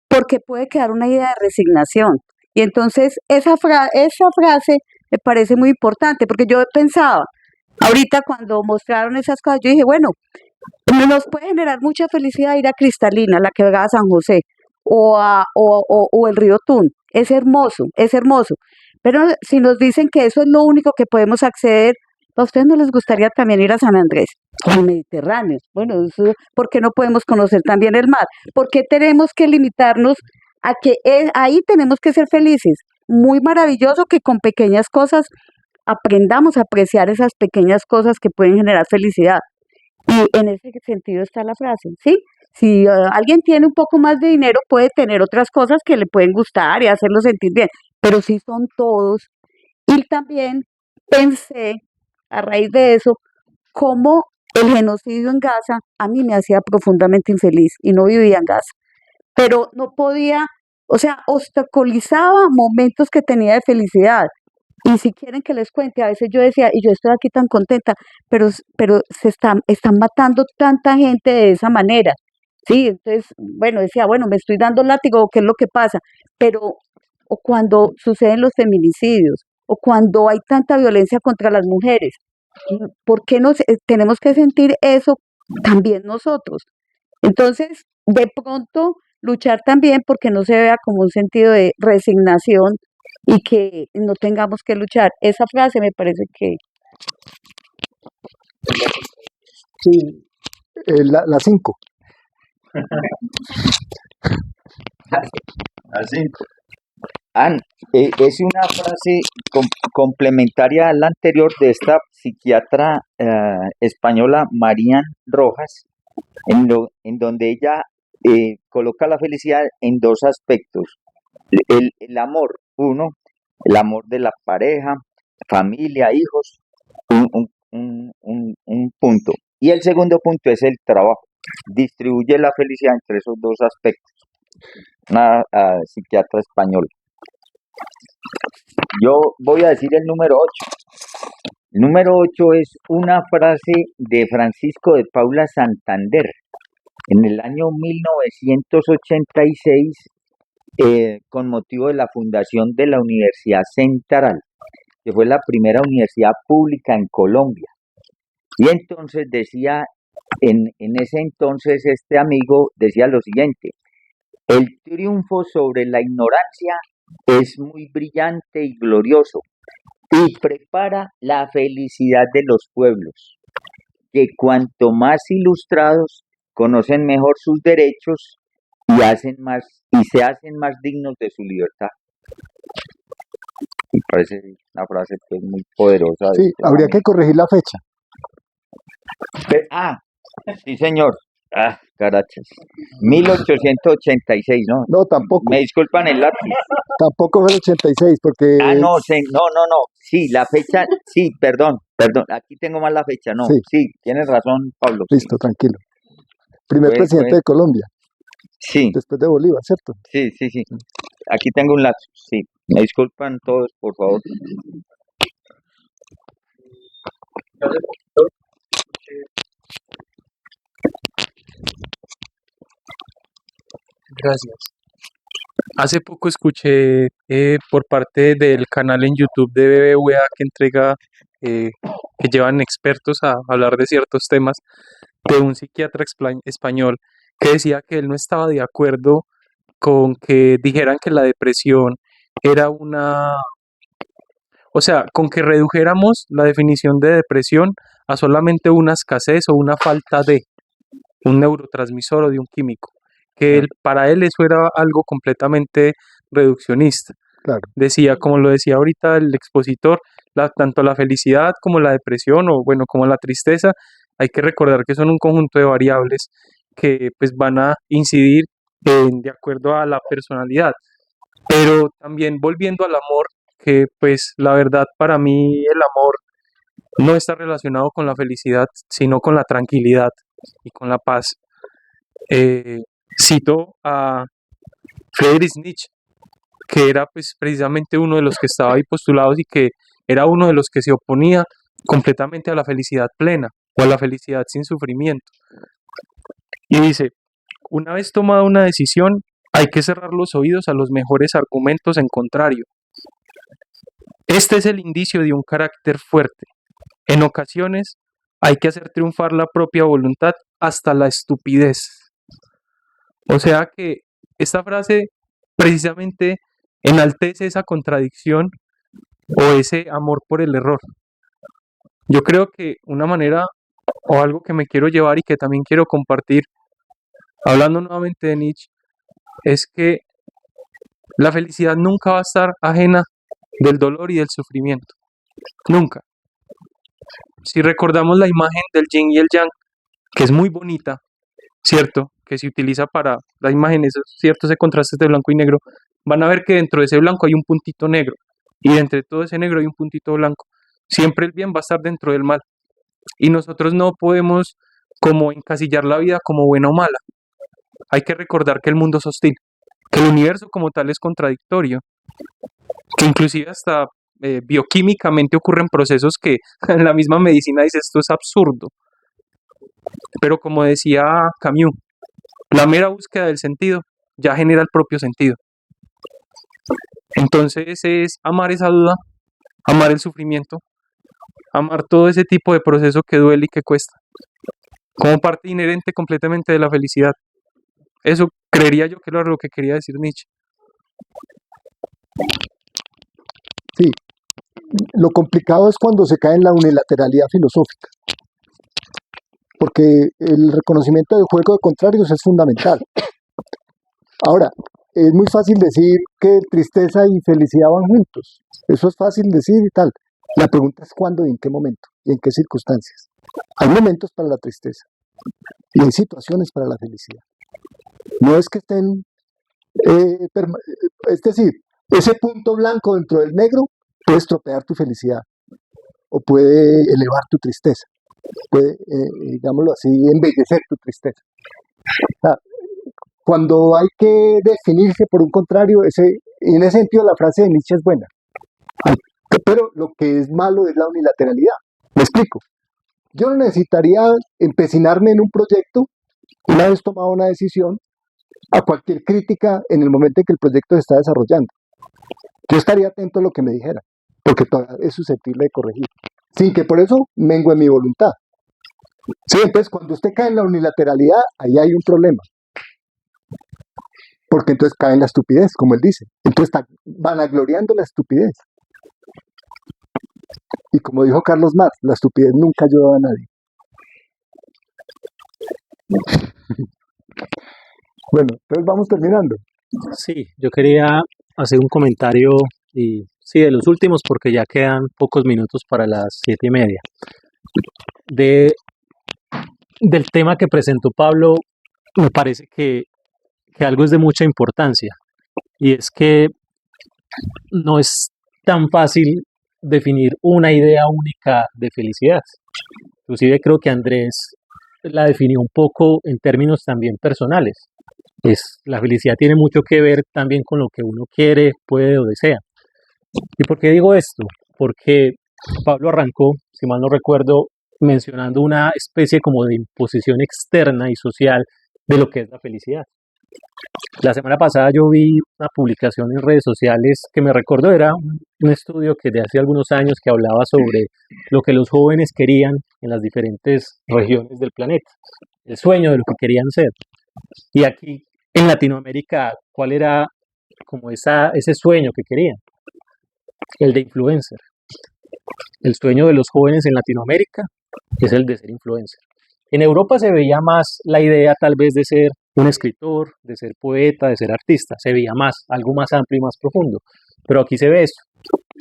[SPEAKER 5] porque puede quedar una idea de resignación. Y entonces esa frase me parece muy importante porque yo pensaba, ahorita cuando mostraron esas cosas, yo dije, bueno, nos puede generar mucha felicidad ir a Cristalina, la que va a San José, o el río Tun. Es hermoso, es hermoso. Pero si nos dicen que eso es lo único que podemos acceder, ¿a ustedes no les gustaría también ir a San Andrés o al Mediterráneo? Bueno, ¿por qué no podemos conocer también el mar? ¿Por qué tenemos que limitarnos a que ahí tenemos que ser felices? Muy maravilloso que con pequeñas cosas aprendamos a apreciar esas pequeñas cosas que pueden generar felicidad. Y en ese sentido está la frase, ¿sí? Si alguien tiene un poco más de dinero, puede tener otras cosas que le pueden gustar y hacerlo sentir bien, pero sí son todos. Y también pensé, a raíz de eso, cómo el genocidio en Gaza a mí me hacía profundamente infeliz y no vivía en Gaza, pero no podía, o sea, obstaculizaba momentos que tenía de felicidad. Y si quieren que les cuente, a veces yo decía, y yo estoy aquí tan contenta, pero están matando tanta gente de esa manera. Sí, entonces, bueno, decía, bueno, me estoy dando látigo, ¿qué es lo que pasa? Pero o cuando suceden los feminicidios, o cuando hay tanta violencia contra las mujeres. ¿Por qué tenemos que sentir eso también nosotros? Entonces, de pronto, luchar también porque no se vea como un sentido de resignación y que no tengamos que luchar. Esa frase me parece que
[SPEAKER 2] Sí, la 5.
[SPEAKER 9] Así. Es una frase complementaria a la anterior de esta psiquiatra española, Marian Rojas, en donde ella coloca la felicidad en dos aspectos. El amor, uno, el amor de la pareja, familia, hijos, un punto. Y el segundo punto es el trabajo. Distribuye la felicidad entre esos dos aspectos. Una psiquiatra española. Yo voy a decir el número 8. El número 8 es una frase de Francisco de Paula Santander. En el año 1986, con motivo de la fundación de la Universidad Central, que fue la primera universidad pública en Colombia. Y entonces decía, en ese entonces este amigo decía lo siguiente: el triunfo sobre la ignorancia es muy brillante y glorioso y prepara la felicidad de los pueblos, que cuanto más ilustrados conocen mejor sus derechos y se hacen más dignos de su libertad. Me parece una frase pues, muy poderosa.
[SPEAKER 2] Sí, habría que corregir la fecha.
[SPEAKER 9] Sí, señor. Carachas. 1886, ¿no?
[SPEAKER 2] No, tampoco.
[SPEAKER 9] Me disculpan el lápiz.
[SPEAKER 2] Tampoco fue el 86, porque...
[SPEAKER 9] No. Sí, la fecha, sí, perdón. Aquí tengo mal la fecha, no. Sí, tienes razón, Pablo.
[SPEAKER 2] Listo, tranquilo. Primer presidente de Colombia.
[SPEAKER 9] Sí.
[SPEAKER 2] Después de Bolívar, ¿cierto?
[SPEAKER 9] Sí. Aquí tengo un lapsus, sí. Me disculpan todos, por favor.
[SPEAKER 8] Gracias. Hace poco escuché por parte del canal en YouTube de BBVA que llevan expertos a hablar de ciertos temas, de un psiquiatra español que decía que él no estaba de acuerdo con que dijeran que la depresión era o sea, con que redujéramos la definición de depresión a solamente una escasez o una falta de un neurotransmisor o de un químico, que para él eso era algo completamente reduccionista.
[SPEAKER 2] Claro.
[SPEAKER 8] Decía, como lo decía ahorita el expositor, tanto la felicidad como la depresión o bueno, como la tristeza, hay que recordar que son un conjunto de variables que pues van a incidir de acuerdo a la personalidad. Pero también volviendo al amor, que pues la verdad para mí el amor no está relacionado con la felicidad, sino con la tranquilidad y con la paz. Cito a Friedrich Nietzsche, que era pues precisamente uno de los que estaba ahí postulados y que era uno de los que se oponía completamente a la felicidad plena o a la felicidad sin sufrimiento. Y dice, una vez tomada una decisión, hay que cerrar los oídos a los mejores argumentos en contrario. Este es el indicio de un carácter fuerte. En ocasiones hay que hacer triunfar la propia voluntad hasta la estupidez. O sea que esta frase precisamente enaltece esa contradicción o ese amor por el error. Yo creo que una manera o algo que me quiero llevar y que también quiero compartir, hablando nuevamente de Nietzsche, es que la felicidad nunca va a estar ajena del dolor y del sufrimiento. Nunca. Si recordamos la imagen del yin y el yang, que es muy bonita, ¿cierto? Que se utiliza para la imagen, esos ciertos contrastes de blanco y negro, van a ver que dentro de ese blanco hay un puntito negro y entre todo ese negro hay un puntito blanco. Siempre el bien va a estar dentro del mal y nosotros no podemos como encasillar la vida como buena o mala. Hay que recordar que el mundo es hostil, que el universo como tal es contradictorio, que inclusive hasta bioquímicamente ocurren procesos que en la misma medicina dice esto es absurdo. Pero como decía Camus, la mera búsqueda del sentido ya genera el propio sentido. Entonces es amar esa duda, amar el sufrimiento, amar todo ese tipo de proceso que duele y que cuesta, como parte inherente completamente de la felicidad. Eso creería yo que era lo que quería decir Nietzsche.
[SPEAKER 2] Sí, lo complicado es cuando se cae en la unilateralidad filosófica, porque el reconocimiento del juego de contrarios es fundamental. Ahora, es muy fácil decir que tristeza y felicidad van juntos. Eso es fácil decir y tal. La pregunta es cuándo y en qué momento y en qué circunstancias. Hay momentos para la tristeza y hay situaciones para la felicidad. No es que estén, es decir, ese punto blanco dentro del negro puede estropear tu felicidad o puede elevar tu tristeza, puede, digámoslo así, embellecer tu tristeza. O sea, cuando hay que definirse por un contrario, en ese sentido la frase de Nietzsche es buena. Pero lo que es malo es la unilateralidad. Me explico. Yo no necesitaría empecinarme en un proyecto, una vez tomado una decisión, a cualquier crítica en el momento en que el proyecto se está desarrollando. Yo estaría atento a lo que me dijera, porque todavía es susceptible de corregir, sin que por eso mengue mi voluntad. Sí, entonces cuando usted cae en la unilateralidad, ahí hay un problema. Porque entonces cae en la estupidez, como él dice. Entonces está vanagloriando la estupidez. Y como dijo Carlos Marx, la estupidez nunca ayuda a nadie. Bueno, entonces vamos terminando.
[SPEAKER 1] Sí, yo quería hacer un comentario y sí, de los últimos porque ya quedan pocos minutos para las 7:30. Del tema que presentó Pablo, me parece que algo es de mucha importancia y es que no es tan fácil definir una idea única de felicidad. Inclusive creo que Andrés la definió un poco en términos también personales. La felicidad tiene mucho que ver también con lo que uno quiere, puede o desea. ¿Y por qué digo esto? Porque Pablo arrancó, si mal no recuerdo, mencionando una especie como de imposición externa y social de lo que es la felicidad. La semana pasada yo vi una publicación en redes sociales que me recordó, era un estudio que de hace algunos años que hablaba sobre lo que los jóvenes querían en las diferentes regiones del planeta, el sueño de lo que querían ser. Y aquí en Latinoamérica, ¿cuál era como ese sueño que querían? El de influencer. El sueño de los jóvenes en Latinoamérica es el de ser influencer. En Europa se veía más la idea tal vez de ser un escritor, de ser poeta, de ser artista. Se veía más, algo más amplio y más profundo. Pero aquí se ve eso,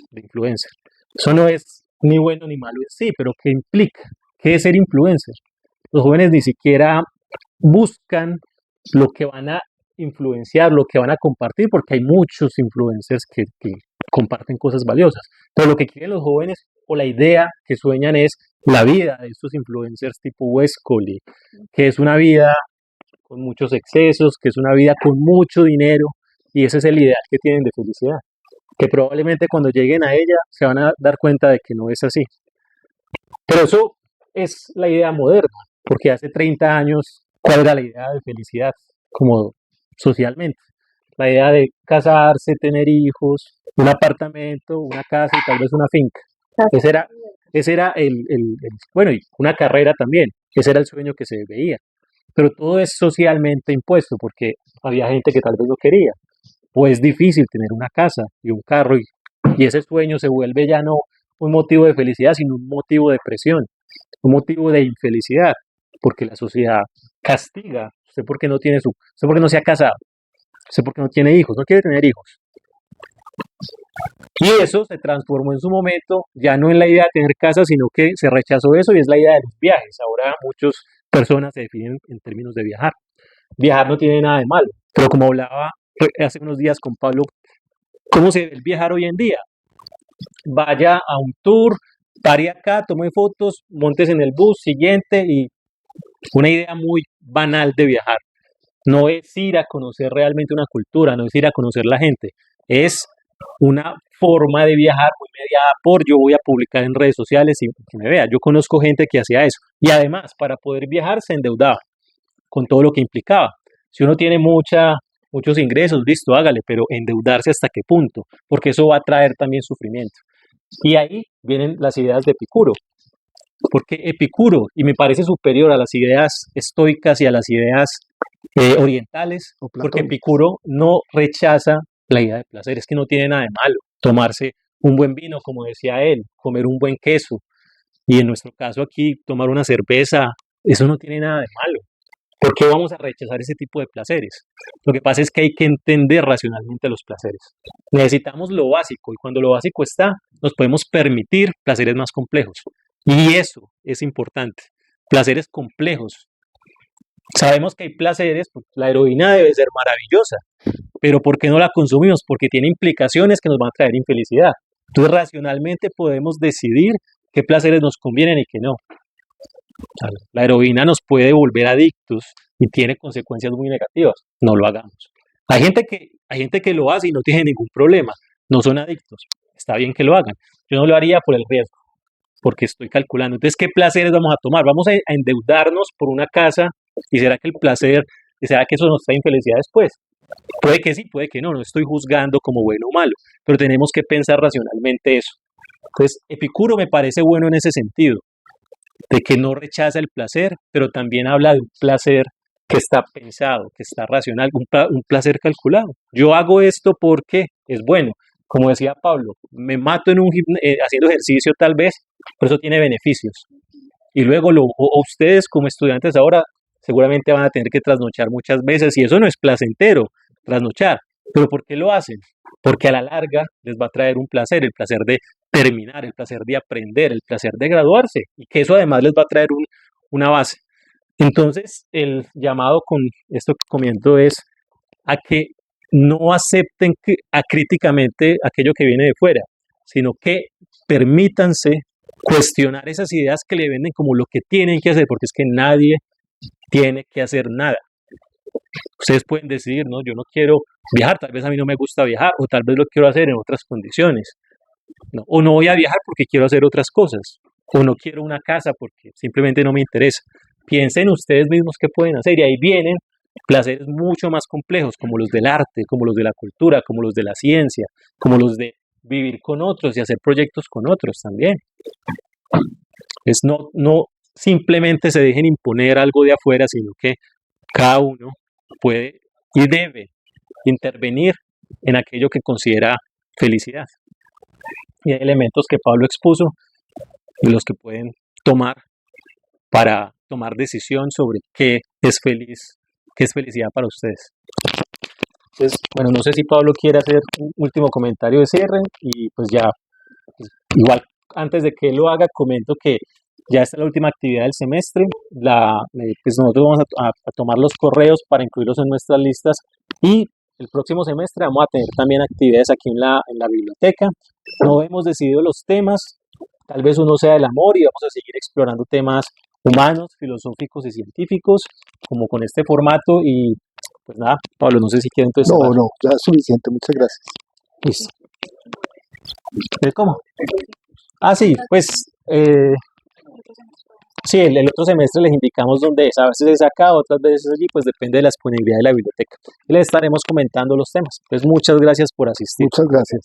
[SPEAKER 1] de influencer. Eso no es ni bueno ni malo en sí, pero ¿qué implica? ¿Qué es ser influencer? Los jóvenes ni siquiera buscan lo que van a influenciar, lo que van a compartir, porque hay muchos influencers que comparten cosas valiosas. Pero lo que quieren los jóvenes o la idea que sueñan es la vida de estos influencers tipo Westcoli, que es una vida con muchos excesos, que es una vida con mucho dinero, y ese es el ideal que tienen de felicidad, que probablemente cuando lleguen a ella se van a dar cuenta de que no es así. Pero eso es la idea moderna, porque hace 30 años, ¿cuál era la idea de felicidad? Como socialmente, la idea de casarse, tener hijos, un apartamento, una casa y tal vez una finca. Ese era bueno, y una carrera también, ese era el sueño que se veía. Pero todo es socialmente impuesto porque había gente que tal vez lo quería. O es difícil tener una casa y un carro y ese sueño se vuelve ya no un motivo de felicidad, sino un motivo de presión, un motivo de infelicidad, porque la sociedad castiga. Usted porque no tiene usted porque no se ha casado, usted porque no tiene hijos, no quiere tener hijos. Y eso se transformó en su momento, ya no en la idea de tener casa, sino que se rechazó eso y es la idea de los viajes. Ahora muchas personas se definen en términos de viajar. Viajar no tiene nada de malo, pero como hablaba hace unos días con Pablo, ¿cómo se ve el viajar hoy en día? Vaya a un tour, pare acá, tome fotos, montes en el bus siguiente y una idea muy banal de viajar. No es ir a conocer realmente una cultura, no es ir a conocer la gente, es una forma de viajar muy mediada por yo voy a publicar en redes sociales y que me vea. Yo conozco gente que hacía eso y además para poder viajar se endeudaba con todo lo que implicaba. Si uno tiene mucha muchos ingresos, listo, hágale, pero endeudarse hasta qué punto, porque eso va a traer también sufrimiento. Y ahí vienen las ideas de Epicuro, porque Epicuro, y me parece superior a las ideas estoicas y a las ideas orientales,
[SPEAKER 2] O
[SPEAKER 1] porque
[SPEAKER 2] Platón.
[SPEAKER 1] Epicuro no rechaza la idea de placer, es que no tiene nada de malo tomarse un buen vino, como decía él, comer un buen queso, y en nuestro caso aquí tomar una cerveza, eso no tiene nada de malo. ¿Por qué vamos a rechazar ese tipo de placeres? Lo que pasa es que hay que entender racionalmente los placeres. Necesitamos lo básico y cuando lo básico está, nos podemos permitir placeres más complejos. Y eso es importante. Placeres complejos. Sabemos que hay placeres, pues, la heroína debe ser maravillosa, pero ¿por qué no la consumimos? Porque tiene implicaciones que nos van a traer infelicidad. Entonces, racionalmente podemos decidir qué placeres nos convienen y qué no. La heroína nos puede volver adictos y tiene consecuencias muy negativas. No lo hagamos. Hay gente que lo hace y no tiene ningún problema. No son adictos. Está bien que lo hagan. Yo no lo haría por el riesgo, porque estoy calculando. Entonces, ¿qué placeres vamos a tomar? Vamos a endeudarnos por una casa y será que el placer, y será que eso nos trae infelicidad después. Puede que sí, puede que no. No estoy juzgando como bueno o malo, pero tenemos que pensar racionalmente eso. Entonces, Epicuro me parece bueno en ese sentido, de que no rechaza el placer, pero también habla de un placer que está pensado, que está racional, un placer calculado. Yo hago esto porque es bueno. Como decía Pablo, me mato en haciendo ejercicio tal vez, pero eso tiene beneficios. Y luego ustedes como estudiantes ahora seguramente van a tener que trasnochar muchas veces y eso no es placentero, trasnochar. ¿Pero por qué lo hacen? Porque a la larga les va a traer un placer, el placer de terminar, el placer de aprender, el placer de graduarse y que eso además les va a traer una base. Entonces, el llamado con esto que comienzo es a que no acepten críticamente aquello que viene de fuera, sino que permítanse cuestionar esas ideas que le venden como lo que tienen que hacer, porque es que nadie tiene que hacer nada. Ustedes pueden decidir, no, yo no quiero viajar, tal vez a mí no me gusta viajar, o tal vez lo quiero hacer en otras condiciones. No, o no voy a viajar porque quiero hacer otras cosas, o no quiero una casa porque simplemente no me interesa. Piensen ustedes mismos qué pueden hacer y ahí vienen placeres mucho más complejos como los del arte, como los de la cultura, como los de la ciencia, como los de vivir con otros y hacer proyectos con otros también. Es no simplemente se dejen imponer algo de afuera, sino que cada uno puede y debe intervenir en aquello que considera felicidad. Y hay elementos que Pablo expuso de los que pueden tomar para tomar decisión sobre qué es felicidad para ustedes. Entonces, bueno, no sé si Pablo quiere hacer un último comentario de cierre y pues ya, pues, igual antes de que él lo haga, comento que ya está la última actividad del semestre. Pues nosotros vamos a tomar los correos para incluirlos en nuestras listas y el próximo semestre vamos a tener también actividades aquí en la biblioteca. No hemos decidido los temas, tal vez uno sea el amor y vamos a seguir explorando temas humanos, filosóficos y científicos, como con este formato. Y pues nada, Pablo, no sé si quiere entonces
[SPEAKER 2] No,
[SPEAKER 1] cerrar.
[SPEAKER 2] no, ya es suficiente, muchas gracias.
[SPEAKER 1] Listo. ¿Cómo? Ah, sí, pues sí, el otro semestre les indicamos dónde es. A veces es acá, otras veces es allí, pues depende de la disponibilidad de la biblioteca. Y les estaremos comentando los temas. Entonces, muchas gracias por asistir.
[SPEAKER 2] Muchas gracias.